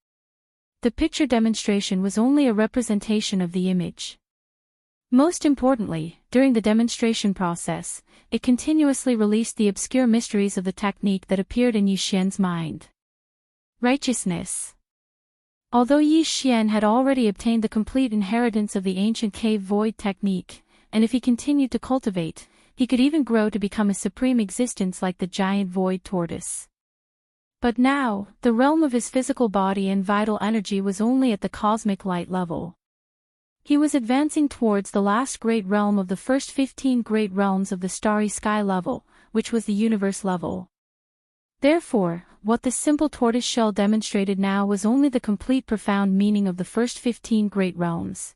The picture demonstration was only a representation of the image. Most importantly, during the demonstration process, it continuously released the obscure mysteries of the technique that appeared in Yi Xian's mind. Righteousness. Although Yi Xian had already obtained the complete inheritance of the ancient cave void technique, and if he continued to cultivate, he could even grow to become a supreme existence like the giant void tortoise. But now, the realm of his physical body and vital energy was only at the cosmic light level. He was advancing towards the last great realm of the first 15 great realms of the starry sky level, which was the universe level. Therefore, what the simple tortoise shell demonstrated now was only the complete profound meaning of the first 15 great realms.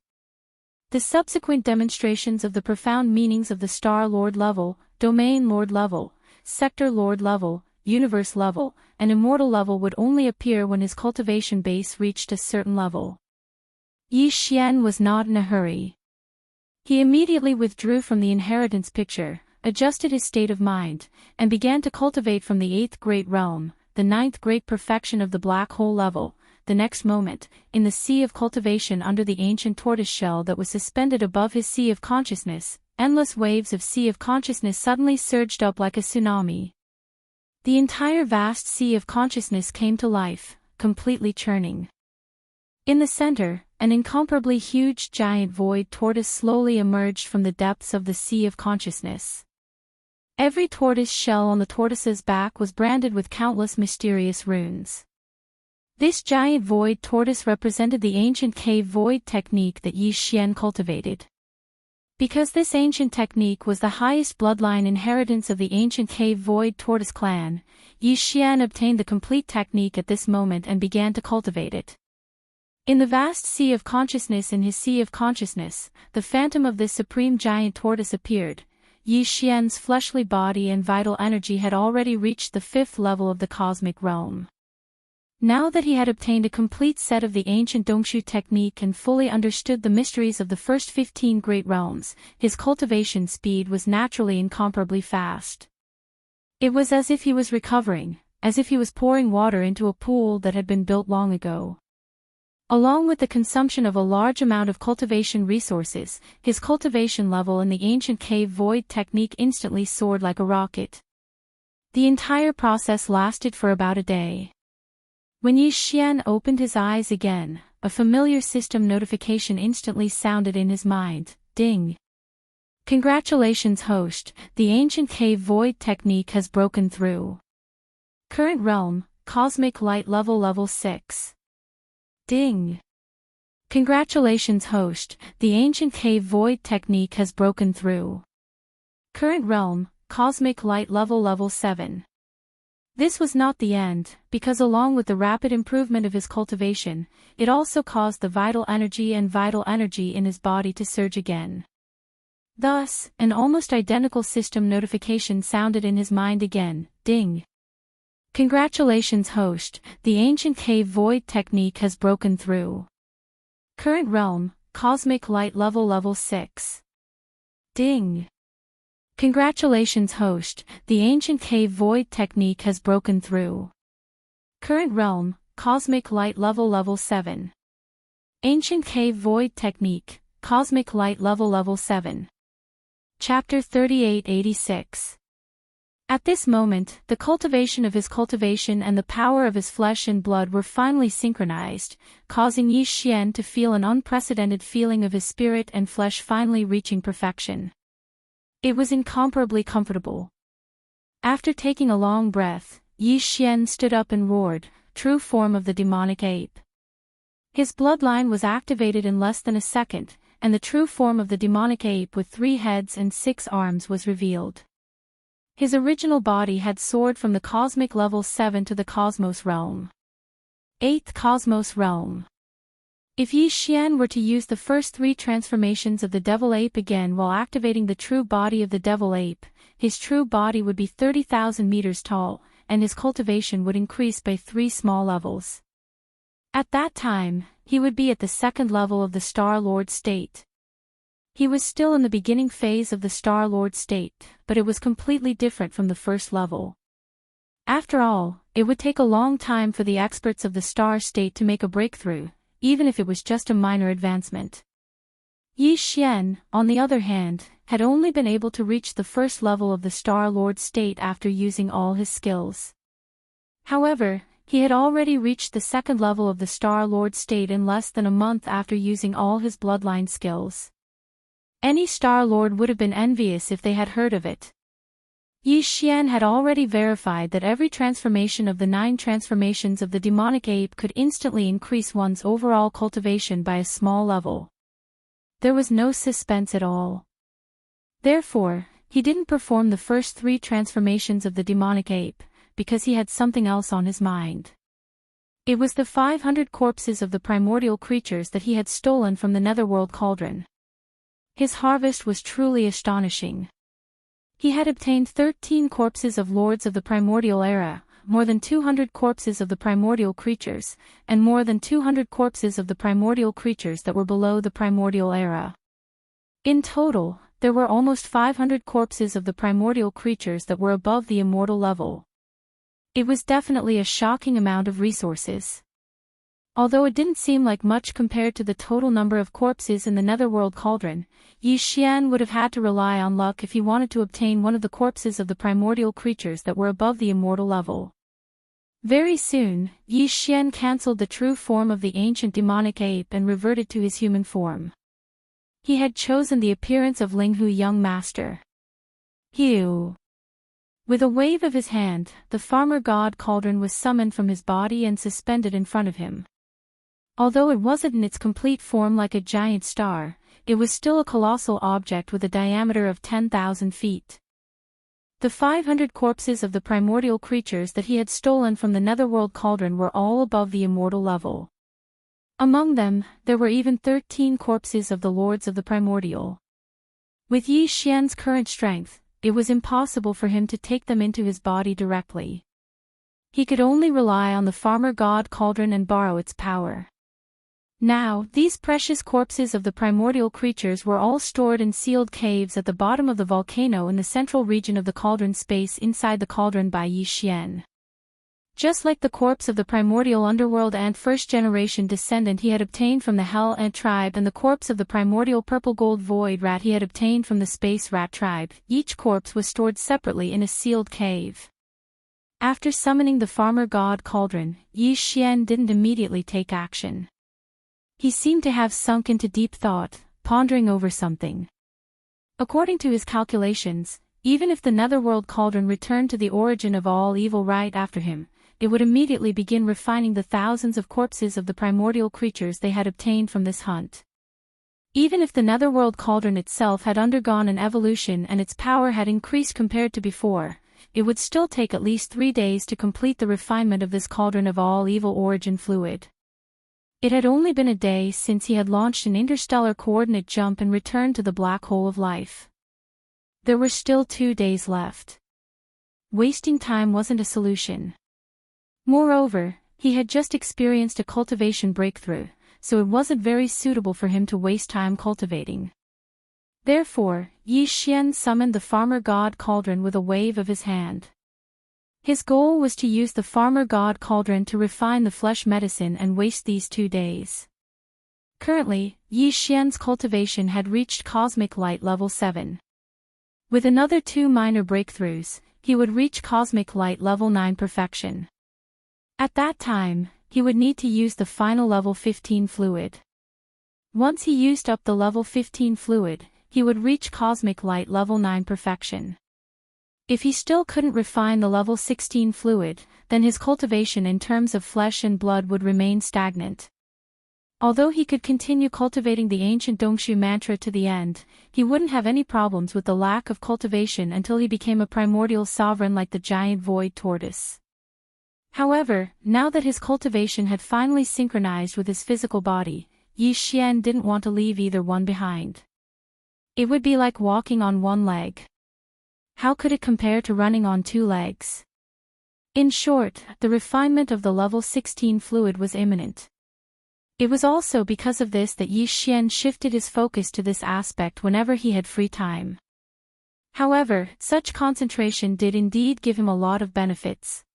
The subsequent demonstrations of the profound meanings of the Star Lord level, Domain Lord level, Sector Lord level, Universe level, and Immortal level would only appear when his cultivation base reached a certain level. Yi Xian was not in a hurry. He immediately withdrew from the inheritance picture, adjusted his state of mind, and began to cultivate from the 8th great realm, the 9th great perfection of the black hole level. The next moment, in the sea of cultivation under the ancient tortoise shell that was suspended above his sea of consciousness, endless waves of sea of consciousness suddenly surged up like a tsunami. The entire vast sea of consciousness came to life, completely churning. In the center, an incomparably huge giant void tortoise slowly emerged from the depths of the sea of consciousness. Every tortoise shell on the tortoise's back was branded with countless mysterious runes. This giant void tortoise represented the ancient cave void technique that Yi Xian cultivated. Because this ancient technique was the highest bloodline inheritance of the ancient cave void tortoise clan, Yi Xian obtained the complete technique at this moment and began to cultivate it. In the vast sea of consciousness in his sea of consciousness, the phantom of this supreme giant tortoise appeared. Yi Xian's fleshly body and vital energy had already reached the 5th level of the cosmic realm. Now that he had obtained a complete set of the ancient Dongshu technique and fully understood the mysteries of the first 15 great realms, his cultivation speed was naturally incomparably fast. It was as if he was recovering, as if he was pouring water into a pool that had been built long ago. Along with the consumption of a large amount of cultivation resources, his cultivation level in the ancient cave void technique instantly soared like a rocket. The entire process lasted for about a day. When Yi Xian opened his eyes again, a familiar system notification instantly sounded in his mind. Ding! Congratulations, host, the ancient cave void technique has broken through. Current realm, cosmic light level 6. Ding! Congratulations, host, the ancient cave void technique has broken through. Current realm, cosmic light level 7. This was not the end, because along with the rapid improvement of his cultivation, it also caused the vital energy in his body to surge again. Thus, an almost identical system notification sounded in his mind again. Ding! Congratulations, host, the ancient cave void technique has broken through. Current realm, cosmic light level 6. Ding! Congratulations, host, the ancient cave void technique has broken through. Current realm, cosmic light level 7. Ancient cave void technique, cosmic light level 7. Chapter 3886. At this moment, the cultivation of his cultivation and the power of his flesh and blood were finally synchronized, causing Yi Xian to feel an unprecedented feeling of his spirit and flesh finally reaching perfection. It was incomparably comfortable. After taking a long breath, Yi Xian stood up and roared, true form of the demonic ape. His bloodline was activated in less than a second, and the true form of the demonic ape with 3 heads and 6 arms was revealed. His original body had soared from the cosmic level 7 to the cosmos realm. 8th cosmos realm. If Yi Xian were to use the first 3 transformations of the devil ape again while activating the true body of the devil ape, his true body would be 30,000 meters tall, and his cultivation would increase by 3 small levels. At that time, he would be at the second level of the Star Lord state. He was still in the beginning phase of the Star Lord state, but it was completely different from the first level. After all, it would take a long time for the experts of the Star state to make a breakthrough, even if it was just a minor advancement. Yi Xian, on the other hand, had only been able to reach the first level of the Star Lord state after using all his skills. However, he had already reached the second level of the Star Lord state in less than a month after using all his bloodline skills. Any Star Lord would have been envious if they had heard of it. Yi Xian had already verified that every transformation of the 9 transformations of the demonic ape could instantly increase one's overall cultivation by a small level. There was no suspense at all. Therefore, he didn't perform the first 3 transformations of the demonic ape, because he had something else on his mind. It was the 500 corpses of the primordial creatures that he had stolen from the Netherworld cauldron. His harvest was truly astonishing. He had obtained 13 corpses of lords of the primordial era, more than 200 corpses of the primordial creatures, and more than 200 corpses of the primordial creatures that were below the primordial era. In total, there were almost 500 corpses of the primordial creatures that were above the immortal level. It was definitely a shocking amount of resources. Although it didn't seem like much compared to the total number of corpses in the Netherworld cauldron, Yi Xian would have had to rely on luck if he wanted to obtain one of the corpses of the primordial creatures that were above the immortal level. Very soon, Yi Xian cancelled the true form of the ancient demonic ape and reverted to his human form. He had chosen the appearance of Linghu Young Master. Hiu. With a wave of his hand, the farmer god cauldron was summoned from his body and suspended in front of him. Although it wasn't in its complete form like a giant star, it was still a colossal object with a diameter of 10,000 feet. The 500 corpses of the primordial creatures that he had stolen from the Netherworld cauldron were all above the immortal level. Among them, there were even 13 corpses of the lords of the primordial. With Yi Xian's current strength, it was impossible for him to take them into his body directly. He could only rely on the farmer god cauldron and borrow its power. Now, these precious corpses of the primordial creatures were all stored in sealed caves at the bottom of the volcano in the central region of the cauldron space inside the cauldron by Yi Xian. Just like the corpse of the primordial underworld ant first-generation descendant he had obtained from the Hell Ant tribe and the corpse of the primordial purple-gold void rat he had obtained from the space rat tribe, each corpse was stored separately in a sealed cave. After summoning the farmer god cauldron, Yi Xian didn't immediately take action. He seemed to have sunk into deep thought, pondering over something. According to his calculations, even if the Netherworld cauldron returned to the origin of all evil right after him, it would immediately begin refining the thousands of corpses of the primordial creatures they had obtained from this hunt. Even if the Netherworld cauldron itself had undergone an evolution and its power had increased compared to before, it would still take at least 3 days to complete the refinement of this cauldron of all evil origin fluid. It had only been a day since he had launched an interstellar coordinate jump and returned to the black hole of life. There were still 2 days left. Wasting time wasn't a solution. Moreover, he had just experienced a cultivation breakthrough, so it wasn't very suitable for him to waste time cultivating. Therefore, Yi Xian summoned the farmer god cauldron with a wave of his hand. His goal was to use the farmer god cauldron to refine the flesh medicine and waste these 2 days. Currently, Yi Xian's cultivation had reached cosmic light level 7. With another 2 minor breakthroughs, he would reach cosmic light level 9 perfection. At that time, he would need to use the final level 15 fluid. Once he used up the level 15 fluid, he would reach cosmic light level 9 perfection. If he still couldn't refine the level 16 fluid, then his cultivation in terms of flesh and blood would remain stagnant. Although he could continue cultivating the ancient Dongshu mantra to the end, he wouldn't have any problems with the lack of cultivation until he became a primordial sovereign like the giant void tortoise. However, now that his cultivation had finally synchronized with his physical body, Yi Xian didn't want to leave either one behind. It would be like walking on one leg. How could it compare to running on 2 legs? In short, the refinement of the level 16 fluid was imminent. It was also because of this that Yi Xian shifted his focus to this aspect whenever he had free time. However, such concentration did indeed give him a lot of benefits.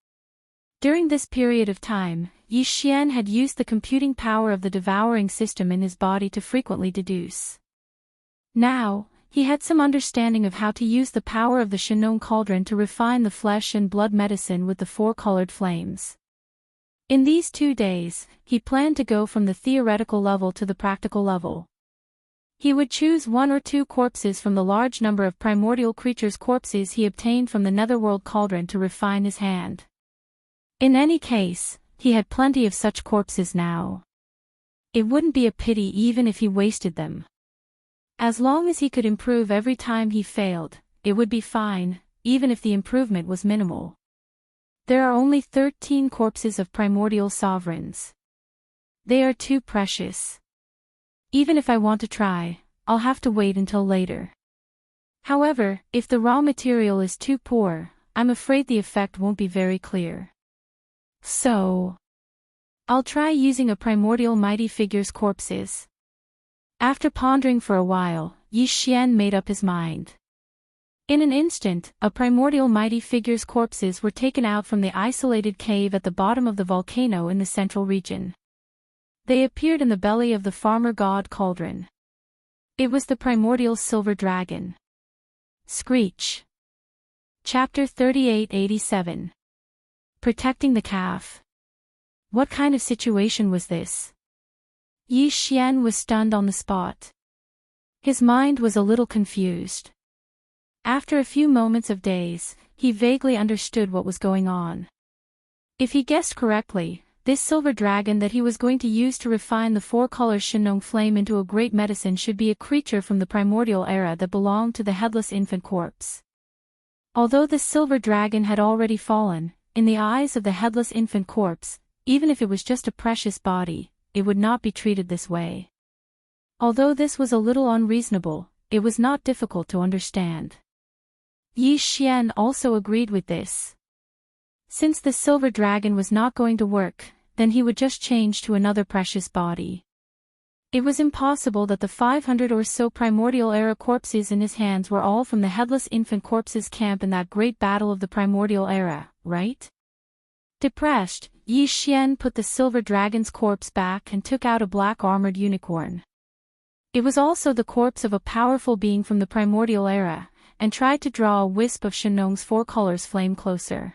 During this period of time, Yi Xian had used the computing power of the devouring system in his body to frequently deduce. Now, he had some understanding of how to use the power of the Shenong cauldron to refine the flesh and blood medicine with the four-colored flames. In these 2 days, he planned to go from the theoretical level to the practical level. He would choose 1 or 2 corpses from the large number of primordial creatures' corpses he obtained from the netherworld cauldron to refine his hand. In any case, he had plenty of such corpses now. It wouldn't be a pity even if he wasted them. As long as he could improve every time he failed, it would be fine, even if the improvement was minimal. There are only 13 corpses of primordial sovereigns. They are too precious. Even if I want to try, I'll have to wait until later. However, if the raw material is too poor, I'm afraid the effect won't be very clear. So, I'll try using a primordial mighty figure's corpses. After pondering for a while, Yi Xian made up his mind. In an instant, a primordial mighty figure's corpses were taken out from the isolated cave at the bottom of the volcano in the central region. They appeared in the belly of the farmer god cauldron. It was the primordial silver dragon. Screech. Chapter 3887. Protecting the calf. What kind of situation was this? Yi Xian was stunned on the spot. His mind was a little confused. After a few moments of daze, he vaguely understood what was going on. If he guessed correctly, this silver dragon that he was going to use to refine the four-color Shenong flame into a great medicine should be a creature from the primordial era that belonged to the headless infant corpse. Although the silver dragon had already fallen, in the eyes of the headless infant corpse, even if it was just a precious body, it would not be treated this way. Although this was a little unreasonable, it was not difficult to understand. Yi Xian also agreed with this. Since the silver dragon was not going to work, then he would just change to another precious body. It was impossible that the 500 or so primordial era corpses in his hands were all from the headless infant corpse's camp in that great battle of the primordial era, right? Depressed, Yi Xian put the silver dragon's corpse back and took out a black armored unicorn. It was also the corpse of a powerful being from the primordial era, and tried to draw a wisp of Shenong's four colors flame closer.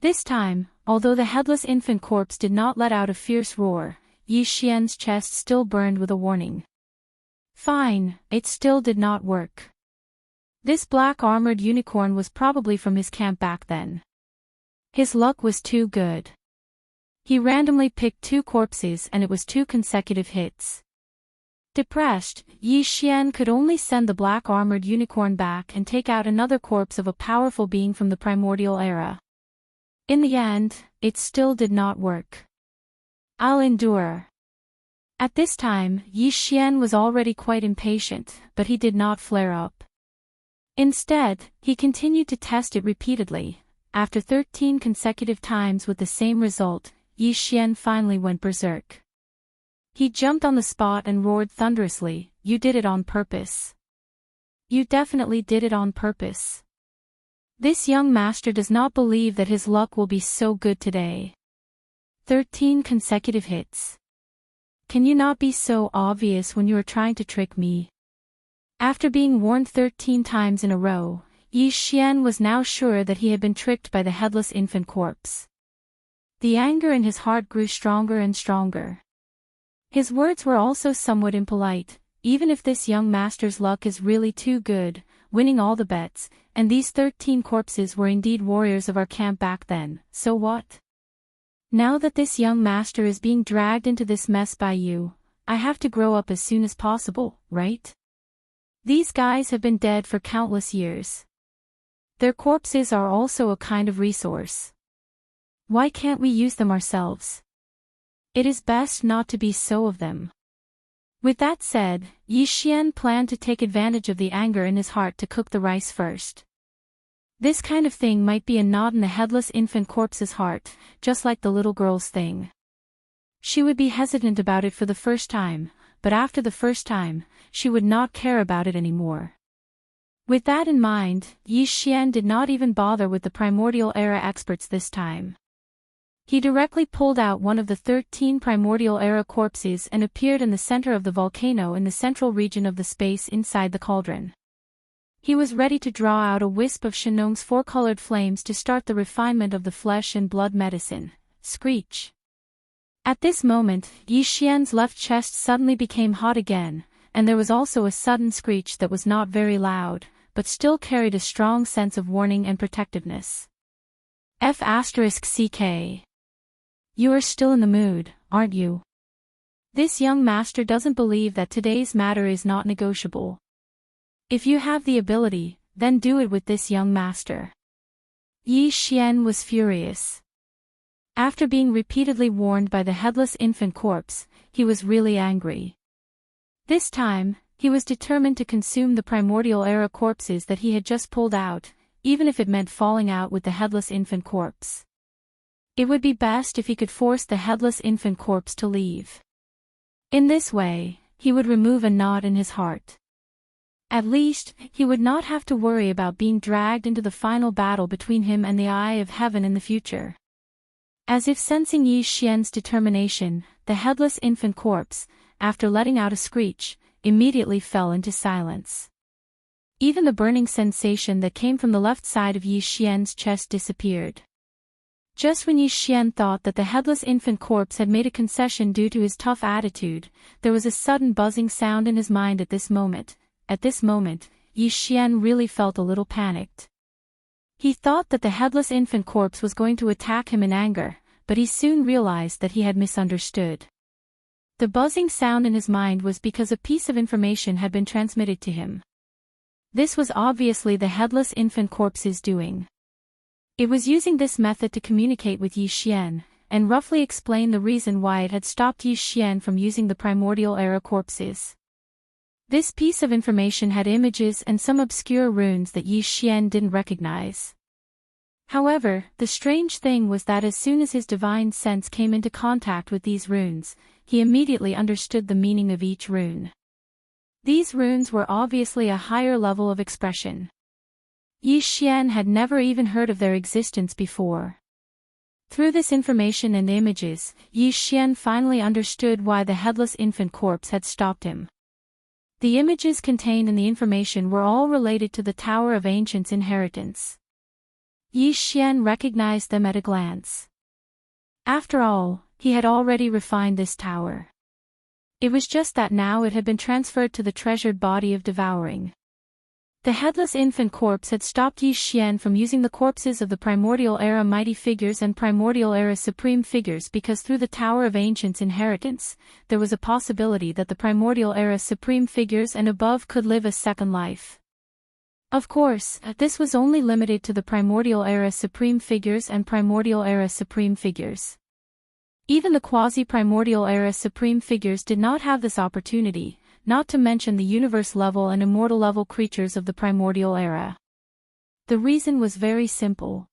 This time, although the headless infant corpse did not let out a fierce roar, Yi Xian's chest still burned with a warning. Fine, it still did not work. This black armored unicorn was probably from his camp back then. His luck was too good. He randomly picked 2 corpses and it was 2 consecutive hits. Depressed, Yi Xian could only send the black armored unicorn back and take out another corpse of a powerful being from the primordial era. In the end, it still did not work. I'll endure. At this time, Yi Xian was already quite impatient, but he did not flare up. Instead, he continued to test it repeatedly. After 13 consecutive times with the same result, Yi Xian finally went berserk. He jumped on the spot and roared thunderously, "You did it on purpose. You definitely did it on purpose. This young master does not believe that his luck will be so good today. 13 consecutive hits. Can you not be so obvious when you are trying to trick me?" After being warned 13 times in a row, Yi Xian was now sure that he had been tricked by the headless infant corpse. The anger in his heart grew stronger and stronger. His words were also somewhat impolite. Even if this young master's luck is really too good, winning all the bets, and these 13 corpses were indeed warriors of our camp back then, so what? Now that this young master is being dragged into this mess by you, I have to grow up as soon as possible, right? These guys have been dead for countless years. Their corpses are also a kind of resource. Why can't we use them ourselves? It is best not to be so of them. With that said, Yi Xian planned to take advantage of the anger in his heart to cook the rice first. This kind of thing might be a knot in the headless infant corpse's heart, just like the little girl's thing. She would be hesitant about it for the first time, but after the first time, she would not care about it anymore. With that in mind, Yi Xian did not even bother with the primordial era experts this time. He directly pulled out one of the 13 primordial era corpses and appeared in the center of the volcano in the central region of the space inside the cauldron. He was ready to draw out a wisp of Shenong's four-colored flames to start the refinement of the flesh and blood medicine. Screech. At this moment, Yi Xian's left chest suddenly became hot again, and there was also a sudden screech that was not very loud, but still carried a strong sense of warning and protectiveness. F***CK. You are still in the mood, aren't you? This young master doesn't believe that today's matter is not negotiable. If you have the ability, then do it with this young master. Yi Xian was furious. After being repeatedly warned by the headless infant corpse, he was really angry. This time, he was determined to consume the primordial era corpses that he had just pulled out, even if it meant falling out with the headless infant corpse. It would be best if he could force the headless infant corpse to leave. In this way, he would remove a knot in his heart. At least, he would not have to worry about being dragged into the final battle between him and the Eye of Heaven in the future. As if sensing Yi Xian's determination, the headless infant corpse, after letting out a screech, immediately fell into silence. Even the burning sensation that came from the left side of Yi Xian's chest disappeared. Just when Yi Xian thought that the headless infant corpse had made a concession due to his tough attitude, there was a sudden buzzing sound in his mind at this moment. At this moment, Yi Xian really felt a little panicked. He thought that the headless infant corpse was going to attack him in anger, but he soon realized that he had misunderstood. The buzzing sound in his mind was because a piece of information had been transmitted to him. This was obviously the headless infant corpse's doing. It was using this method to communicate with Yi Xian, and roughly explain the reason why it had stopped Yi Xian from using the primordial era corpses. This piece of information had images and some obscure runes that Yi Xian didn't recognize. However, the strange thing was that as soon as his divine sense came into contact with these runes, he immediately understood the meaning of each rune. These runes were obviously a higher level of expression. Yi Xian had never even heard of their existence before. Through this information and images, Yi Xian finally understood why the headless infant corpse had stopped him. The images contained in the information were all related to the Tower of Ancients' inheritance. Yi Xian recognized them at a glance. After all, he had already refined this tower. It was just that now it had been transferred to the treasured body of devouring. The headless infant corpse had stopped Yi Xian from using the corpses of the primordial era mighty figures and primordial era supreme figures because through the Tower of Ancients' inheritance, there was a possibility that the primordial era supreme figures and above could live a second life. Of course, this was only limited to the primordial era supreme figures and primordial era supreme figures. Even the quasi-primordial era supreme figures did not have this opportunity, not to mention the universe-level and immortal-level creatures of the primordial era. The reason was very simple.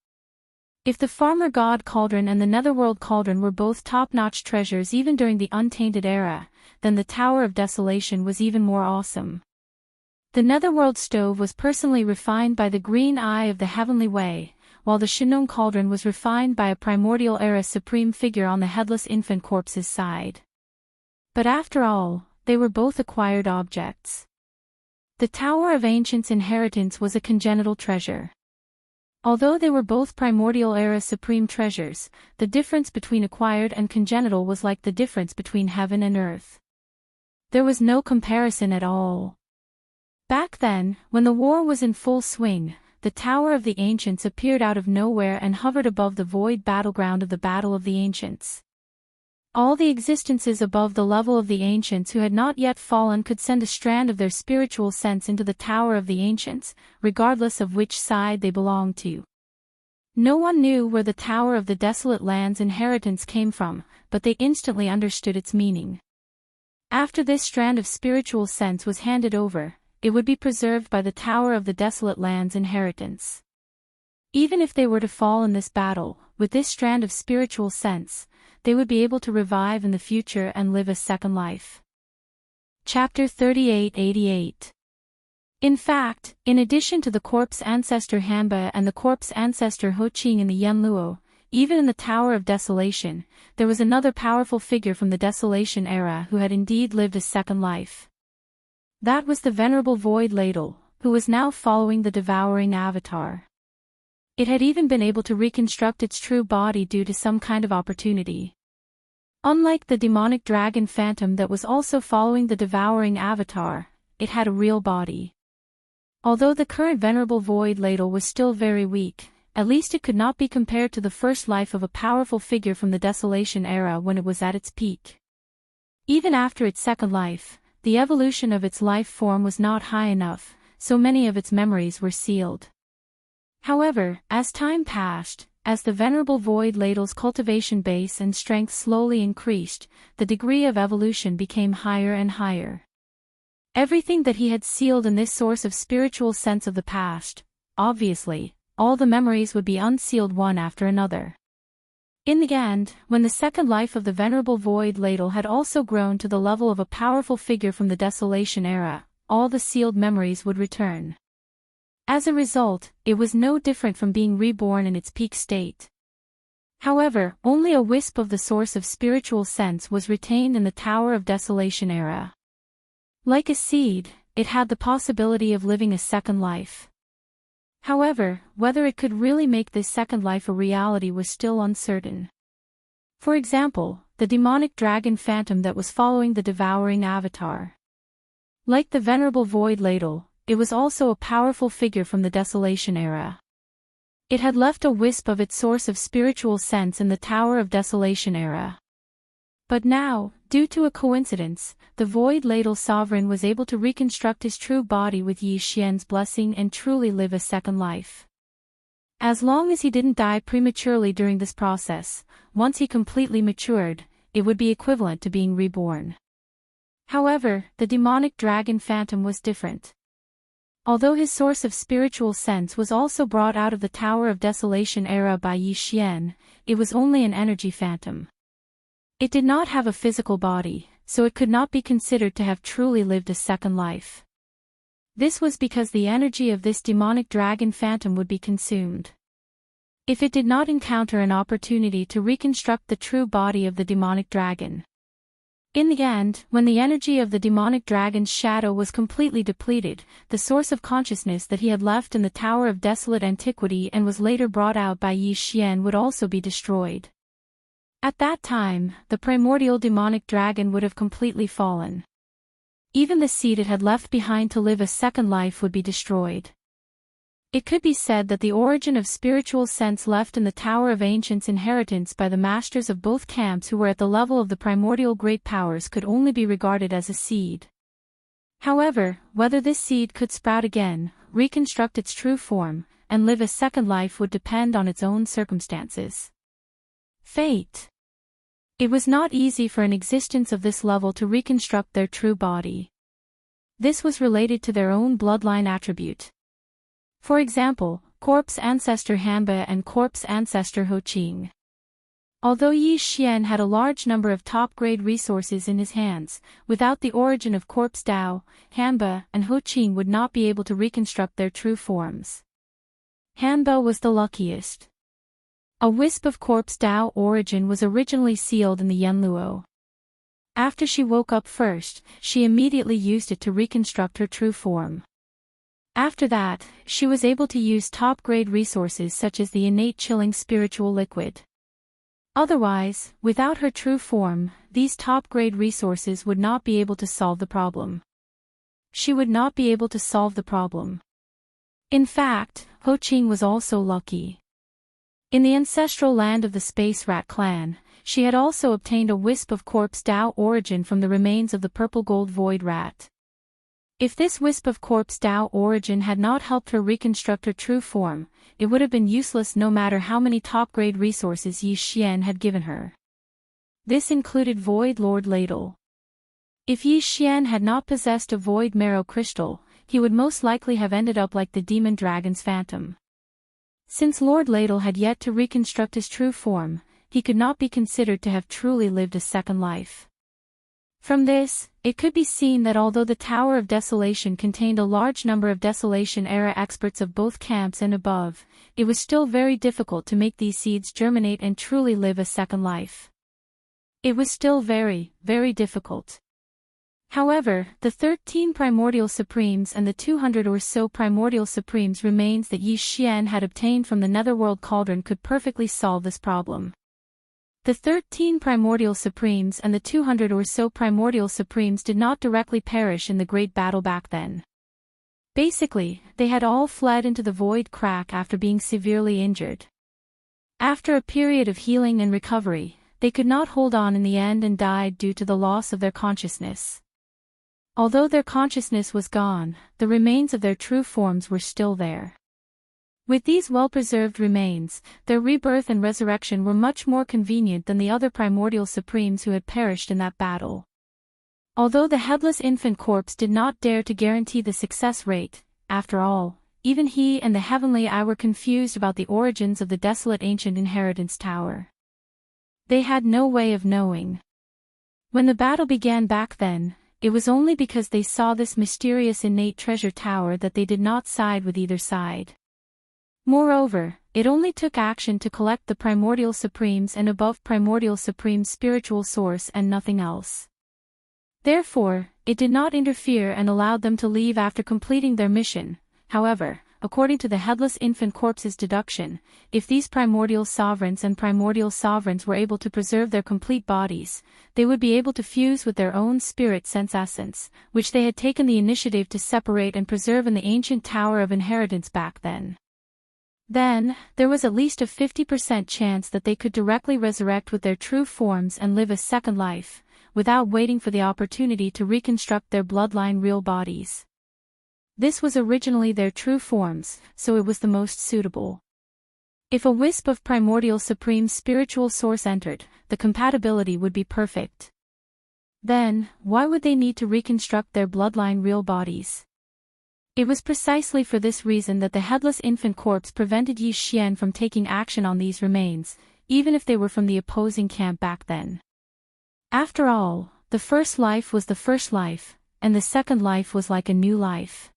If the Farmer God Cauldron and the Netherworld Cauldron were both top-notch treasures even during the Untainted Era, then the Tower of Desolation was even more awesome. The Netherworld Stove was personally refined by the Green Eye of the Heavenly Way, while the Shenong Cauldron was refined by a primordial era supreme figure on the headless infant corpse's side. But after all, they were both acquired objects. The Tower of Ancients' inheritance was a congenital treasure. Although they were both primordial era supreme treasures, the difference between acquired and congenital was like the difference between heaven and earth. There was no comparison at all. Back then, when the war was in full swing, the Tower of the Ancients appeared out of nowhere and hovered above the void battleground of the Battle of the Ancients. All the existences above the level of the Ancients who had not yet fallen could send a strand of their spiritual sense into the Tower of the Ancients, regardless of which side they belonged to. No one knew where the Tower of the Desolate Land's inheritance came from, but they instantly understood its meaning. After this strand of spiritual sense was handed over, it would be preserved by the Tower of the Desolate Land's inheritance. Even if they were to fall in this battle, with this strand of spiritual sense, they would be able to revive in the future and live a second life. Chapter 3888. In fact, in addition to the corpse ancestor Hanba and the corpse ancestor Ho Qing in the Yanluo, even in the Tower of Desolation, there was another powerful figure from the Desolation era who had indeed lived a second life. That was the Venerable Void Ladle, who was now following the devouring avatar. It had even been able to reconstruct its true body due to some kind of opportunity. Unlike the demonic dragon phantom that was also following the devouring avatar, it had a real body. Although the current Venerable Void Ladle was still very weak, at least it could not be compared to the first life of a powerful figure from the Desolation era when it was at its peak. Even after its second life, the evolution of its life form was not high enough, so many of its memories were sealed. However, as time passed, as the Venerable Void Ladle's cultivation base and strength slowly increased, the degree of evolution became higher and higher. Everything that he had sealed in this source of spiritual sense of the past, obviously, all the memories would be unsealed one after another. In the end, when the second life of the Venerable Void Ladle had also grown to the level of a powerful figure from the Desolation era, all the sealed memories would return. As a result, it was no different from being reborn in its peak state. However, only a wisp of the source of spiritual sense was retained in the Tower of Desolation era. Like a seed, it had the possibility of living a second life. However, whether it could really make this second life a reality was still uncertain. For example, the demonic dragon phantom that was following the devouring avatar. Like the Venerable Void Ladle, it was also a powerful figure from the Desolation era. It had left a wisp of its source of spiritual sense in the Tower of Desolation era. But now, due to a coincidence, the Void Ladle Sovereign was able to reconstruct his true body with Yi Xian's blessing and truly live a second life. As long as he didn't die prematurely during this process, once he completely matured, it would be equivalent to being reborn. However, the demonic dragon phantom was different. Although his source of spiritual sense was also brought out of the Tower of Desolation era by Yi Xian, it was only an energy phantom. It did not have a physical body, so it could not be considered to have truly lived a second life. This was because the energy of this demonic dragon phantom would be consumed. If it did not encounter an opportunity to reconstruct the true body of the demonic dragon. In the end, when the energy of the demonic dragon's shadow was completely depleted, the source of consciousness that he had left in the Tower of Desolate Antiquity and was later brought out by Yi Xian would also be destroyed. At that time, the primordial demonic dragon would have completely fallen. Even the seed it had left behind to live a second life would be destroyed. It could be said that the origin of spiritual sense left in the Tower of Ancients' inheritance by the masters of both camps who were at the level of the primordial great powers could only be regarded as a seed. However, whether this seed could sprout again, reconstruct its true form, and live a second life would depend on its own circumstances. Fate. It was not easy for an existence of this level to reconstruct their true body. This was related to their own bloodline attribute. For example, corpse ancestor Hanba and corpse ancestor Ho Qing. Although Yi Xian had a large number of top-grade resources in his hands, without the origin of corpse Dao, Hanba and Ho Qing would not be able to reconstruct their true forms. Hanba was the luckiest. A wisp of corpse Dao origin was originally sealed in the Yanluo. After she woke up first, she immediately used it to reconstruct her true form. After that, she was able to use top-grade resources such as the innate chilling spiritual liquid. Otherwise, without her true form, these top-grade resources would not be able to solve the problem. She would not be able to solve the problem. In fact, Ho Qing was also lucky. In the ancestral land of the Space Rat clan, she had also obtained a wisp of corpse Dao origin from the remains of the purple gold void rat. If this wisp of corpse Dao origin had not helped her reconstruct her true form, it would have been useless no matter how many top-grade resources Yi Xian had given her. This included Void Lord Ladle. If Yi Xian had not possessed a void marrow crystal, he would most likely have ended up like the demon dragon's phantom. Since Lord Ladle had yet to reconstruct his true form, he could not be considered to have truly lived a second life. From this, it could be seen that although the Tower of Desolation contained a large number of Desolation-era experts of both camps and above, it was still very difficult to make these seeds germinate and truly live a second life. It was still very, very difficult. However, the 13 Primordial Supremes and the 200 or so Primordial Supremes remains that Yi Xian had obtained from the Netherworld Cauldron could perfectly solve this problem. The 13 Primordial Supremes and the 200 or so Primordial Supremes did not directly perish in the Great Battle back then. Basically, they had all fled into the Void Crack after being severely injured. After a period of healing and recovery, they could not hold on in the end and died due to the loss of their consciousness. Although their consciousness was gone, the remains of their true forms were still there. With these well-preserved remains, their rebirth and resurrection were much more convenient than the other Primordial Supremes who had perished in that battle. Although the headless infant corpse did not dare to guarantee the success rate, after all, even he and the Heavenly Eye were confused about the origins of the desolate ancient inheritance tower. They had no way of knowing. When the battle began back then, it was only because they saw this mysterious innate treasure tower that they did not side with either side. Moreover, it only took action to collect the Primordial Supremes and above Primordial Supreme's spiritual source and nothing else. Therefore, it did not interfere and allowed them to leave after completing their mission. However, according to the headless infant corpse's deduction, if these Primordial Sovereigns and Primordial Sovereigns were able to preserve their complete bodies, they would be able to fuse with their own spirit sense essence, which they had taken the initiative to separate and preserve in the ancient Tower of Inheritance back then. Then, there was at least a 50% chance that they could directly resurrect with their true forms and live a second life, without waiting for the opportunity to reconstruct their bloodline real bodies. This was originally their true forms, so it was the most suitable. If a wisp of Primordial Supreme spiritual source entered, the compatibility would be perfect. Then, why would they need to reconstruct their bloodline real bodies? It was precisely for this reason that the headless infant corpse prevented Yi Xian from taking action on these remains, even if they were from the opposing camp back then. After all, the first life was the first life, and the second life was like a new life.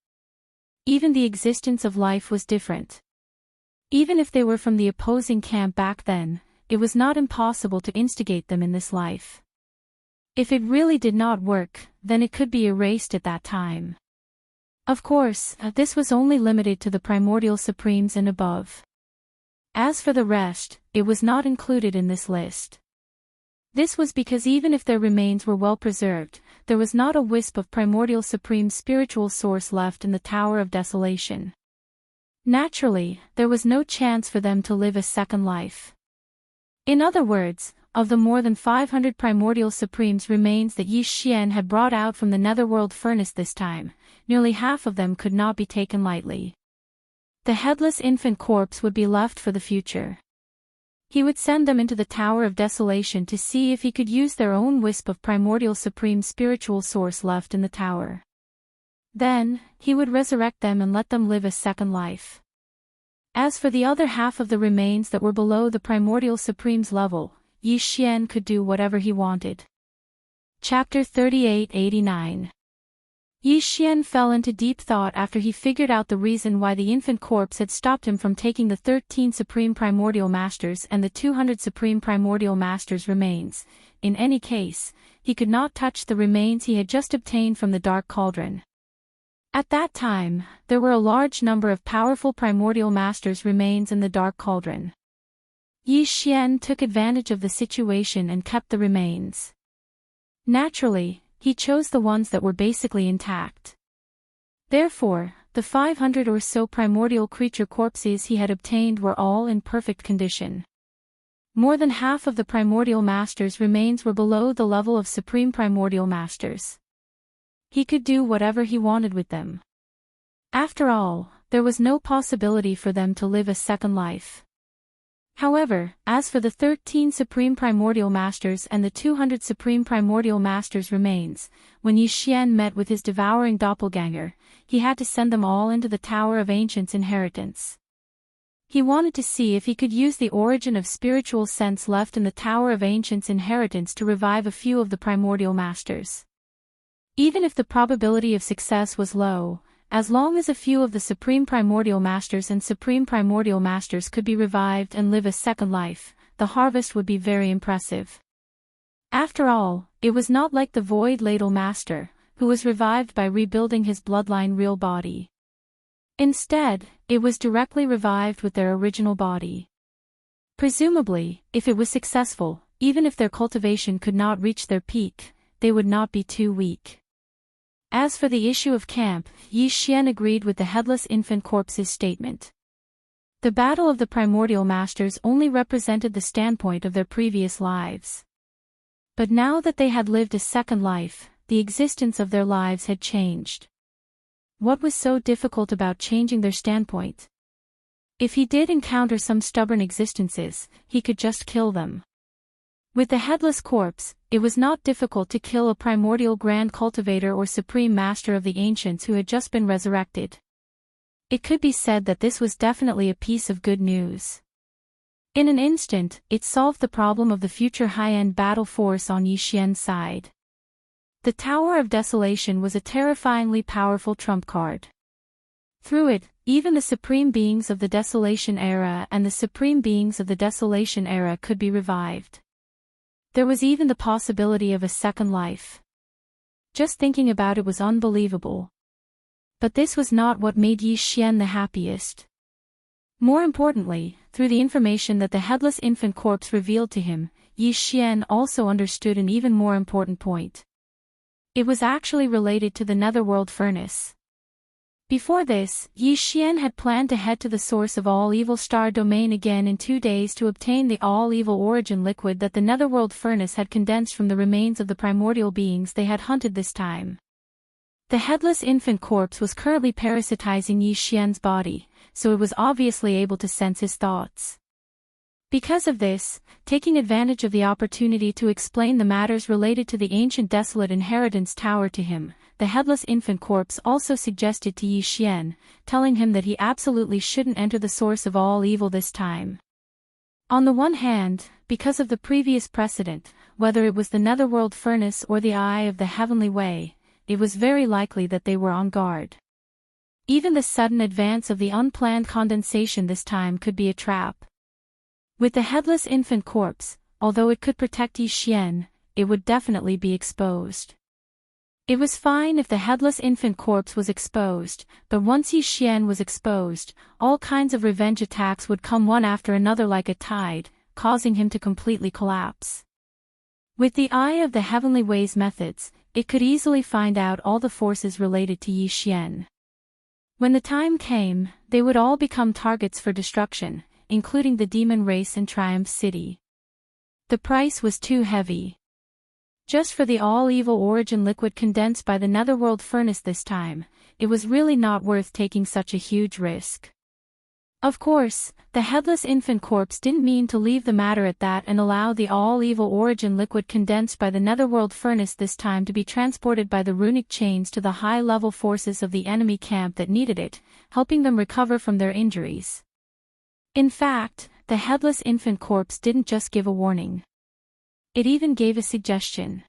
Even the existence of life was different. Even if they were from the opposing camp back then, it was not impossible to instigate them in this life. If it really did not work, then it could be erased at that time. Of course, this was only limited to the Primordial Supremes and above. As for the rest, it was not included in this list. This was because even if their remains were well preserved, there was not a wisp of Primordial Supreme spiritual source left in the Tower of Desolation. Naturally, there was no chance for them to live a second life. In other words, of the more than 500 Primordial Supremes remains that Yi Xian had brought out from the Netherworld furnace this time, nearly half of them could not be taken lightly. The headless infant corpse would be left for the future. He would send them into the Tower of Desolation to see if he could use their own wisp of Primordial Supreme spiritual source left in the tower. Then, he would resurrect them and let them live a second life. As for the other half of the remains that were below the Primordial Supreme's level, Yi Xian could do whatever he wanted. Chapter 3889. Yi Xian fell into deep thought after he figured out the reason why the infant corpse had stopped him from taking the 13 Supreme Primordial Masters and the 200 Supreme Primordial Masters remains. In any case, he could not touch the remains he had just obtained from the Dark Cauldron. At that time, there were a large number of powerful Primordial Masters remains in the Dark Cauldron. Yi Xian took advantage of the situation and kept the remains. Naturally, he chose the ones that were basically intact. Therefore, the 500 or so primordial creature corpses he had obtained were all in perfect condition. More than half of the Primordial Masters' remains were below the level of Supreme Primordial Masters. He could do whatever he wanted with them. After all, there was no possibility for them to live a second life. However, as for the 13 Supreme Primordial Masters and the 200 Supreme Primordial Masters remains, when Yi Xian met with his devouring doppelganger, he had to send them all into the Tower of Ancients' Inheritance. He wanted to see if he could use the origin of spiritual sense left in the Tower of Ancients' inheritance to revive a few of the primordial masters. Even if the probability of success was low, as long as a few of the Supreme Primordial Masters and Supreme Primordial Masters could be revived and live a second life, the harvest would be very impressive. After all, it was not like the Void Ladle Master, who was revived by rebuilding his bloodline real body. Instead, it was directly revived with their original body. Presumably, if it was successful, even if their cultivation could not reach their peak, they would not be too weak. As for the issue of camp, Yi Xian agreed with the Headless Infant Corpse's statement. The battle of the Primordial Masters only represented the standpoint of their previous lives. But now that they had lived a second life, the existence of their lives had changed. What was so difficult about changing their standpoint? If he did encounter some stubborn existences, he could just kill them. With the Headless Corpse, it was not difficult to kill a primordial Grand Cultivator or Supreme Master of the Ancients who had just been resurrected. It could be said that this was definitely a piece of good news. In an instant, it solved the problem of the future high-end battle force on Yi Xian's side. The Tower of Desolation was a terrifyingly powerful trump card. Through it, even the Supreme Beings of the Desolation Era and the Supreme Beings of the Desolation Era could be revived. There was even the possibility of a second life. Just thinking about it was unbelievable. But this was not what made Yi Xian the happiest. More importantly, through the information that the Headless Infant Corpse revealed to him, Yi Xian also understood an even more important point. It was actually related to the Netherworld Furnace. Before this, Yi Xian had planned to head to the source of all evil Star Domain again in 2 days to obtain the all-evil origin liquid that the Netherworld Furnace had condensed from the remains of the primordial beings they had hunted this time. The Headless Infant Corpse was currently parasitizing Yi Xian's body, so it was obviously able to sense his thoughts. Because of this, taking advantage of the opportunity to explain the matters related to the ancient desolate inheritance tower to him, the Headless Infant Corpse also suggested to Yi Xian, telling him that he absolutely shouldn't enter the source of all evil this time. On the one hand, because of the previous precedent, whether it was the Netherworld Furnace or the Eye of the Heavenly Way, it was very likely that they were on guard. Even the sudden advance of the unplanned condensation this time could be a trap. With the Headless Infant Corpse, although it could protect Yi Xian, it would definitely be exposed. It was fine if the Headless Infant Corpse was exposed, but once Yi Xian was exposed, all kinds of revenge attacks would come one after another like a tide, causing him to completely collapse. With the Eye of the Heavenly Way's methods, it could easily find out all the forces related to Yi Xian. When the time came, they would all become targets for destruction, including the demon race and Triumph City. The price was too heavy. Just for the all-evil origin liquid condensed by the Netherworld Furnace this time, it was really not worth taking such a huge risk. Of course, the Headless Infant Corpse didn't mean to leave the matter at that and allow the all-evil origin liquid condensed by the Netherworld Furnace this time to be transported by the runic chains to the high-level forces of the enemy camp that needed it, helping them recover from their injuries. In fact, the Headless Infant Corpse didn't just give a warning. It even gave a suggestion.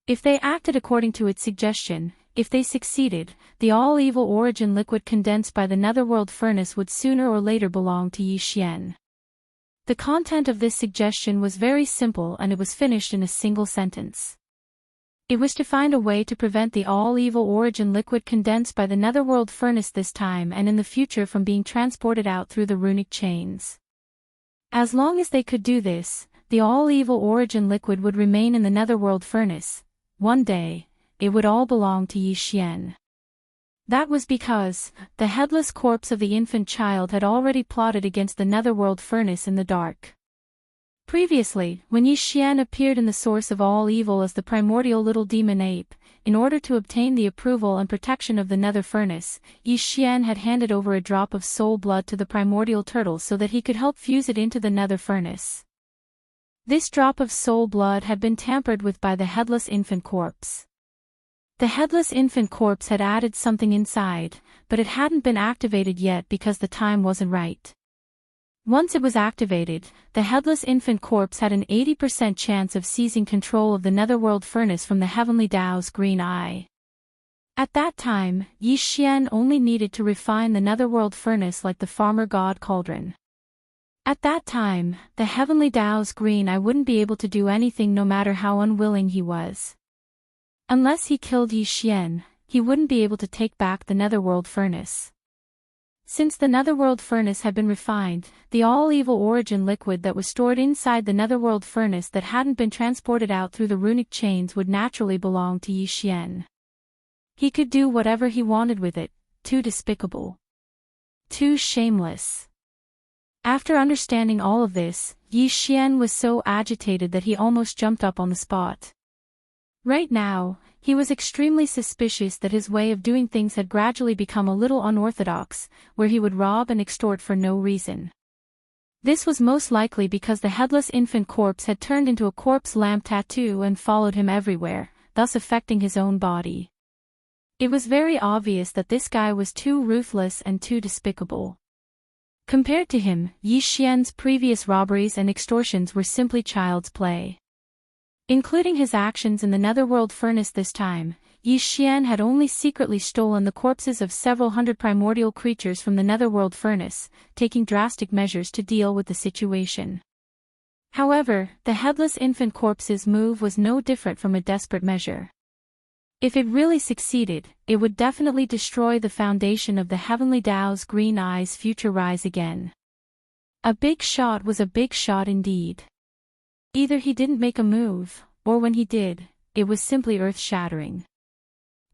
If they acted according to its suggestion, if they succeeded, the all-evil origin liquid condensed by the Netherworld Furnace would sooner or later belong to Yi Xian. The content of this suggestion was very simple and it was finished in a single sentence. It was to find a way to prevent the all-evil origin liquid condensed by the Netherworld Furnace this time and in the future from being transported out through the runic chains. As long as they could do this, the all-evil origin liquid would remain in the Netherworld Furnace. One day, it would all belong to Yi Xian. That was because the Headless Corpse of the infant child had already plotted against the Netherworld Furnace in the dark. Previously, when Yi Xian appeared in the source of all evil as the primordial little demon ape, in order to obtain the approval and protection of the Nether Furnace, Yi Xian had handed over a drop of soul blood to the primordial turtle so that he could help fuse it into the Nether Furnace. This drop of soul blood had been tampered with by the Headless Infant Corpse. The Headless Infant Corpse had added something inside, but it hadn't been activated yet because the time wasn't right. Once it was activated, the headless infant corpse had an 80% chance of seizing control of the netherworld furnace from the heavenly Tao's green eye. At that time, Yi Xian only needed to refine the netherworld furnace like the farmer god cauldron. At that time, the heavenly Tao's green eye wouldn't be able to do anything no matter how unwilling he was. Unless he killed Yi Xian, he wouldn't be able to take back the netherworld furnace. Since the netherworld furnace had been refined, the all-evil origin liquid that was stored inside the netherworld furnace that hadn't been transported out through the runic chains would naturally belong to Yi Xian. He could do whatever he wanted with it, too despicable. Too shameless. After understanding all of this, Yi Xian was so agitated that he almost jumped up on the spot. Right now, he was extremely suspicious that his way of doing things had gradually become a little unorthodox, where he would rob and extort for no reason. This was most likely because the headless infant corpse had turned into a corpse lamp tattoo and followed him everywhere, thus affecting his own body. It was very obvious that this guy was too ruthless and too despicable. Compared to him, Yi Xian's previous robberies and extortions were simply child's play. Including his actions in the netherworld furnace this time, Yi Xian had only secretly stolen the corpses of several hundred primordial creatures from the netherworld furnace, taking drastic measures to deal with the situation. However, the headless infant corpse's move was no different from a desperate measure. If it really succeeded, it would definitely destroy the foundation of the heavenly Tao's green eye's future rise again. A big shot was a big shot indeed. Either he didn't make a move, or when he did, it was simply earth-shattering.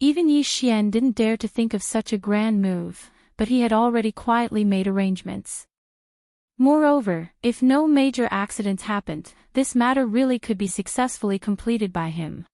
Even Yi Xian didn't dare to think of such a grand move, but he had already quietly made arrangements. Moreover, if no major accidents happened, this matter really could be successfully completed by him.